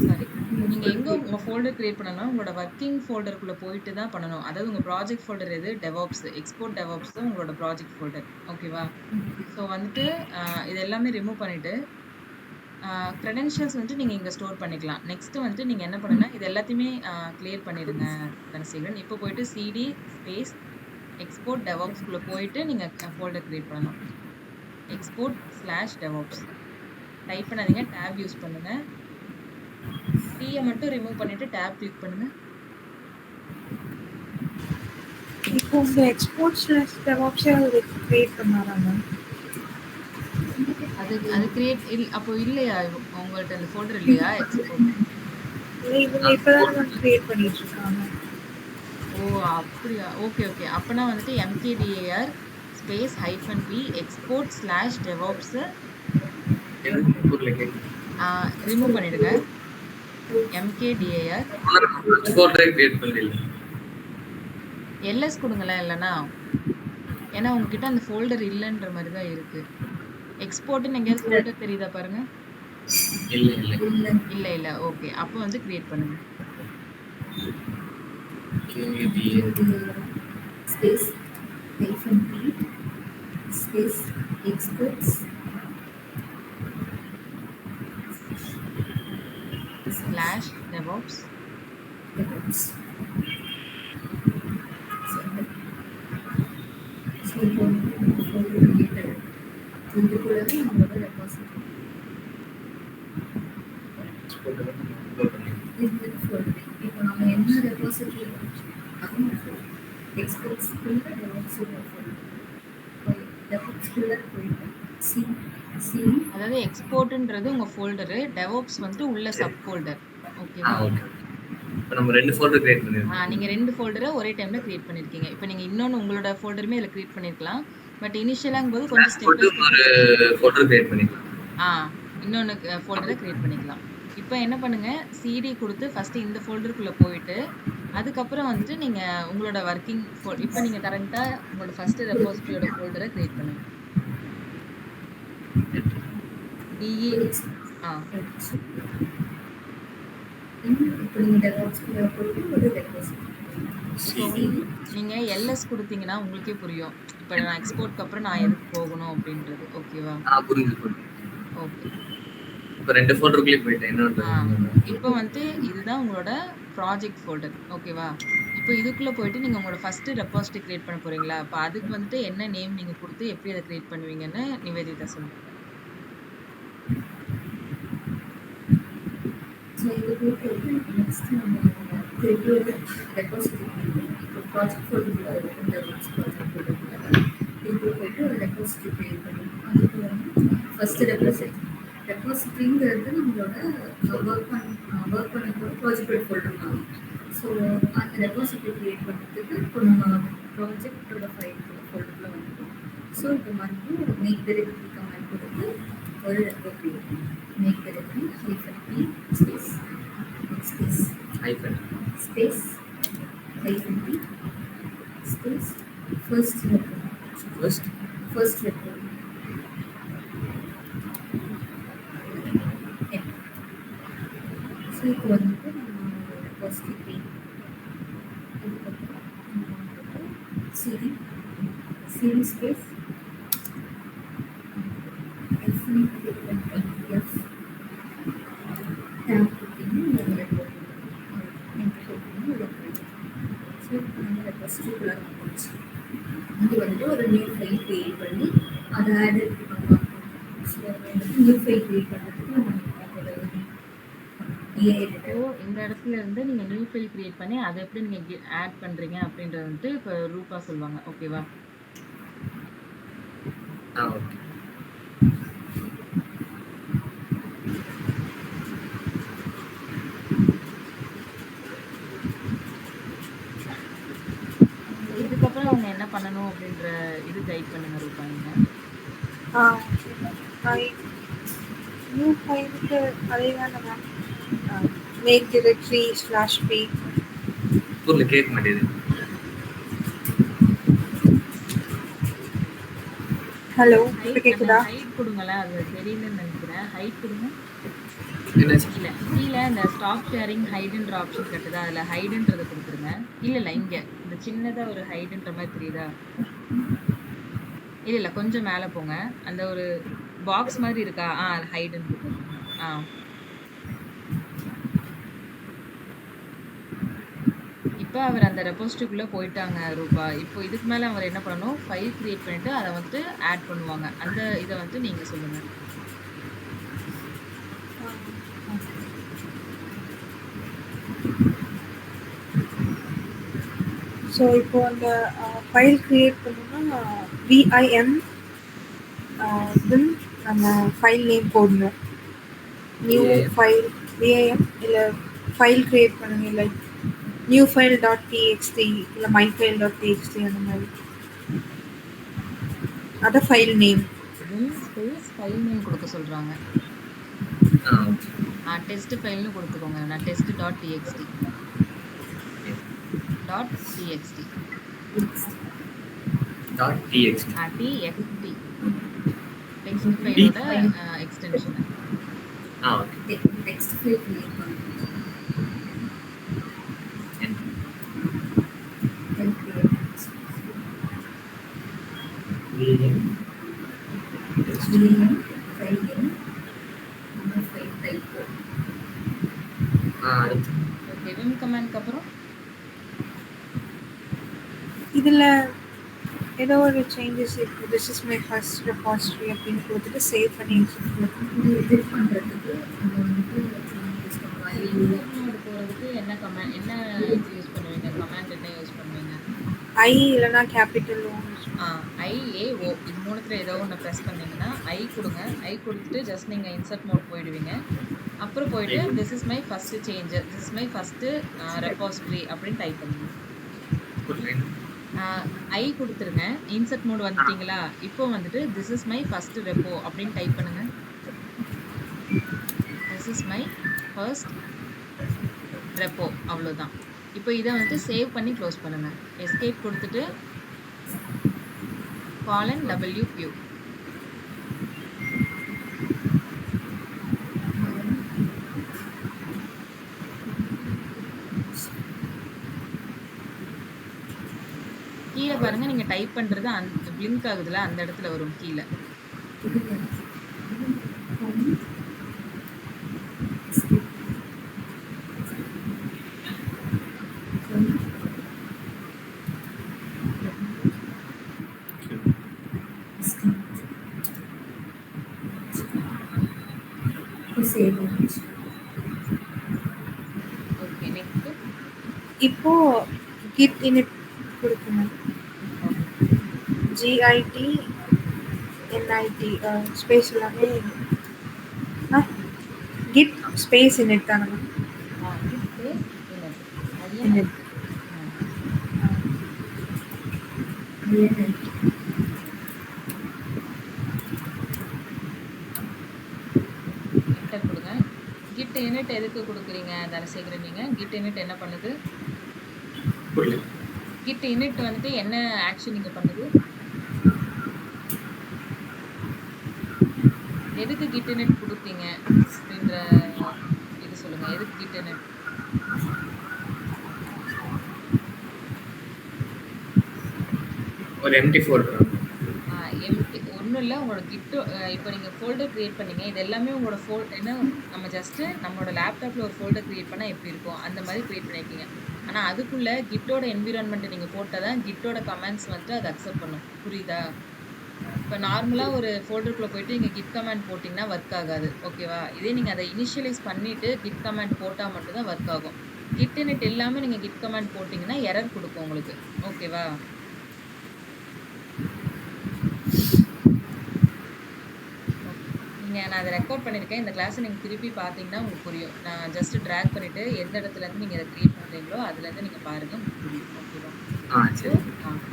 சாரி. நீங்க எங்க உங்க ஃபோல்டர் கிரியேட் பண்ணணும்னா, உங்களோட வொர்க்கிங் ஃபோல்டருக்குள்ள போயிட்டு தான் பண்ணணும். அதாவது உங்க ப்ராஜெக்ட் ஃபோல்டர் எது? DevOps. எக்ஸ்போர்ட் DevOps தான் உங்களோட ப்ராஜெக்ட் ஃபோல்டர். ஓகேவா? ஸோ வந்துட்டு இது எல்லாமே ரிமூவ் பண்ணிட்டு, கிரெடென்ஷியல்ஸ் வந்துட்டு நீங்க இங்க ஸ்டோர் பண்ணிக்கலாம். நெக்ஸ்ட் வந்துட்டு நீங்க என்ன பண்ணுங்கன்னா, இது எல்லாத்தையுமே கிளியர் பண்ணிடுங்க தனசேகரன். இப்போ போயிட்டு சிடி ஸ்பேஸ் எக்ஸ்போர்ட் DevOpsக்குள்ள போயிட்டு நீங்க ஃபோல்டர் கிரியேட் பண்ணணும். export/DevOps டைப் பண்ணாதீங்க. டேப் யூஸ் பண்ணுங்க. டீயை மட்டும் ரிமூவ் பண்ணிட்டு டேப் கிளிக் பண்ணுங்க.
இப்போ உங்க எக்ஸ்போர்ட்ஸ்/DevOps கிரியேட் பண்ணாரா மேம்?
அது கிரியேட் அப்போ இல்லையா உங்கள்ட்ட அந்த ஃபோல்டர் இல்லையா எக்ஸ்போர்ட்?
இவங்க இப்பதான் மேம் கிரியேட் பண்ணிட்டு இருக்காங்க.
ஓ அப்படியா? ஓகே. அப்பனா வந்துட்டு mkdir space -p export/DevOps remove பண்ணிடுங்க. mkdir
ஃபோல்டர் கிரியேட் பண்ணல.
ls கொடுங்களேன் இல்லைன்னா, ஏன்னா உங்ககிட்ட அந்த ஃபோல்டர் இல்லைன்ற மாதிரி தான் இருக்கு. எக்ஸ்போர்ட்னு எங்கேயாவது ஃபோல்டர் தெரியுதா பாருங்க. இல்ல. ஓகே. அப்போ வந்து கிரியேட் பண்ணுங்க.
Space -p space exports
/DevOps
இது கூடவே நம்மளோட ரெபாசிட்டரி இப்போ நம்ம என்ன ரெபாசிட்டரி அதுவும் எக்ஸ்போர்ட்ஸ்க்குள்ள டெவலப்ஸ்க்குள்ள போயிட்டு சி
அதாவது எக்ஸ்போர்ட்ன்றது உங்க ஃபோல்டர், DevOps வந்து உள்ள சப் ஃபோல்டர். ஓகேவா?
இப்போ நம்ம ரெண்டு ஃபோல்டர் கிரியேட் பண்ணிருக்கோம்.
நீங்க ரெண்டு ஃபோல்டரை ஒரே டைம்ல கிரியேட் பண்ணிருக்கீங்க. இப்போ நீங்க இன்னொன்னு உங்களோட ஃபோல்டருமே இதுல கிரியேட் பண்ணிருக்கலாம். பட் இனிஷியலாங்கும்போது கொஞ்சம் ஸ்டெப்
ஒரு ஃபோல்டர் கிரியேட் பண்ணிக்கலாம்.
இன்னொன்னு ஃபோல்டரை கிரியேட் பண்ணிக்கலாம். இப்போ என்ன பண்ணுங்க, சிடி கொடுத்து ஃபர்ஸ்ட் இந்த ஃபோல்டருக்குள்ள போயிட்டு அதுக்கப்புறம் வந்துட்டு நீங்க உங்களோட வொர்க்கிங் இப்போ நீங்க கரெக்டா உங்களோட ஃபர்ஸ்ட் ரெபாசிட்டரியோட ஃபோல்டரை கிரியேட் பண்ணுங்க. DE நீங்க ls கொடுத்தீங்கன்னா உங்களுக்கே புரியும். இப்போ நான் எக்ஸ்போர்ட்க்கு அப்புறம் நான் எதுக்கு போகணும் அப்படின்றது. ஓகேவா?
புரியுது.
ஓகே.
இப்போ ரெண்டு ஃபோல்டருக்குள்ளே போயிட்டேன்.
இப்போ வந்து இதுதான் உங்களோட ப்ராஜெக்ட் ஃபோல்டர். ஓகேவா? இப்போ இதுக்குள்ள போயிட்டு நீங்க உங்களோட ஃபர்ஸ்ட் ரெபாசிட்டரி கிரியேட் பண்ண போறீங்களா? அப்போ அதுக்கு வந்துட்டு என்ன நேம் நீங்க கொடுத்து எப்படி அதை கிரியேட் பண்ணுவீங்கன்னு நிவேதிதா சொல்லுங்க.
ஸோ இது போட்டு நெக்ஸ்ட் நம்ம திருப்பி ஒரு ரெபாசிட்டரி இப்போ ப்ராஜெக்ட் ஃபோல்டரில் இந்த ப்ராஜெக்ட் ஃபோல்டரில் திருப்பி போயிட்டு ஒரு ரெபாசிட்டரி கிரியேட் பண்ணணும். அதுக்கு வந்து ஃபர்ஸ்ட் ரெபாசிட்டரிங்கிறது நம்மளோட ஒர்க் பண்ண ப்ராஜெக்டோட ஃபோல்டர் தான். ஸோ அந்த ரெபாசிட்டரி கிரியேட் பண்ணுறதுக்கு இப்போ நம்ம ப்ராஜெக்டோட ஃபைல் ஃபோல்டரில் வந்துடும். ஸோ இப்போ வந்து மேக் டைரக்டரி கமெண்ட் கொடுத்து ஒரு ரெப்போ கிரியேட் பண்ணணும். Make directory -p space -p space first repo so இப்போ வந்துட்டு நம்ம repository CD space F tab கொடுத்தீங்கன்னா ஸோ நம்ம ரெபாசிட்டரிக்குள்ளே வந்துச்சு. அது வந்து ஒரு நியூ ஃபைல் கிரியேட் பண்ணி அதை ஆட் பண்ணலாம். ஸோ நியூ ஃபைல் கிரியேட் பண்ணுறதுக்கு நம்ம
இந்த இடத்துல இருந்து நீங்க நியூ ஃபைல் கிரியேட் பண்ணி அதை எப்படி நீங்க ஆட் பண்றீங்க அப்படின்றது வந்துட்டு இப்போ ரூபா சொல்லுவாங்க. ஓகேவா? இதுக்கப்புறம் அவங்க என்ன பண்ணணும் அப்படின்ற இது கைட் பண்ணுங்க ரூபா. நீங்க
நியூ ஃபைலுக்கு அதே தானே மேம்? மேக் டைரக்டரி /p
பொருள் கேட்க மாட்டேது.
ஹலோ, இப்போ
ஹைட் அந்த
கேக்குதா?
ஹைட் குடுங்களேன். அது தெரியலன்னு நெனைக்கிறேன். ஹைட் குடுங்க.
என்னாச்சு?
இல்ல. கீழ இந்த ஸ்டாப் ஷேரிங் ஹைடுன்ற ஆப்ஷன் காட்டுதா? அதுல ஹைடுன்றத குடுத்துருங்க. இல்ல. இங்க. இந்த சின்னதா ஒரு ஹைடுன்ற மாரி தெரியுதா? இல்ல. கொஞ்சம் மேல போங்க. அந்த ஒரு பாக்ஸ் மாரி இருக்கா? ஹைடுன்னு குடுத்துருங்க. இப்ப அவர் அந்த ரெபோசிட்டரிக்குள்ள போயிட்டாங்க ரூபா. இப்போ இதுக்கு மேல அவர் என்ன பண்ணணும்? ஃபைல் கிரியேட் பண்ணிட்டு அத வந்துட்டு ஆட் பண்ணுவாங்க. அந்த இத வந்துட்டு நீங்க சொல்லுங்க.
ஸோ இப்போ அந்த ஃபைல் கிரியேட் பண்ணணும்னா விஐஎம் தென் நம்ம ஃபைல் நேம் போடணும். New
VIM.
ஃபைல் விஐஎம் இல்லை ஃபைல் கிரியேட் பண்ணுங்க like new file dot TXT இல்லை மை ஃபைல் டாட் டிஎக்ஸ்டி அந்த மாதிரி. அதான் file name.
Vim space file name குடுக்க சொல்றாங்க.
ஓகே.
டெஸ்ட் ஃபைல்னு குடுத்துக்கோங்க. நான் test.txt. .txt.
.txt.
txt. Text ஃபைலோட extension.
Okay.
Text file create பண்ணுங்க. File create
VIM.
VM file name நம்ம ஃபைல் டைப்
அடுத்து
ஓகே. விம் கமாண்ட்க்கு அப்புறம்
இதில் ஏதோ ஒரு சேஞ்சஸ் இருக்குது. This is my first repository அப்படின்னு கொடுத்துட்டு சேவ் பண்ணி
இது எடிட் பண்ணுறதுக்கு நம்ம வந்துட்டு யூஸ் பண்ணுவோம்.
இன்சர்ட் மோட் போறதுக்கு என்ன கமாண்ட் என்ன இது யூஸ் பண்ணுவீங்க? கமாண்ட் என்ன யூஸ் பண்ணுவீங்க?
ஐ இல்லைனா கேபிட்டல்
IAO இது மூணுத்துல ஏதோ ஒன்று ப்ரெஸ் பண்ணீங்கன்னா ஐ கொடுங்க. ஐ கொடுத்துட்டு ஜஸ்ட் நீங்கள் இன்சர்ட் மோட் போயிடுவீங்க. அப்புறம் போயிட்டு this is my first change, this is my first repository அப்படின்னு டைப் பண்ணுங்க. ஐ கொடுத்துருங்க. இன்சர்ட் மோட் வந்துட்டீங்களா? இப்போ வந்துட்டு this is my first repo அப்படின்னு டைப் பண்ணுங்க. This is my first repo. அவ்வளோதான். இப்போ இதை வந்துட்டு சேவ் பண்ணி க்ளோஸ் பண்ணுங்க. எஸ்கேப் கொடுத்துட்டு :WQ. கீழே பாருங்க, நீங்க டைப் பண்றது அந்த பிளிங்க் ஆகுதுல, அந்த இடத்துல வரும் கீழே. ஓகே. நெக்ஸ்ட்
இப்போ git init கொடுக்கணும். GIT NIT ஸ்பேஸ் எல்லாமே git ஸ்பேஸ் init தானே?
git space init.
init.
Enter கொடுங்க. git init எதுக்கு கொடுக்குறீங்க தனசேகரன்? நீங்க git init என்ன பண்ணுது? git init வந்துட்டு என்ன ஆக்ஷன் நீங்க பண்ணுது? எதுக்கு git init கொடுத்தீங்க அப்படின்ற இது சொல்லுங்க. எதுக்கு git init?
ஒரு எம்டி ஃபோல்டர்.
ஒன்றும் இல்லை. உங்களோட கிட்டு இப்போ நீங்கள் ஃபோல்டர் க்ரியேட் பண்ணீங்க. இது எல்லாமே உங்களோட என்ன, நம்ம ஜஸ்ட்டு நம்மளோட லேப்டாப்பில் ஒரு ஃபோல்டர் க்ரியேட் பண்ணால் எப்படி இருக்கும் அந்த மாதிரி க்ரியேட் பண்ணியிருக்கீங்க. ஆனால் அதுக்குள்ளே கிட்டோட என்விரான்மெண்ட்டை நீங்கள் போட்டால் தான் கிட்டோட கமெண்ட்ஸ் வந்துட்டு அதை அக்செப்ட் பண்ணும். புரியுதா? இப்போ நார்மலாக ஒரு ஃபோல்டருக்குள்ளே போயிட்டு நீங்கள் கிட் கமெண்ட் போட்டிங்கன்னா ஒர்க் ஆகாது. ஓகேவா? இதே நீங்கள் அதை இனிஷியலைஸ் பண்ணிவிட்டு கிட் கமெண்ட் போட்டால் மட்டும்தான் ஒர்க் ஆகும். கிட் init இல்லாமல் நீங்கள் கிட் கமெண்ட் போட்டிங்கன்னா எரர் கொடுக்கும் உங்களுக்கு. ஓகேவா? நான் அதை ரெக்கார்ட் பண்ணியிருக்கேன். இந்த கிளாஸை நீங்கள் திருப்பி பார்த்தீங்கன்னா உங்களுக்கு புரியும். நான் ஜஸ்ட் ட்ராக் பண்ணிவிட்டு எந்த இடத்துலேருந்து நீங்கள் அதை க்ரியேட் பண்ணுறீங்களோ அதுலேருந்து நீங்கள் பாருங்கள், உங்களுக்கு புரியும். ஓகேவா?
சரி.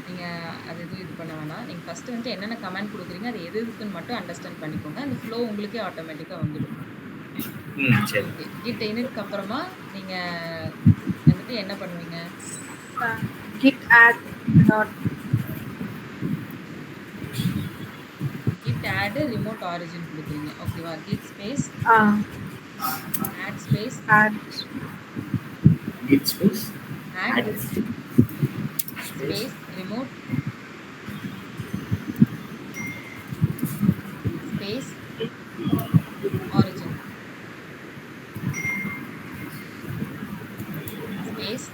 நீங்கள் அது இது பண்ண வேணாம். நீங்கள் ஃபஸ்ட்டு வந்துட்டு என்னென்ன கமெண்ட் கொடுக்குறீங்க அது எது இருக்குன்னு மட்டும் அண்டர்ஸ்டாண்ட் பண்ணிக்கோங்க. அந்த ஃப்ளோ உங்களுக்கே ஆட்டோமேட்டிக்காக வந்துடும்.
சரி.
ஓகே. git initக்கு அப்புறமா நீங்கள் வந்துட்டு என்ன பண்ணுவீங்க?
git add dot
add remote origin குடுக்குறீங்க. ஓகேவா? git space add space
add
Git space
add space remote space origin space.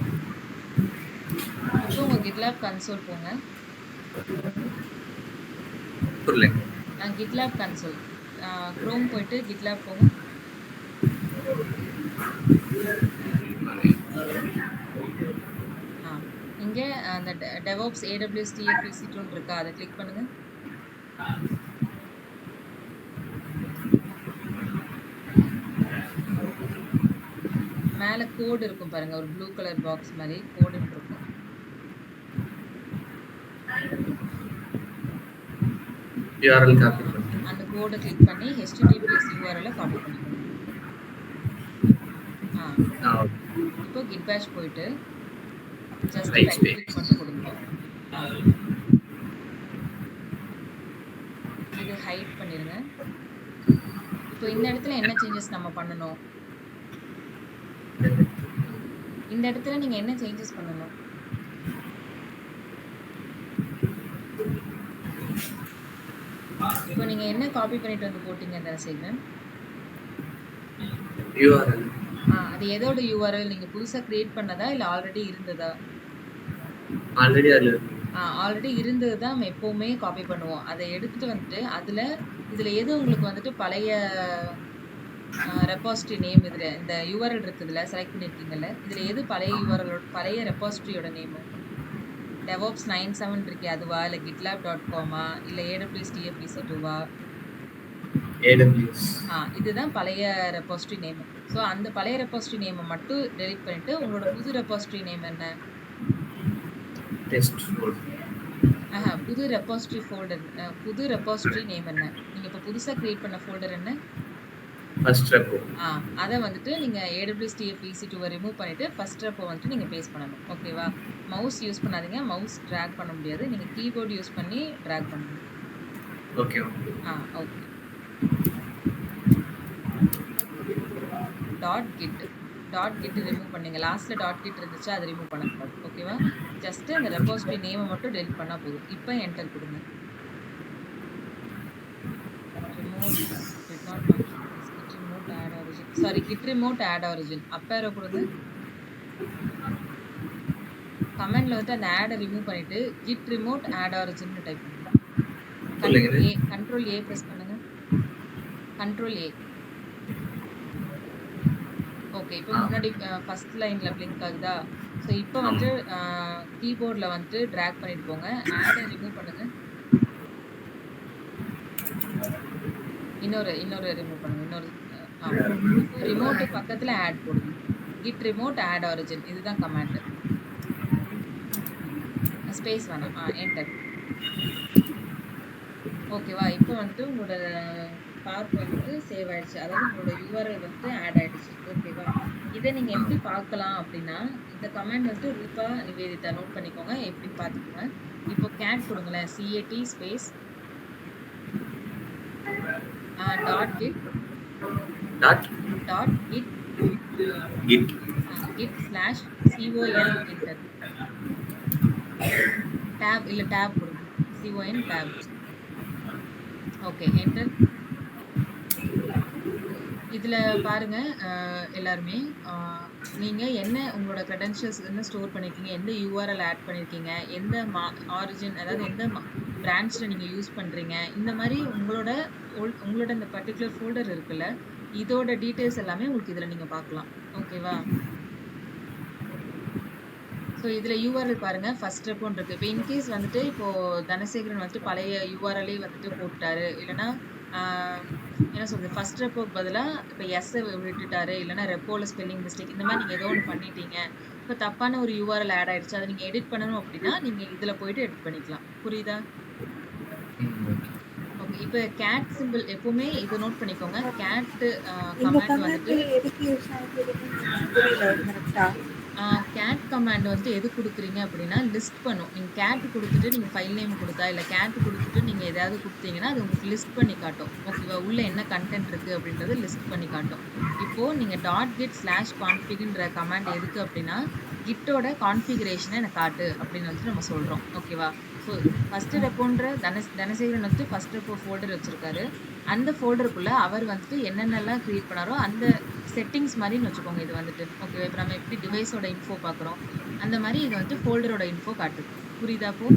இப்போ உங்க GitLab கன்சோல் போங்க.
புரியலங்க.
GitLab கன்சோல் Chrome போயிட்டு GitLab போங்க. இங்க அந்த DevOps AWS TFEC2 இருக்கா, அதை கிளிக் பண்ணுங்க. மேல கோட் இருக்கும் பாருங்க, ஒரு ப்ளூ கலர் பாக்ஸ் மாதிரி கோடுன்னு இருக்கும்.
URL காப்பி பண்ணுங்க.
அந்த கோடை கிளிக் பண்ணி HTTPS URL காப்பி பண்ணிக்கோங்க. இப்போ git bash போயிட்டு ஜஸ்ட் ரைட் கிளிக் மட்டும் கொடுங்க. இது ஹைட் பண்ணிருங்க. இப்போ இந்த இடத்துல என்ன சேஞ்சஸ் நம்ம பண்ணணும்? இந்த இடத்துல நீங்க என்ன சேஞ்சஸ் பண்ணணும்? இப்போ நீங்க என்ன காப்பி பண்ணிட்டு வந்து போட்டீங்க தனசேகரன்?
URL.
அது எதோட URL? நீங்க புதுசா கிரியேட் பண்ணதா இல்ல ஆல்ரெடி இருந்ததா?
ஆல்ரெடி அதுல இருக்கு.
ஆல்ரெடி இருந்தது தான் நம்ம எப்பவுமே காப்பி பண்ணுவோம். அதை எடுத்துட்டு வந்துட்டு இதுல எது உங்களுக்கு வந்துட்டு பழைய ரெபாசிட்டரி நேம், இதுல இந்த URL இருக்குதுல செலக்ட் பண்ணிருக்கீங்கல்ல, இதுல எது பழைய URL பழைய ரெபாசிட்டரியோட நேம்? DevOps 97 இருக்கே அதுவா, இல்ல gitlab.com இல்ல AWS TFEC2
AWS.
இதுதான் பழைய ரெபாசிட்டரி நேம். ஸோ அந்த பழைய ரெபாசிட்டரி நேமை மட்டும் டெலிட் பண்ணிட்டு உங்களோட புது ரெபாசிட்டரி நேம் என்ன?
Test folder.
புது ரெபாசிட்டரி ஃபோல்டர், புது ரெபாசிட்டரி நேம் என்ன? நீங்க இப்ப புதுசா கிரியேட் பண்ண ஃபோல்டர் என்ன?
First repo.
அதை வந்துட்டு நீங்க AWS TFEC2 ரிமூவ் பண்ணிட்டு ஃபர்ஸ்ட் ரெப்போ வந்துட்டு நீங்க பேஸ்ட் பண்ணணும். ஓகேவா? மவுஸ் யூஸ் பண்ணாதீங்க, மவுஸ் ட்ராக் பண்ண முடியாது. நீங்க கீபோர்ட் யூஸ் பண்ணி ட்ராக் பண்ணணும்.
Okay.
Okay. Dot git remove பண்ணீங்க. லாஸ்ட்ல டாட் கிட் இருந்துச்சு, அதை ரிமூவ் பண்ணக்கூடாது. ஓகேவா? ஜஸ்ட் அந்த ரெபாசிட்டரி நேமை மட்டும் டெலிட் பண்ணா போதும். இப்போ என்டர் கொடுங்க. git remote add origin up arrow கொடுங்க. கமெண்ட்ல வந்து அந்த ஆட் ரிமூவ் பண்ணிட்டு git remote add origin னு டைப் பண்ணுங்க. கண்ட்ரோல் A பிரஸ் பண்ணுங்க. Control A. ஓகே. இப்போ முன்னாடி ஃபர்ஸ்ட் லைன்ல பிளிங்க் ஆகுதா? ஸோ இப்போ வந்து கீபோர்ட்ல வந்து ட்ராக் பண்ணிட்டு போங்க. ஆட் ரிமூவ் பண்ணுங்க. இன்னொரு ரிமூவ் பண்ணுங்க. இன்னொரு ரிமோட் பக்கத்துல ஆட் போடுங்க. git remote add origin இதுதான் கமாண்ட். ஸ்பேஸ் வேணாம். என்டர். ஓகேவா? இப்போ வந்துட்டு உங்களோட பாத் வந்துட்டு சேவ் ஆயிடுச்சு. அதாவது உங்களோட URL வந்துட்டு ஆட் ஆயிடுச்சு. ஓகேவா? இதை நீங்க எப்படி பார்க்கலாம் அப்படின்னா, இந்த கமாண்ட் வந்துட்டு ரூபா நிவேதிதா நோட் பண்ணிக்கோங்க, எப்படின்னு பார்த்துக்கோங்க. இப்போ கேட் கொடுங்களேன். CAT space dot git slash CON enter. Tab இல்ல டேப் கொடுங்க. CON tab. ஓகே. என்டர். இதுல பாருங்க எல்லாருமே, நீங்க என்ன உங்களோட கிரெடென்ஷியல்ஸ் என்ன ஸ்டோர் பண்ணிருக்கீங்க, எந்த URL ஆட் பண்ணிருக்கீங்க, எந்த ஆரிஜின், அதாவது எந்த பிரான்ச்ல நீங்க யூஸ் பண்றீங்க, இந்த மாதிரி உங்களோட இந்த பர்டிகுலர் ஃபோல்டர் இருக்குல்ல, இதோட டீடைல்ஸ் எல்லாமே உங்களுக்கு இதுல நீங்க பார்க்கலாம். ஓகேவா? ஸோ இதில் URL பாருங்க, ஃபர்ஸ்ட் ரெப்போன்னு இருக்கு. இப்போ இன்கேஸ் வந்துட்டு இப்போ தனசேகரன் வந்துட்டு பழைய URLே வந்துட்டு போட்டாரு, இல்லைன்னா என்ன சொல்றது, ஃபர்ஸ்ட் ரெப்போக்கு பதிலாக இப்போ எஸ்ஸை விட்டுட்டாரு, இல்லைன்னா ரெப்போல ஸ்பெல்லிங் மிஸ்டேக், இந்த மாதிரி நீங்கள் ஏதோ ஒன்று பண்ணிட்டீங்க, இப்போ தப்பான ஒரு URL ஆட் ஆயிடுச்சு, அதை நீங்கள் எடிட் பண்ணணும் அப்படின்னா நீங்கள் இதில் போயிட்டு எடிட் பண்ணிக்கலாம். புரியுதா? ஓகே. இப்போ கேட் சிம்பிள் எப்பவுமே இதை நோட் பண்ணிக்கோங்க. கேட் கமாண்ட் வந்துட்டு கேட் கமாண்ட் வந்துட்டு எது குடுக்குறீங்க அப்படின்னா, லிஸ்ட் பண்ணும். நீங்க கேட் குடுத்துட்டு நீங்க ஃபைல் நேம் குடுத்தா, இல்ல கேட் குடுத்துட்டு நீங்க எதையாவது குடுத்தீங்கன்னா, அது உங்களுக்கு லிஸ்ட் பண்ணி காட்டும். ஓகேவா? உள்ள என்ன கன்டென்ட் இருக்கு அப்படின்றத லிஸ்ட் பண்ணி காட்டும். இப்போ நீங்க .git/configன்ற கமாண்ட் எதுக்கு அப்படின்னா, கிட்டோட கான்ஃபிகரேஷன எனக்கு காட்டு அப்படின்னு வந்துட்டு நம்ம சொல்றோம். ஓகேவா? ஸோ ஃபர்ஸ்ட் ரெப்போன்ற தனசேகரன் வந்துட்டு ஃபர்ஸ்ட் ரெப்போ ஃபோல்டர் வச்சிருக்காரு. அந்த ஃபோல்டருக்குள்ள அவர் வந்துட்டு என்னென்னலாம் கிரியேட் பண்ணாரோ, அந்த செட்டிங்ஸ் மாரின்னு வச்சுக்கோங்க இது வந்துட்டு. ஓகேவா? இப்ப நம்ம எப்படி டிவைஸோட இன்ஃபோ பார்க்குறோம். அந்த மாரி இது வந்து ஃபோல்டரோட இன்ஃபோ காட்டுது. புரியுதா இப்போ?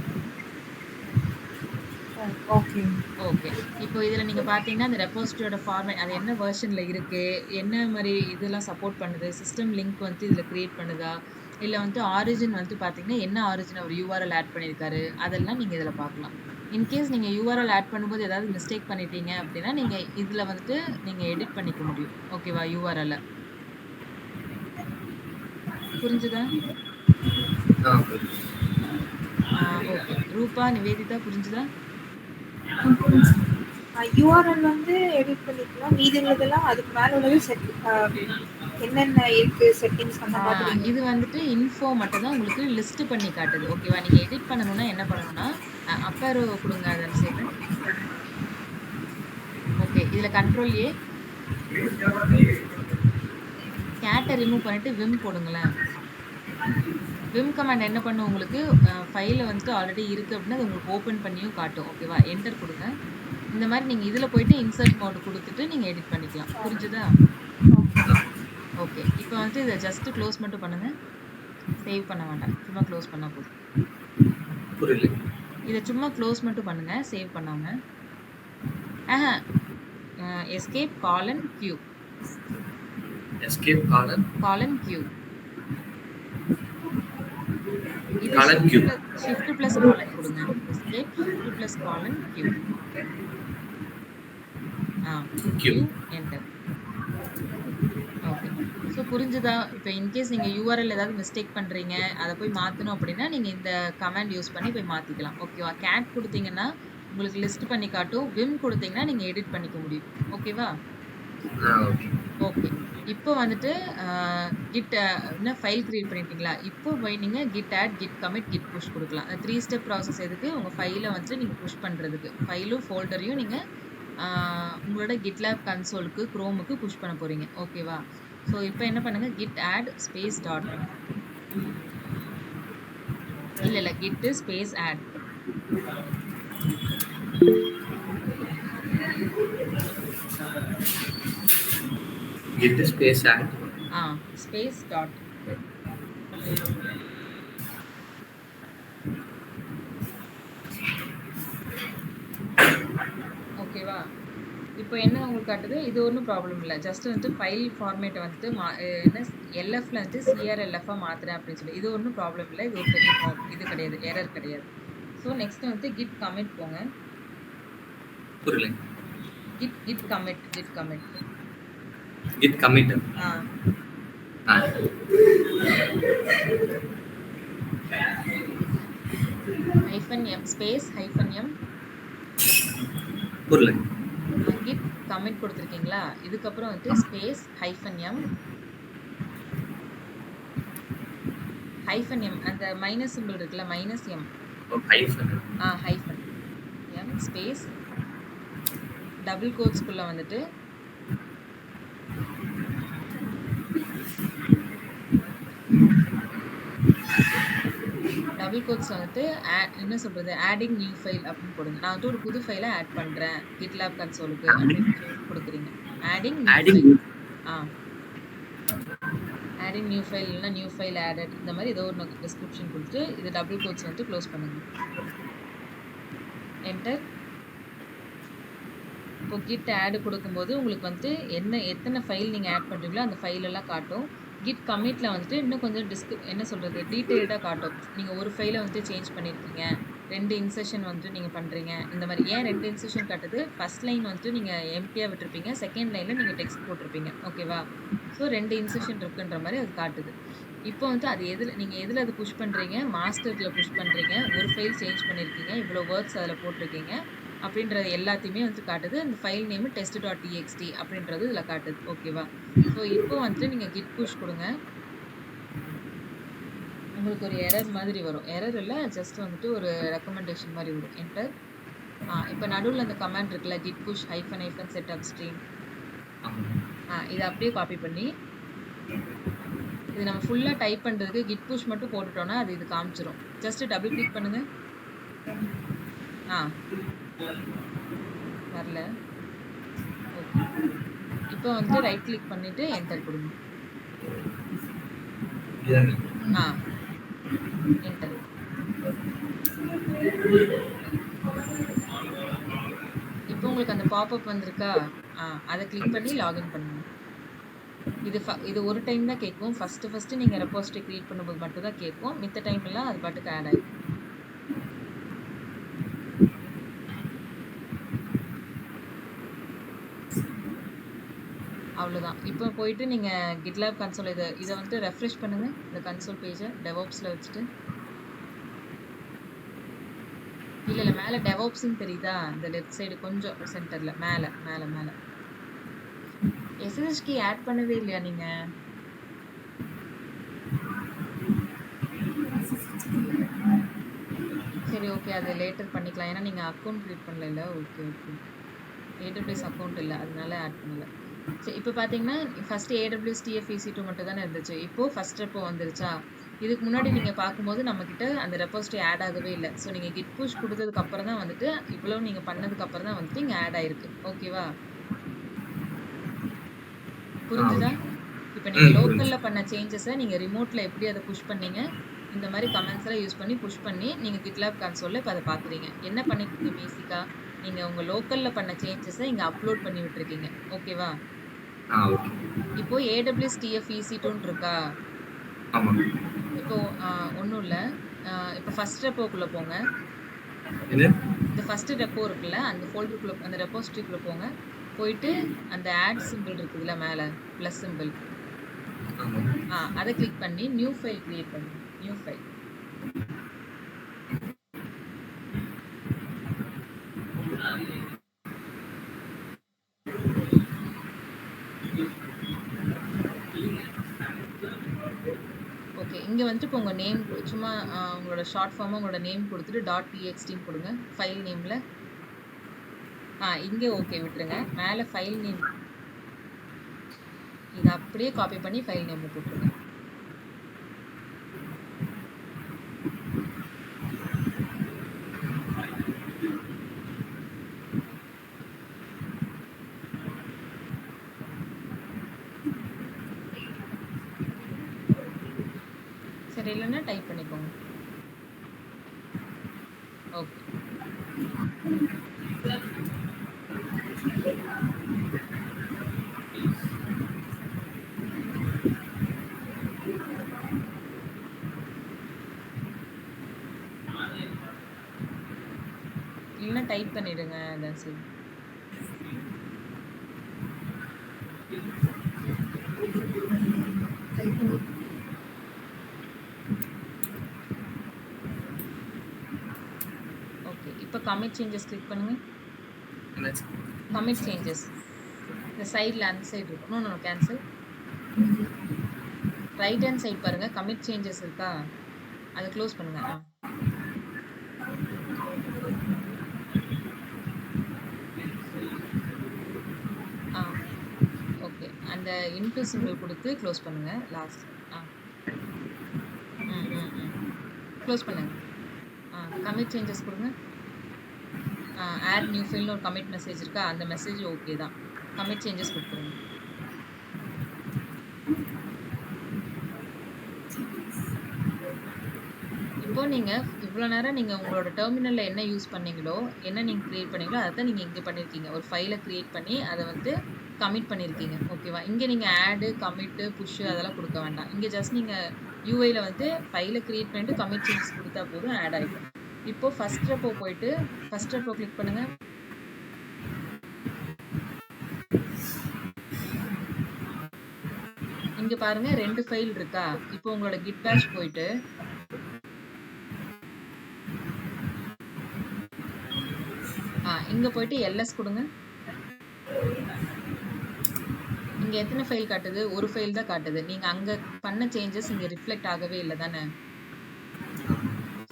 ஓகே.
ஓகே. இப்போ இதுல நீங்க பார்த்தீங்கன்னா, அந்த ரெப்போசிட்டரியோட ஃபார்மேட் அது என்ன வெர்ஷன்ல இருக்கு, என்ன மாரி இதெல்லாம் சப்போர்ட் பண்ணுது, சிஸ்டம் லிங்க் வந்து இதுல கிரியேட் பண்ணுதா, இல்ல வந்து ஆரிஜின் வந்து பார்த்தீங்கன்னா, என்ன ஆரிஜின் அவர் யூஆர்எல் ஆட் பண்ணியிருக்காரு, அதெல்லாம் நீங்க இதுல பார்க்கலாம். இன்கேஸ் நீங்க யூஆர்எல் ஆட் பண்ணும்போது ஏதாவது மிஸ்டேக் பண்ணிட்டீங்க அப்படின்னா, நீங்க இதுல வந்துட்டு நீங்க எடிட் பண்ணிக்க முடியும். ஓகேவா? யூஆர்எல்ல. புரிஞ்சுதா?
புரியுது.
ஓகே. ரூபா, நிவேதிதா புரிஞ்சுதா?
யூஆர்எல் வந்து எடிட் பண்ணிக்கலாம். மீதி உள்ளதெல்லாம் அதுக்கு மேல உள்ளது செட் என்னென்ன இருக்கு செட்டிங்ஸ் அந்த மாதிரி.
இது வந்துட்டு இன்ஃபோ மட்டும் தான் உங்களுக்கு லிஸ்ட் பண்ணி காட்டுது. ஓகேவா? நீங்க எடிட் பண்ணணும்னா என்ன பண்ணணும்னா, அப்பர் ரோ குடுங்க தனசேகரன். ஓகே. இதுல கண்ட்ரோல் ஏ கேட்ட ரிமூவ் பண்ணிட்டு விம் போடுங்களேன். விம் கமாண்ட் என்ன பண்ணும் உங்களுக்கு, ஃபைல்ல வந்துட்டு ஆல்ரெடி இருக்கு அப்படின்னா, அது உங்களுக்கு ஓப்பன் பண்ணியும் காட்டும். ஓகேவா? என்டர் குடுங்க. இந்த மாரி நீங்க இதுல போயிட்டு இன்சர்ட் மோட் குடுத்துட்டு நீங்க எடிட் பண்ணிக்கலாம். புரிஞ்சுதா? ஓகே. இப்போ வந்து இத ஜஸ்ட் க்ளோஸ் மட்டும் பண்ணுங்க. சேவ் பண்ண வேண்டாம். சும்மா க்ளோஸ் பண்ணா போதும்.
புரியல.
இத சும்மா க்ளோஸ் மட்டும் பண்ணுங்க. சேவ் பண்ணாம. Escape colon Q.
Escape
colon Q. இது
colon Q.
Shift plus colon கொடுங்க. Escape shift plus colon Q. Q enter. Okay. So புரிஞ்சுதா? இப்போ இன்கேஸ் நீங்க யூஆர்எல் ஏதாவது மிஸ்டேக் பண்றீங்க, அதை போய் மாத்தணும் அப்படின்னா நீங்க இந்த கமாண்ட் யூஸ் பண்ணி போய் மாத்திக்கலாம். ஓகேவா? கேட் கொடுத்தீங்கன்னா உங்களுக்கு லிஸ்ட் பண்ணி காட்டும். விம் கொடுத்தீங்கன்னா நீங்க எடிட் பண்ணிக்க முடியும். ஓகேவா? ஓகே. இப்போ வந்துட்டு கிட் என்ன ஃபைல் கிரியேட் பண்ணிட்டீங்களா? இப்போ போய் நீங்க git add, git commit, git push கொடுக்கலாம். 3 ஸ்டெப் ப்ராசஸ் எதுக்கு? உங்க ஃபைல வந்துட்டு நீங்க புஷ் பண்றதுக்கு. ஃபைலும் ஃபோல்டரையும் நீங்க உங்களோட GitLab கன்சோலுக்கு குரோமுக்கு புஷ் பண்ண போறீங்க. ஓகேவா? ஸோ இப்போ என்ன பண்ணுங்க, கிட் ஆட் ஸ்பேஸ் டாட் இல்ல git space add.
git space add
space dot. ஓகேவா? இப்போ என்ன உங்களுக்கு காட்டுது? இது ஒன்றும் ப்ராப்ளம் இல்லை. ஜஸ்ட் வந்து ஃபைல் ஃபார்மேட்டை வந்துட்டு என்ன எல்எஃப்ல வந்து சிஆர்எல்எஃபாக மாத்துறேன் அப்படின்னு சொல்லி இது ஒன்றும் ப்ராப்ளம் இல்லை. இது ஒரு பெரிய இது கிடையாது, எரர் கிடையாது. ஸோ நெக்ஸ்ட் வந்து கிட் கமிட் போங்க.
புரியல.
Git commit
git commit
-m space -m.
புரியல.
கிட் கமிட் கொடுத்துருக்கீங்களா? இதுக்கப்புறம் வந்து ஸ்பேஸ் -m அந்த மைனஸ் சிம்பிள் இருக்குல்ல, -m hyphen m space double கோட்ஸ்குள்ள வந்துட்டு டபுள் கோட்ஸ் வந்துட்டு என்ன சொல்றது, ஆடிங் நியூ ஃபைல் அப்படின்னு போடுங்க. நான் வந்து ஒரு புது ஃபைலை ஆட் பண்றேன் GitLab கன்சோலுக்கு அப்படின்னு கொடுக்குறீங்க. ஆடிங் நியூ ஃபைல் இல்லைன்னா நியூ ஃபைல் ஆடட் இந்த மாதிரி ஏதோ ஒரு டிஸ்கிரிப்ஷன் கொடுத்து இது டபுள் கோட்ஸ் வந்துட்டு க்ளோஸ் பண்ணுங்க. என்டர். இப்போ கிட் ஆட் கொடுக்கும்போது உங்களுக்கு வந்துட்டு எத்தனை ஃபைல் நீங்கள் ஆட் பண்ணுறீங்களோ அந்த ஃபைல் எல்லாம் காட்டும். கிட் கமிட்ல வந்துட்டு இன்னும் கொஞ்சம் என்ன சொல்கிறது, டீட்டெயில்டாக காட்டும். நீங்கள் ஒரு ஃபைலை வந்துட்டு சேஞ்ச் பண்ணியிருக்கீங்க, 2 இன்செஷன் வந்துட்டு நீங்கள் பண்ணுறீங்க, இந்த மாதிரி. ஏன் 2 இன்செஷன் காட்டுது? ஃபர்ஸ்ட் லைன் வந்துட்டு நீங்கள் எம்டியாக விட்டுருப்பீங்க, செகண்ட் லைனில் நீங்கள் டெக்ஸ்ட் போட்டிருப்பீங்க. ஓகேவா? ஸோ 2 இன்செஷன் இருக்குன்ற மாதிரி அது காட்டுது. இப்போ வந்து அது நீங்கள் எதில் அது புஷ் பண்ணுறீங்க? மாஸ்டரில் புஷ் பண்ணுறீங்க, ஒரு ஃபைல் சேஞ்ச் பண்ணியிருக்கீங்க, இவ்வளோ வேர்ட்ஸ் அதில் போட்டிருக்கீங்க அப்படின்றது எல்லாத்தையுமே வந்து காட்டுது. அந்த ஃபைல் நேம் test.txt அப்படின்றது இதில் காட்டுது. ஓகேவா? ஸோ இப்போ வந்துட்டு நீங்கள் கிட் புஷ் கொடுங்க. உங்களுக்கு ஒரு எரர் மாதிரி வரும். எரர் இல்ல, ஜஸ்ட் வந்துட்டு ஒரு ரெக்கமெண்டேஷன் மாரி வரும். என்டர். இப்ப நடுவுல அந்த கமாண்ட் இருக்குல்ல, git push -, set upstream. இத அப்படியே காப்பி பண்ணி, இது நம்ம ஃபுல்லா டைப் பண்றதுக்கு git push மட்டும் போட்டுட்டோம்னா, அது இது காமிச்சிரும். ஜஸ்ட் டபுள் கிளிக் பண்ணுங்க. வரல. ஓகே. இப்போ வந்துட்டு ரைட் கிளிக் பண்ணிட்டு என்டர் கொடுங்க. என்டர். இப்போ உங்களுக்கு அந்த பாப்அப் வந்திருக்கா? அதை கிளிக் பண்ணி லாகின் பண்ணுங்க. இது ஒரு டைம் தான் கேட்கும். ஃபர்ஸ்ட் நீங்க ரெபோசிட்டரி கிரியேட் பண்ணும்போது மட்டும் தான் கேட்கும். மித்த டைம் எல்லாம் அது பாட்டுக்கு ஆட் ஆயிடும். அவ்வளோதான். இப்போ போயிட்டு நீங்க GitLab கன்சோல் இதை வந்துட்டு ரெஃப்ரெஷ் பண்ணுங்க. இந்த கன்சோல் பேஜை டெவாப்ஸ்ல வச்சுட்டு. இல்ல மேல டெவாப்ஸ்ன்னு தெரியுதா? இந்த லெஃப்ட் சைடு கொஞ்சம் சென்டர்ல மேல மேல மேல SSH கீ ஆட் பண்ணவே இல்லையா நீங்க? சரி ஓகே, அது லேட்டர் பண்ணிக்கலாம். ஏன்னா நீங்க அக்கௌண்ட் கிரியேட் பண்ணல. Okay okay. AWS அக்கௌண்ட் இல்ல, அதனால ஆட் பண்ணல. சரி, இப்போ பாத்தீங்கன்னா ஃபர்ஸ்ட் AWS TF EC2 மட்டும் தானே இருந்துச்சு. இப்போ ஃபர்ஸ்ட் ரெப்போ வந்துருச்சா? இதுக்கு முன்னாடி நீங்க பார்க்கும்போது நம்ம கிட்ட அந்த ரெப்போசிட்டரி ஆட் ஆகவே இல்லை. ஸோ நீங்க git push கொடுத்ததுக்கு அப்புறம் தான் வந்துட்டு இவ்வளவு நீங்க பண்ணதுக்கு அப்புறம் தான் வந்துட்டு இங்க ஆட் ஆயிருக்கு. ஓகேவா? புரிஞ்சுதா? இப்போ நீங்க லோக்கல்ல பண்ண சேஞ்சஸை நீங்க ரிமோட்ல எப்படி அதை புஷ் பண்ணீங்க, இந்த மாதிரி கமெண்ட்ஸ் எல்லாம் யூஸ் பண்ணி புஷ் பண்ணி நீங்க GitLab கன்சோல்ல இப்போ அதை பாக்குறீங்க. என்ன பண்ணிருக்கீங்க பேசிக்கா? நீங்க உங்க லோக்கல்ல பண்ண சேஞ்சஸை இங்க அப்லோட் பண்ணி விட்டுருக்கீங்க. ஓகேவா? இப்போ AWS TF EC2 இருக்கா? இப்போ ஒன்றும் இல்லை. இப்போ ஃபர்ஸ்ட் ரெப்போக்குள்ள போங்க. இந்த ஃபர்ஸ்ட் ரெப்போ இருக்குல்ல, அந்த ஃபோல்டருக்குள்ள, அந்த ரெப்போசிட்டரிக்குள்ள போங்க. போயிட்டு அந்த ஆட் சிம்பிள் இருக்குதுல்ல மேல பிளஸ் சிம்பிள், அதை கிளிக் பண்ணி நியூ ஃபைல் கிரியேட் பண்ணுங்க. New file. ஓகே, இங்க வந்துட்டு இப்போ உங்க நேம் சும்மா உங்களோட ஷார்ட் ஃபார்மா உங்களோட நேம் கொடுத்துட்டு .txt கொடுங்க ஃபைல் நேம்ல. இங்க ஓகே விட்டுருங்க. மேல ஃபைல் நேம் இதை அப்படியே காப்பி பண்ணி ஃபைல் நேம்ல போட்டுருங்க. சரி, இல்லைன்னா டைப் பண்ணிக்கோங்க. ஓகே. இல்லைன்னா டைப் பண்ணிடுங்க. அதான் சரி. ஓகே, இப்போ கமிட் சேஞ்சஸ் கிளிக் பண்ணுங்க. கமிட் சேஞ்சஸ் இந்த சைடில் அந்த சைடு இருக்கும். No cancel. Right hand side பாருங்க, கமிட் சேஞ்சஸ் இருக்கா? அதை க்ளோஸ் பண்ணுங்க. ஓகே, அந்த இன்டு சிம்பிள் கொடுத்து க்ளோஸ் பண்ணுங்க. லாஸ்ட் க்ளோஸ் பண்ணுங்க. கமிட் சேஞ்சஸ் கொடுங்க. ஆட் நியூ ஃபைல்னு ஒரு கமிட் மெசேஜ் இருக்கா? அந்த மெசேஜ் ஓகே தான். கமிட் சேஞ்சஸ் கொடுத்துருங்க. இப்போ நீங்க இவ்வளோ நேரம் நீங்க உங்களோட டெர்மினல்ல என்ன யூஸ் பண்ணீங்களோ, என்ன நீங்க கிரியேட் பண்ணீங்களோ அதை தான் நீங்க இங்க பண்ணிருக்கீங்க. ஒரு ஃபைலை கிரியேட் பண்ணி அதை வந்து கமிட் பண்ணிருக்கீங்க. ஓகேவா? இங்க நீங்க ஆடு, கமிட், புஷ் அதெல்லாம் கொடுக்க வேண்டாம். இங்க ஜஸ்ட் நீங்க யூஐல வந்து ஃபைலை கிரியேட் பண்ணிட்டு கமிட் சேஞ்சஸ் கொடுத்தா போதும், ஆட் ஆயிடும். இப்போ ஃபர்ஸ்ட் ரெப்போ போயிட்டு ஃபர்ஸ்ட் ரெப்போ கிளிக் பண்ணுங்க. இங்க பாருங்க 2 ஃபைல் இருக்கா? இப்போ உங்களோட git bash போயிட்டு இங்க போயிட்டு ls கொடுங்க. இங்க எத்தனை ஃபைல் காட்டுது? ஒரு ஃபைல் தான் காட்டுது. நீங்க அங்க பண்ண சேஞ்சஸ் இங்க ரிஃப்ளெக்ட் ஆகவே இல்லை தானே?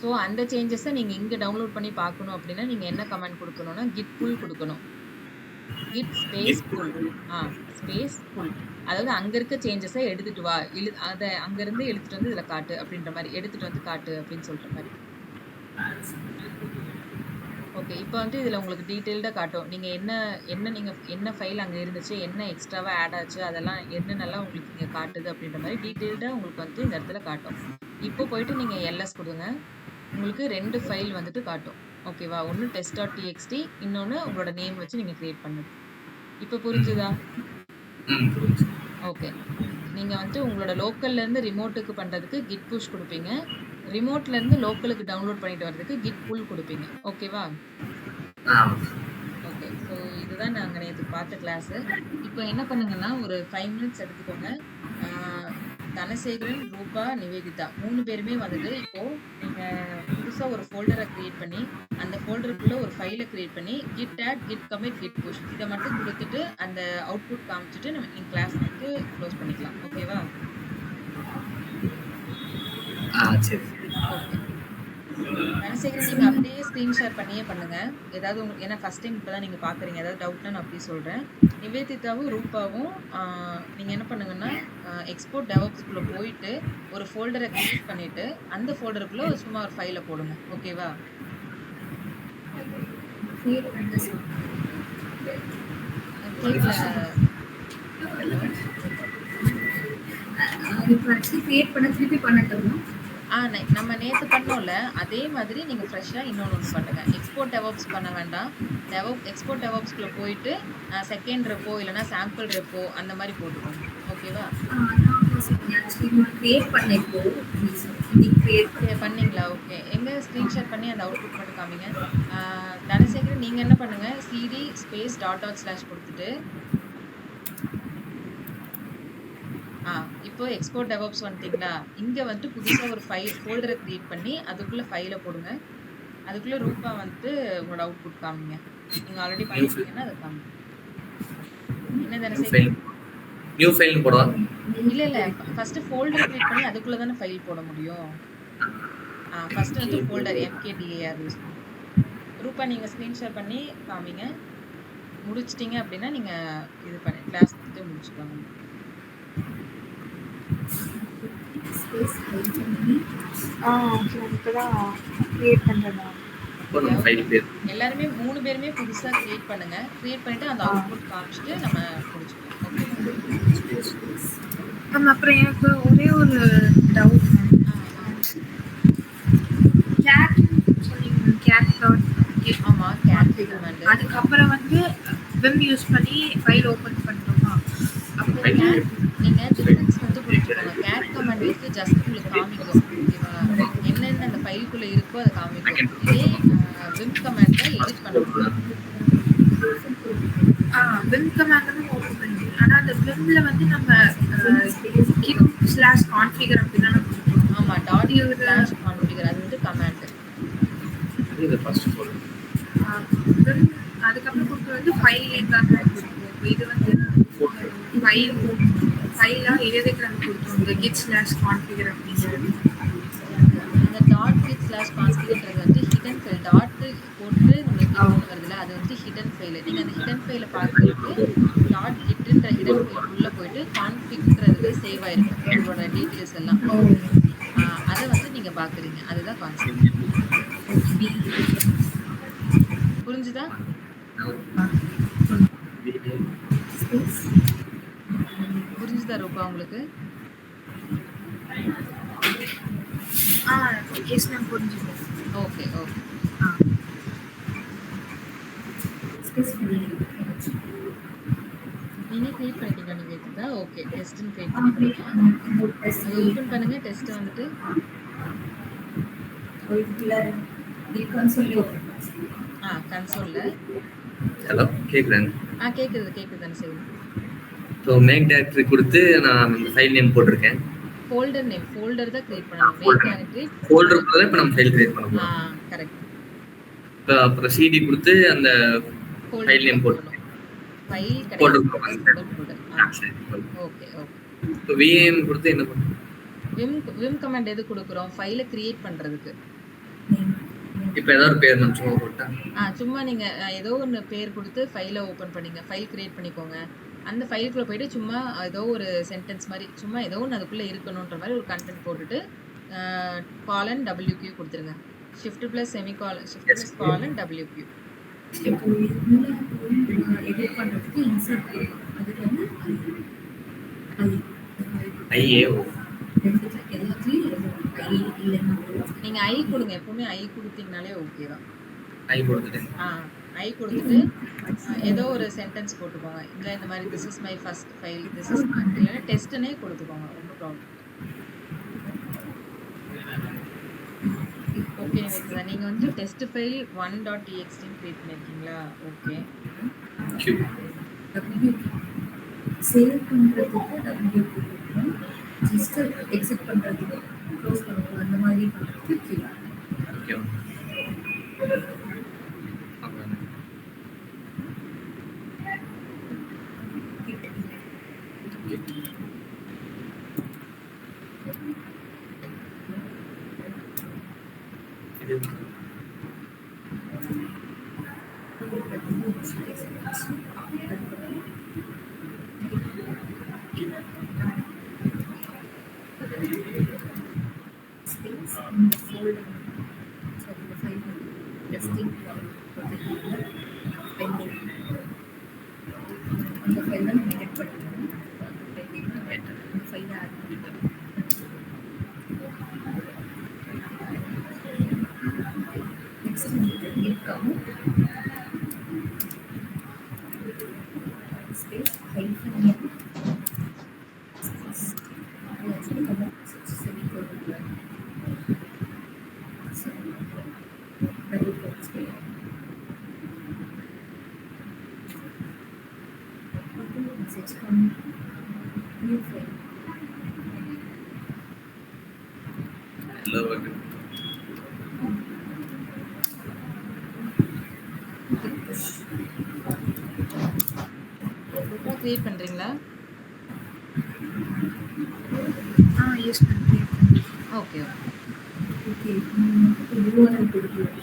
ஸோ அந்த சேஞ்சஸை நீங்கள் இங்கே டவுன்லோட் பண்ணி பார்க்கணும் அப்படின்னா நீங்கள் என்ன கமெண்ட் கொடுக்கணும்னா git pull கொடுக்கணும். git space pull. Space pull. அதாவது அங்கே இருக்க சேஞ்சஸை எடுத்துட்டு வா, அதை அங்கேருந்து எடுத்துட்டு வந்து இதில் காட்டு அப்படின்ற மாதிரி, எடுத்துட்டு வந்து காட்டு அப்படின்னு சொல்கிற மாதிரி. ஓகே, இப்போ வந்து இதில் உங்களுக்கு டீட்டெயில்டாக காட்டும். நீங்கள் என்ன ஃபைல் அங்கே இருந்துச்சு, என்ன எக்ஸ்ட்ராவாக ஆட் ஆச்சு, அதெல்லாம் என்னென்னலாம் உங்களுக்கு இங்கே காட்டுது அப்படின்ற மாதிரி டீட்டெயில்டாக உங்களுக்கு வந்து இந்த இடத்துல காட்டும். இப்போ போயிட்டு நீங்கள் எல்எஸ் கொடுங்க. உங்களுக்கு 2 ஃபைல் வந்துட்டு காட்டும். ஓகேவா? ஒன்று test.txt, இன்னொன்று உங்களோட நேம் வச்சு நீங்கள் க்ரியேட் பண்ணுது. இப்போ புரிஞ்சுதா? ஓகே, நீங்கள் வந்து உங்களோட லோக்கல்லேருந்து ரிமோட்டுக்கு பண்ணுறதுக்கு கிட் புஷ் கொடுப்பீங்க. ரிமோட்லேருந்து லோக்கலுக்கு டவுன்லோட் பண்ணிட்டு வர்றதுக்கு கிட் புல் கொடுப்பீங்க. ஓகேவா? ஓகே, ஸோ இதுதான் நாங்கள் நேற்று பார்த்த கிளாஸு. இப்போ என்ன பண்ணுங்கன்னா ஒரு 5 மினிட்ஸ் எடுத்துக்கோங்க. தனசேகரன், ரூபா, நிவேதிதா 3 பேருமே வந்துட்டு இப்போது நீங்கள் புதுசாக ஒரு ஃபோல்டரை க்ரியேட் பண்ணி அந்த ஃபோல்டருக்குள்ளே ஒரு ஃபைலை க்ரியேட் பண்ணி git add, git commit, git push இதை மட்டும் கொடுத்துட்டு அந்த அவுட்புட் காமிச்சிட்டு நம்ம நீங்கள் கிளாஸ் வந்து க்ளோஸ் பண்ணிக்கலாம். ஓகேவா?
சரி.
ஓகே, தனசேகரன் நீங்கள் அப்படியே ஸ்க்ரீன் ஷேர் பண்ணியே பண்ணுங்கள். ஏதாவது உங்களுக்கு, ஏன்னா ஃபஸ்ட் டைம் இப்போ தான் நீங்கள் பார்க்குறீங்க, ஏதாவது டவுட்னா நான் அப்படியே சொல்கிறேன். நிவேதிதாவும் ரூபாவும் நீங்கள் என்ன பண்ணுங்கன்னா எக்ஸ்போர்ட் டெவலப்ஸ்குள்ளே போயிட்டு ஒரு ஃபோல்டரை க்ரியேட் பண்ணிவிட்டு அந்த ஃபோல்டருக்குள்ளே சும்மா ஒரு ஃபைலை போடுங்க. ஓகேவா? நம்ம நேற்று பண்ணோம்ல அதே மாதிரி நீங்கள் ஃப்ரெஷ்ஷாக இன்னொன்று பண்ணுங்க. எக்ஸ்போர்ட் டெவலப்ஸ் பண்ண வேண்டாம். எக்ஸ்போர்ட் டெவலப்ஸ்குள்ளே போயிட்டு செகண்ட் ரெப்போ இல்லைனா சாம்பிள் ரெப்போ அந்த மாதிரி போட்டுக்கோங்க. ஓகேவா? பண்ணீங்களா? ஓகே, எங்கே ஸ்க்ரீன்ஷாட் பண்ணி அந்த அவுட்புட் மட்டும் காமிங்க. தனசேகரன் நீங்கள் என்ன பண்ணுங்கள், cd ஸ்பேஸ் // கொடுத்துட்டு இப்போ எக்ஸ்போர்ட் டெவலப்ஸ் வந்துட்டிங்களா, இங்கே வந்துட்டு புதுசாக ஒரு ஃபோல்டரை க்ரியேட் பண்ணி அதுக்குள்ளே ஃபைலை போடுங்க. அதுக்குள்ளே ரூபா வந்துட்டு உங்களோட அவுட்புட் காமிங்க. நீங்கள் ஆல்ரெடி பண்ணிட்டீங்கன்னா அதை காமிங்க. என்ன தனசேகரன்?
நியூ ஃபைல் போடுவா?
இல்லை ஃபஸ்ட்டு ஃபோல்டர் க்ரியேட் பண்ணி அதுக்குள்ளே தானே ஃபைல் போட முடியும். ஃபஸ்ட்டு வந்து ஃபோல்டர் mkdir யூஸ் பண்ணுங்க. ரூபா நீங்கள் ஸ்க்ரீன் ஷேர் பண்ணி காமிங்க. முடிச்சிட்டிங்க அப்படின்னா நீங்கள் இது பண்ணி கிளாஸ் கொடுத்து முடிச்சுக்கோங்க. எல்லாருமே 3 பேருமே புதுசா கிரியேட் பண்ணுங்க. கிரியேட் பண்ணிட்டு அந்த அவுட்புட் காமிச்சிட்டு நம்ம முடிச்சுக்கலாம். ஓகே,
அப்புறம் எனக்கு ஒரே ஒரு டவுட்.
ஆமா, கேட் கமாண்ட்.
அதுக்கப்புறம் வந்து விம் யூஸ் பண்ணி ஃபைல் ஓபன் பண்றோமா?
அப்போ நீங்க டிஃபரன்ஸ் வந்து புரிஞ்சுக்கோங்க. கேட் கமாண்ட் வந்து ஜஸ்ட் உங்களுக்கு காமிக்கும். ஓகேவா? என்னென்ன அந்த ஃபைலுக்குள்ள இருக்கோ அதை காமிக்கும். இதே விம் கமாண்ட்ல எடிட் பண்ண முடியும்.
விம் கமாண்ட் வந்து ஓபன் பண்ணி, ஆனா அந்த விம்ல வந்து நம்ம git/configure அப்படினா கொடுப்போம்.
ஆமா, .u/configure அது வந்து கமாண்ட்.
இது ஃபர்ஸ்ட் ஃபோல்டர்.
அதுக்கப்புறம் கொடுத்து வந்து ஃபைல் லிங்காக கொடுப்போம். இது வந்து ஃபைலா எழுதிக்கிறது கொடுத்தோம். இந்த git/configure அப்படிங்கிறது
அந்த .git/configureன்றது வந்து ஹிடன் ஃபைல். டாட் போட்டு உங்களுக்கு இன்னொன்று வருதுல்ல, அது வந்து ஹிடன் ஃபைல். நீங்கள் அந்த ஹிடன் ஃபைலை பார்க்கறதுக்கு .gitன்ற ஹிடன் ஃபைல் உள்ளே போயிட்டு கான்ஃபிக்ன்றதுல சேவ் ஆயிருக்கும் உங்களோட டீட்டெயில்ஸ் எல்லாம். அதை வந்து நீங்கள் பார்க்குறீங்க. அதுதான் கான்செப்ட். புரிஞ்சுதா? புரிஞ்சுதா ரூபா உங்களுக்கு?
எஸ் மேம், புரிஞ்சுது.
Okay okay. நீங்க கிரியேட் பண்ணிட்டீங்களா? நீங்க இருக்குதா? ஓகே, டெஸ்ட்னு கிரியேட் பண்ணிட்டீங்க. அது ஓபன் பண்ணுங்க. டெஸ்ட் வந்துட்டு கன்சோல்ல.
ஹலோ, கேக்குறேன்.
கேக்குதுன்னு சரி.
ஸோ மேக் டைரக்டரி கொடுத்து நான் ஃபைல் நேம் போட்டிருக்கேன்.
ஃபோல்டர் நேம், ஃபோல்டர் தான் கிரியேட் பண்ணணும். மேக் டைரக்டரி
ஃபோல்டருக்குள்ள இப்போ நம்ம ஃபைல் கிரியேட் பண்ணணும்.
கரெக்ட்.
இப்போ அப்புறம் சிடி கொடுத்து அந்த ஃபைல் நேம் போடணும்.
ஃபைல் கிடையாது, ஃபோல்டர். Okay okay.
இப்போ விஎம் கொடுத்து என்ன பண்ணணும்?
விம் கமாண்ட் எது கொடுக்குறோம்? ஃபைலை கிரியேட் பண்றதுக்கு.
இப்போ ஏதாவது ஒரு பேர் நான் சும்மா போட்டேன்.
சும்மா நீங்க ஏதோ ஒண்ணு பேர் குடுத்து ஃபைல ஓப்பன் பண்ணீங்க. ஃபைல் கிரியேட் பண்ணிக்கோங்க. அந்த ஃபைலுக்குள்ள போயிட்டு சும்மா ஏதோ ஒரு சென்டென்ஸ் மாரி, சும்மா ஏதோ ஒண்ணு அதுக்குள்ள இருக்கணுன்ற மாரி ஒரு கன்டென்ட் போட்டுட்டு, காலன் WQ குடுத்துருங்க. Shift plus semicolon, shift plus colon WQ.
இப்போ இதுல எடிட் பண்றதுக்கு இன்சர்ட் கொடுக்கணும். அதுக்கு வந்து
ஐஏஓ
எல்லாத்துலயும் ஐ இல்லைன்னா
நீங்க ஐ குடுங்க. எப்பவுமே ஐ குடுத்தீங்கனாலே ஓகே தான்.
ஐ கொடுத்துட்டேன்.
ஐ குடுத்துட்டு ஏதோ ஒரு சென்டென்ஸ் போட்டுக்கோங்க. இல்ல இந்த மாதிரி this is my first file, this is இல்ல டெஸ்ட்னே குடுத்துக்கோங்க. ஒண்ணும் ப்ராப்ளம். ஓகே நிவேதிதா, நீங்க வந்து டெஸ்ட் ஃபைல் 1.txt கிரியேட் பண்ணிருக்கீங்களா? ஓகே.
சேவ் பண்றதுக்கு WQ கொடுக்கணும். ஜஸ்ட் எக்ஸிட் பண்றதுக்கு க்ளோஸ் பண்ணுவோம். அந்த மாதிரி பண்றதுக்கு
ஓகே. அந்த ஃபைல் தான் நம்ம எடிட் பண்ணிக்கணும். அந்த ஃபைலை ஆட் பண்ணிக்கணும். நெக்ஸ்ட் வந்து இருக்காமல் ஸ்பேஸ் ஹைஃபன் என் new file. Hello, welcome.
Create பண்றீங்களா?
எஸ் மேம் கிரியேட் பண்ணுறேன்.
ஓகே
ஓகே URL கொடுக்கலாம்.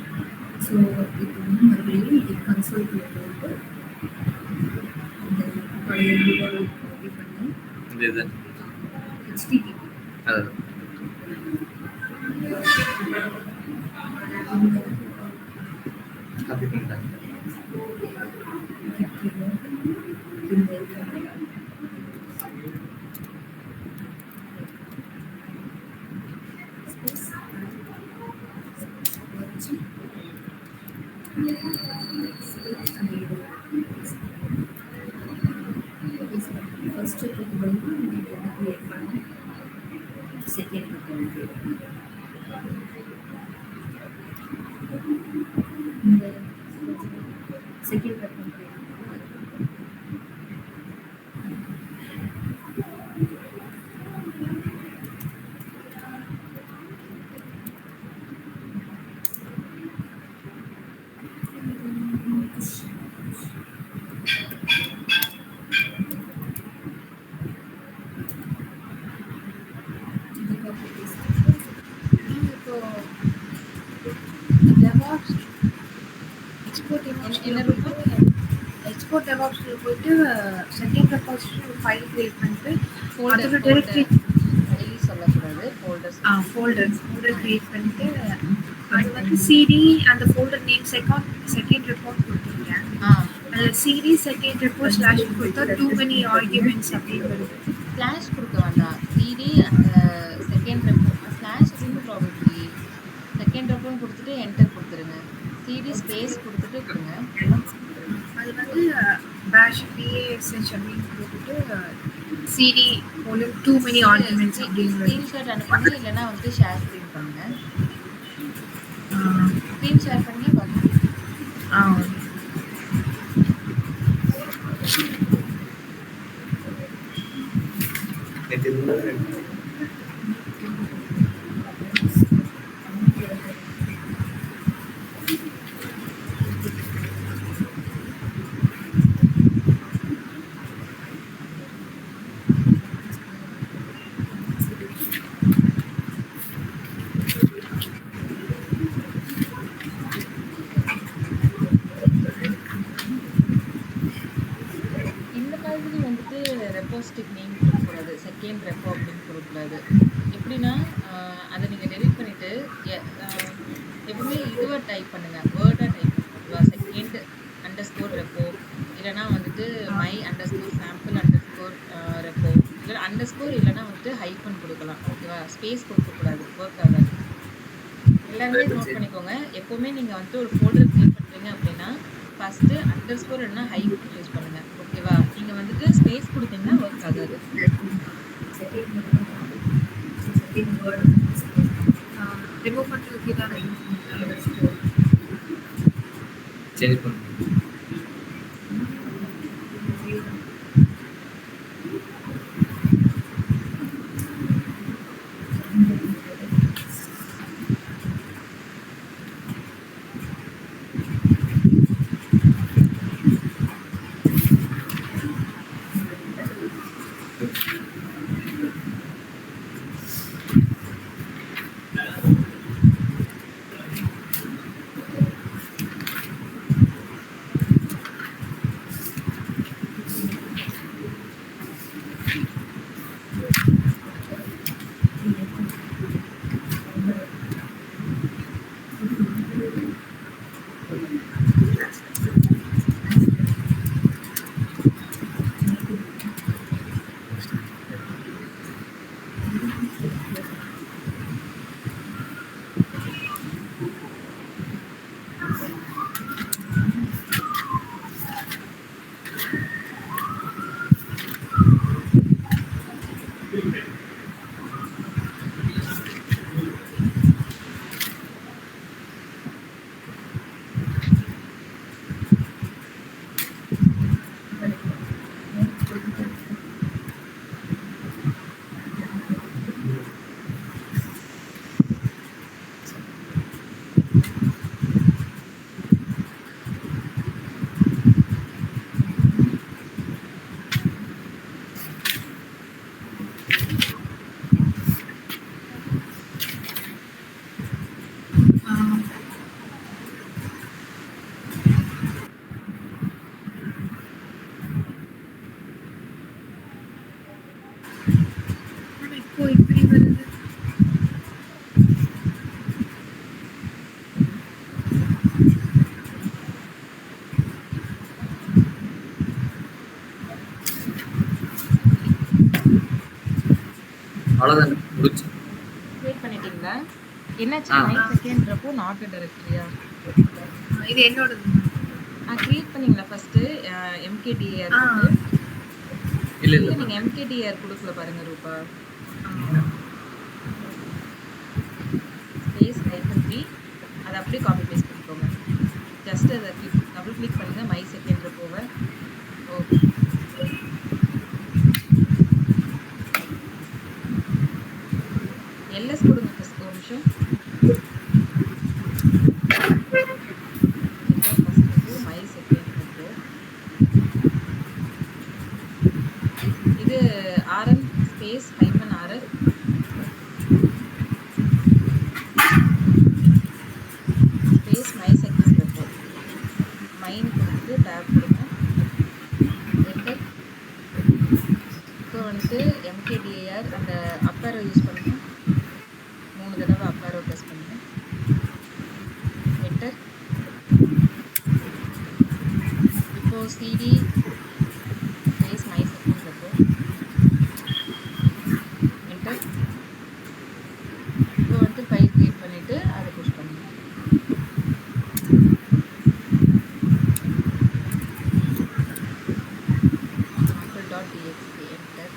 ஸோ இப்போ வந்து மறுபடியும் இது கன்சோல் போட்டு இந்த பழைய URL காப்பி பண்ணி
இது
HTTP
அதான் காப்பி பண்ணிட்டேன்.
ஃபர்ஸ்ட் கிரியேட் பண்ணோம். செகண்ட் இந்த செகண்ட் ரெக்கார்ட்
இப்போ DevOps எக்ஸ்போர்ட்
என்ன ரூபா?
எக்ஸ்போர்ட் DevOpsல போயிட்டு செகண்ட் ரெபாசிட்டரி ஃபைல் கிரியேட் பண்ணிட்டு
ஃபோல்டர்
அதோட டைரக்டரி
ஃபைல் சொல்லக்கூடாது. ஃபோல்டர்ஸ்.
ஃபோல்டர் கிரியேட் பண்ணிட்டு அது வந்து சிடி அந்த ஃபோல்டர் நேம் செகண்ட் ரிப்போர்ட் கொடுத்துருக்கேன். அதில் சிடி செகண்ட் ரிப்போர்ட் ஸ்லாஷ் கொடுத்தா டூ மெனி ஆர்குமெண்ட்ஸ் அப்படின்னு வருது.
ஸ்லாஷ் கொடுக்க வேண்டாம். சிடி செகண்ட் ரெப்போ ஸ்லாஷ் இருந்து ப்ராபபிலி செகண்ட் ரெப்போ கொடுத்துட்டு என்டர் கொடுத்துருங்க. சிடி ஸ்பேஸ் கொடுத்துட்டு கொடுங்க.
அது வந்து பேஷ் பிஏஎஸ்ஹெச் அப்படின்னு போட்டுட்டு சிடி போலும் டூ மெனி ஆர்குமெண்ட்ஸ் அப்படின்னு
ஸ்க்ரீன்ஷாட் அனுப்புங்க. இல்லைன்னா வந்து ஷேர் ஸ்க்ரீன் பண்ணுங்க. ஸ்க்ரீன் ஷேர் பண்ணி பாருங்க. செகண்ட் ரெப்போ அப்படின்னு கொடுக்கக்கூடாது. எப்படின்னா அதை நீங்கள் டெலிட் பண்ணிவிட்டு எப்பவுமே இதுவாக டைப் பண்ணுங்கள், வேர்டாக டைப் பண்ணுங்க. ஓகேவா? செகண்ட் அண்டர்ஸ்கோர் ரெப்போ, இல்லைனா வந்துட்டு my underscore sample underscore repo, இல்லை அண்டர்ஸ்கோர் இல்லைனா வந்துட்டு ஹைஃபன் கொடுக்கலாம். ஓகேவா? ஸ்பேஸ் கொடுக்கக்கூடாது, ஒர்க் ஆகாது. எல்லாருமே நோட் பண்ணிக்கோங்க. எப்பவுமே நீங்கள் வந்துட்டு ஒரு ஃபோல்டர் கிரியேட் பண்ணுறீங்க அப்படின்னா ஃபஸ்ட்டு அண்டர்ஸ்கோர் இல்லைனா ஹைஃபன் யூஸ் பண்ணுங்கள். ஓகேவா? நீங்கள் வந்துட்டு ஸ்பேஸ் கொடுத்தீங்கன்னா ஒர்க் ஆகாது.
ரிமூவ் பண்ணுறதுக்கு தான்
சேஞ்ச் பண்ணுங்க.
இப்போ இப்படி வருது.
அவ்வளோதான் முடிச்சு.
கிரியேட் பண்ணிட்டீங்களா? என்னாச்சு? மை செகண்ட் ரெப்போ நாட் டைரக்டரியா?
இது என்னோடது.
கிரியேட் பண்ணீங்களா ஃபஸ்ட்டு? எம்கேடிஆர்
இல்லை
இல்லை,
இல்லை
நீங்கள் எம்கேடிஆர் கொடுக்கல பாருங்க ரூபா. ஸ்பேஸ் ஹைஃபன் பி, அதை அப்படியே காப்பி பேஸ்ட் பண்ணிக்கோங்க. ஜஸ்ட் அதை டபுள் கிளிக் பண்ணுங்கள், மை செகண்ட் ரெப்போவை. ஓகே, எல்எஸ் கொடுங்க ஃபஸ்ட். ஒரு நிமிஷம். மை செகண்ட் ரெப்போ, இது RN space hyphen RL space my second repo. Mine கொடுத்து டேப் கொடுங்க, என்டர். இப்போ வந்துட்டு எம்கேடிஏஆர் அந்த அப்பேரோ யூஸ் பண்ணுங்க, 3 தடவை அப்பேரோ ப்ரெஸ் பண்ணுங்க, என்டர். இப்போ CD space my second repo, enter. இப்போ வந்துட்டு ஃபைல் கிரியேட் பண்ணிவிட்டு அதை புஷ் பண்ணுங்க. sample.txt, enter.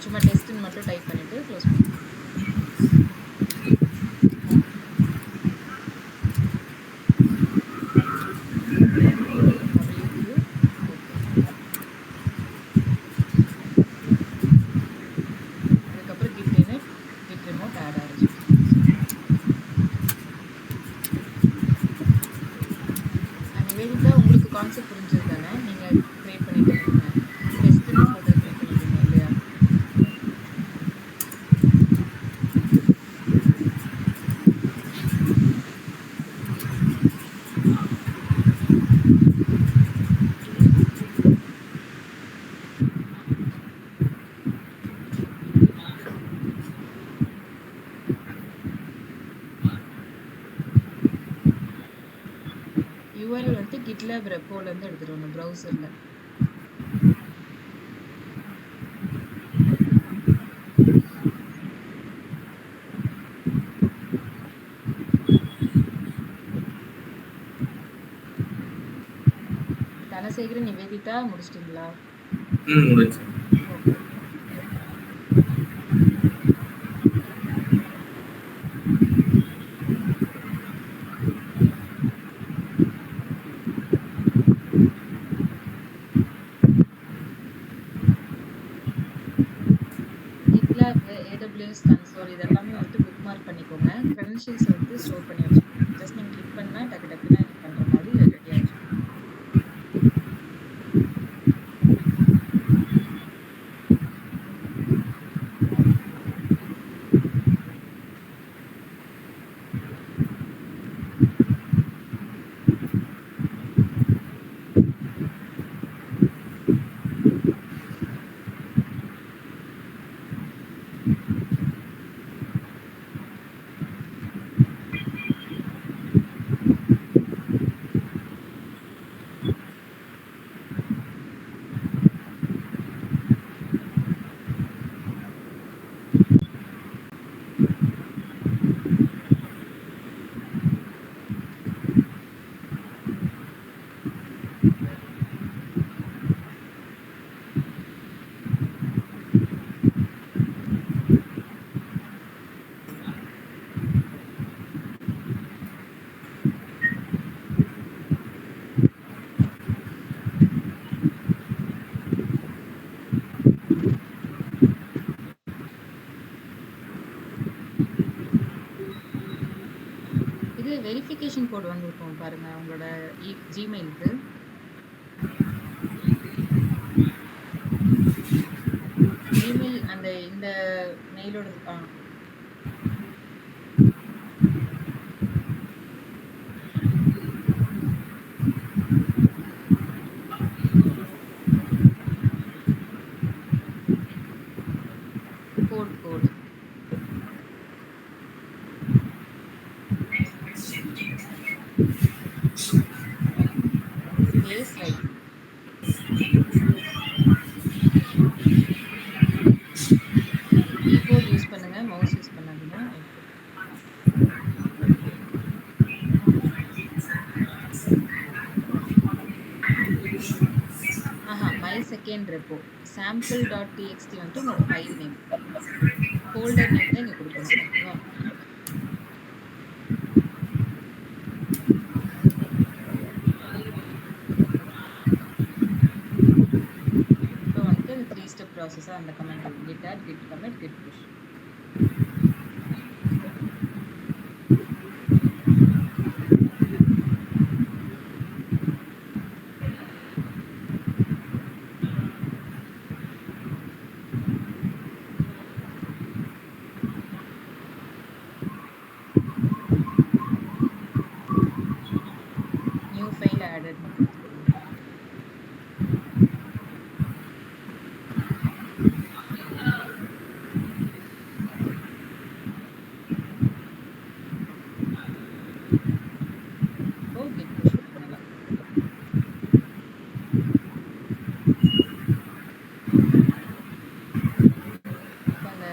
சும்மா டெஸ்ட்னு மட்டும் டைப் பண்ணிவிட்டு க்ளோஸ் பண்ணுங்க. அதுக்கப்புறம் git init, git remote add ஆகிடுச்சு. நிவேதிதா, உங்களுக்கு கான்செப்ட் புரிஞ்சது தானே? நீங்கள் க்ரியேட் பண்ணிட்டு இருக்கீங்க, டெஸ்ட்னு ஃபோல்டர் க்ரியேட் பண்ணிட்டீங்க இல்லையா? GitLab ரெப்போலேருந்து எடுத்துட்டு வரணும் ப்ரௌசரில். தனசேகரன், நிவேதிதா முடிச்சிட்டிங்களா?
முடிச்சு.
ஓகே. GitLab, AWS கன்சோல் இதெல்லாமே வந்துட்டு புக் மார்க் பண்ணிக்கோங்க. க்ரெடென்ஷியல்ஸ் வந்து ஸ்டோர் பண்ணி வச்சுக்கோங்க. ஜஸ்ட் நீங்கள் கிளிக் பண்ணால் டக்கு டக்குன்னு பண்ணுற மாதிரி ரெடி ஆகிடும். இது வெரிஃபிகேஷன் கோட் வந்திருக்கும் பாருங்க உங்களோட ஜிமெயிலுக்கு. ஜிமெயில் அந்த இந்த மெயிலோட code space right. Keyboard use பண்ணுங்க, மவுஸ் யூஸ் பண்ணாதீங்க. மை செகண்ட் ரெப்போ sample.txt வந்துட்டு உங்களோட ஃபைல் நேம், ஃபோல்டர் நேம் தான் இங்கே கொடுக்கணும். ஓகேவா? இப்போ வந்துட்டு இந்த 3 ஸ்டெப் ப்ராசஸாக அந்த comment git add, git commit, git push. New file added. இப்போ git push பண்ணலாம். இப்போ அந்த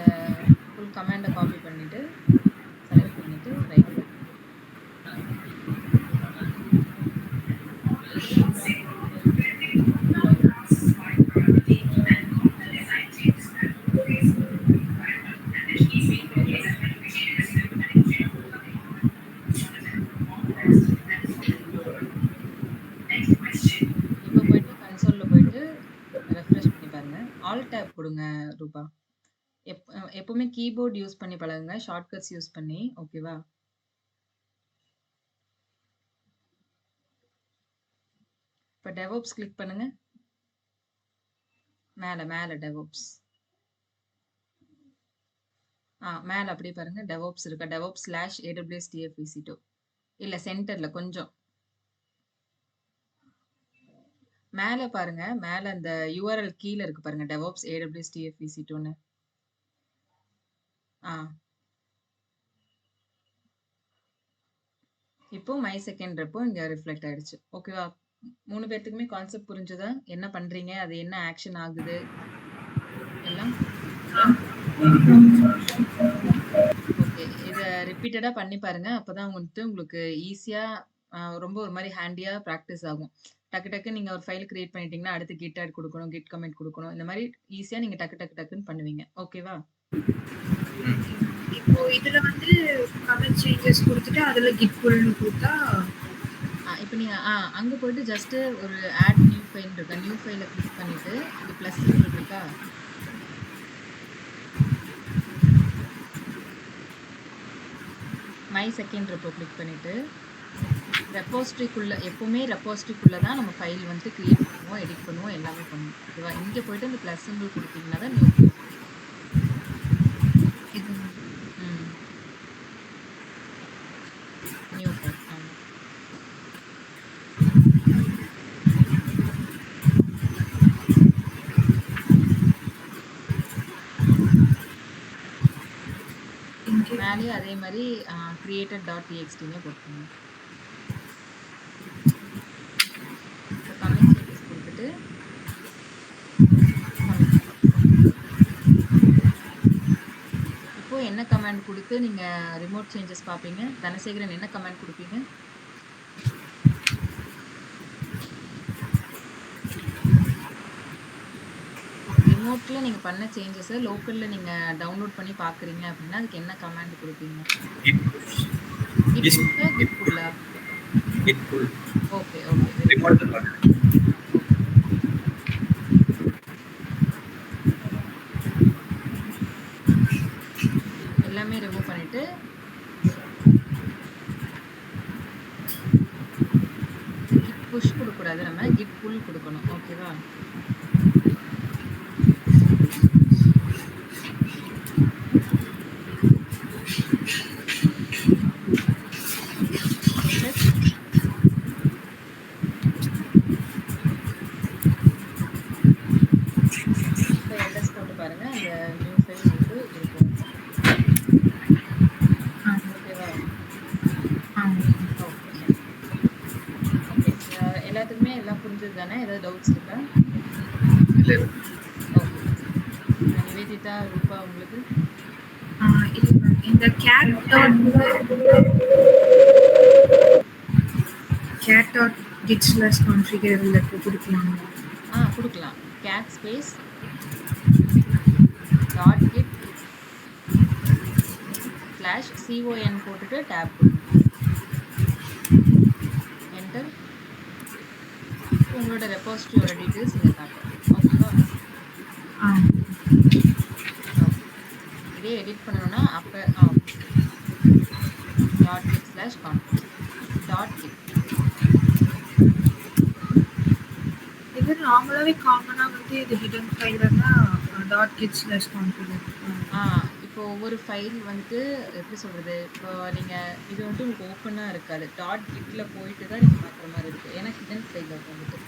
ஃபுல் கமாண்டை காப்பி பண்ணிட்டு செலக்ட் பண்ணிட்டு ரைட். இப்போ போயிட்டு கன்சோலில் போயிட்டு ரெஃப்ரெஷ் பண்ணி பாருங்க. ஆல் டேப் கொடுங்க ரூபா. எப்பவுமே கீபோர்ட் யூஸ் பண்ணி பழகுங்க, ஷார்ட்கட்ஸ் யூஸ் பண்ணி. ஓகேவா? இப்போ டெவோப்ஸ் கிளிக் பண்ணுங்க. மேலே டெவோப்ஸ். மேலே அப்படியே பாருங்க, டெவோப்ஸ் இருக்கா? டெவோப்ஸ் /AWS TFEC2 இல்லை, சென்டரில் கொஞ்சம் மேலே பாருங்க. மேலே அந்த URL கீழே இருக்கு பாருங்க, DevOps AWS TFEC2ன்னு. இப்போ மை செகண்ட் ரெப்போ இங்கே ரிஃப்ளெக்ட் ஆயிடுச்சு. ஓகேவா? 3 பேத்துக்குமே கான்செப்ட் புரிஞ்சுதா? என்ன பண்றீங்க? அது என்ன ஆக்ஷன் ஆகுது? எல்லாம்? ஓகே. இத ரிப்பீட்டடா பண்ணி பாருங்க. அப்பதான் உங்களுக்கு ஈஸியா ரொம்ப ஒரு மாரி ஹேண்டியா பிராக்டிஸ் ஆகும். டக்கு டக்குன்னு நீங்க ஒரு ஃபைல் கிரியேட் பண்ணிட்டீங்கன்னா, அடுத்து கிட் ஆட் குடுக்கணும், கிட் கமெண்ட் குடுக்கணும். இந்த மாரி ஈஸியா நீங்க டக்கு டக்கு டக்குன்னு பண்ணுவீங்க. ஓகேவா?
இப்போ இதுல வந்து கமெண்ட் சேஞ்சஸ் குடுத்துட்டு அதுல கிட் புல்னு குடுத்தா
இப்ப நீங்க அங்க போயிட்டு ஜஸ்ட் ஒரு ஆட் நியூ ஃபைல் இருக்கா? நியூ ஃபைல கிளிக் பண்ணிட்டு, இங்க பிளஸ் சிம்பல் இருக்கா? மை செகண்ட் ரெப்போ கிளிக் பண்ணிட்டு, ரெப்போசிட்டரிக்குள்ள எப்பவுமே ரெப்போசிட்டரிக்குள்ள தான் நம்ம ஃபைல் வந்து கிரியேட் பண்ணுவோம், எடிட் பண்ணுவோம், எல்லாமே பண்ணுவோம். ஓகேவா? இங்க போயிட்டு அந்த பிளஸ் சிம்பல் குடுத்தீங்கன்னா தான் நியூ ஃபைல்.
இது
ம். New file. ஆமா.
இங்க
மேலேயே அதே மாரி created.txtனே போட்டுருங்க. இப்போ கமெண்ட் சேஞ்சஸ் குடுத்துட்டு கமெண்ட். இப்போ என்ன கமாண்ட் குடுத்து நீங்க ரிமோட் சேஞ்சஸ் பார்ப்பீங்க? தனசேகரன் என்ன கமாண்ட் குடுப்பீங்க? ரிமோட்ல நீங்க பண்ண சேஞ்சஸ லோக்கல்ல நீங்க டவுன்லோட் பண்ணி பார்க்குறீங்க அப்படின்னா, அதுக்கு என்ன கமாண்ட் குடுப்பீங்க?
git push.
கிட் புஷ்ஷா? கிட் புல்லா?
git pull.
Okay, okay. Very good.
ரிமோட்ல பாருங்க.
எல்லாமே ரிமூவ் பண்ணிட்டு கிட் புஷ் குடுக்கக்கூடாது. நம்ம கிட் புல் குடுக்கணும். ஓகேவா? Enter. இப்போ எல்எஸ் போட்டு பாருங்க. அந்த நியூ ஃபைல் வந்து இருக்கும். ஓகேவா? ஓகே. ஓகே. எல்லாத்துக்குமே எல்லாம் புரிஞ்சது தானே? ஏதாவது டவுட்ஸ் இருக்கா?
இல்ல இல்ல.
ஓகே. நிவேதிதா, ரூபா உங்களுக்கு?
இது இந்த cat dot git slash configure இதுல குடுக்கலாமா?
குடுக்கலாம். cat space dot git slash con போட்டுட்டு டேப் கொடுங்க. என்டர். உங்களோட ரெப்போசிட்டரியோட டீட்டெயில்ஸ் இங்க காட்டும். ஓகேவா? ஓகே. இதே எடிட் பண்ணணும்னா dot git slash config dot git.
இது நார்மலாவே காமனா வந்து இது ஹிடன் ஃபைல்ல தான் .git slash configure.
இப்போ ஒவ்வொரு ஃபைல் வந்துட்டு எப்படி சொல்றது? இப்போ நீங்க இது வந்துட்டு உங்களுக்கு ஓப்பனா இருக்காது. டாட் கிட்ல போயிட்டு தான் நீங்க பார்க்குற மாதிரி இருக்கு. ஏன்னா ஹிடன் ஃபைல் அது வந்துட்டு.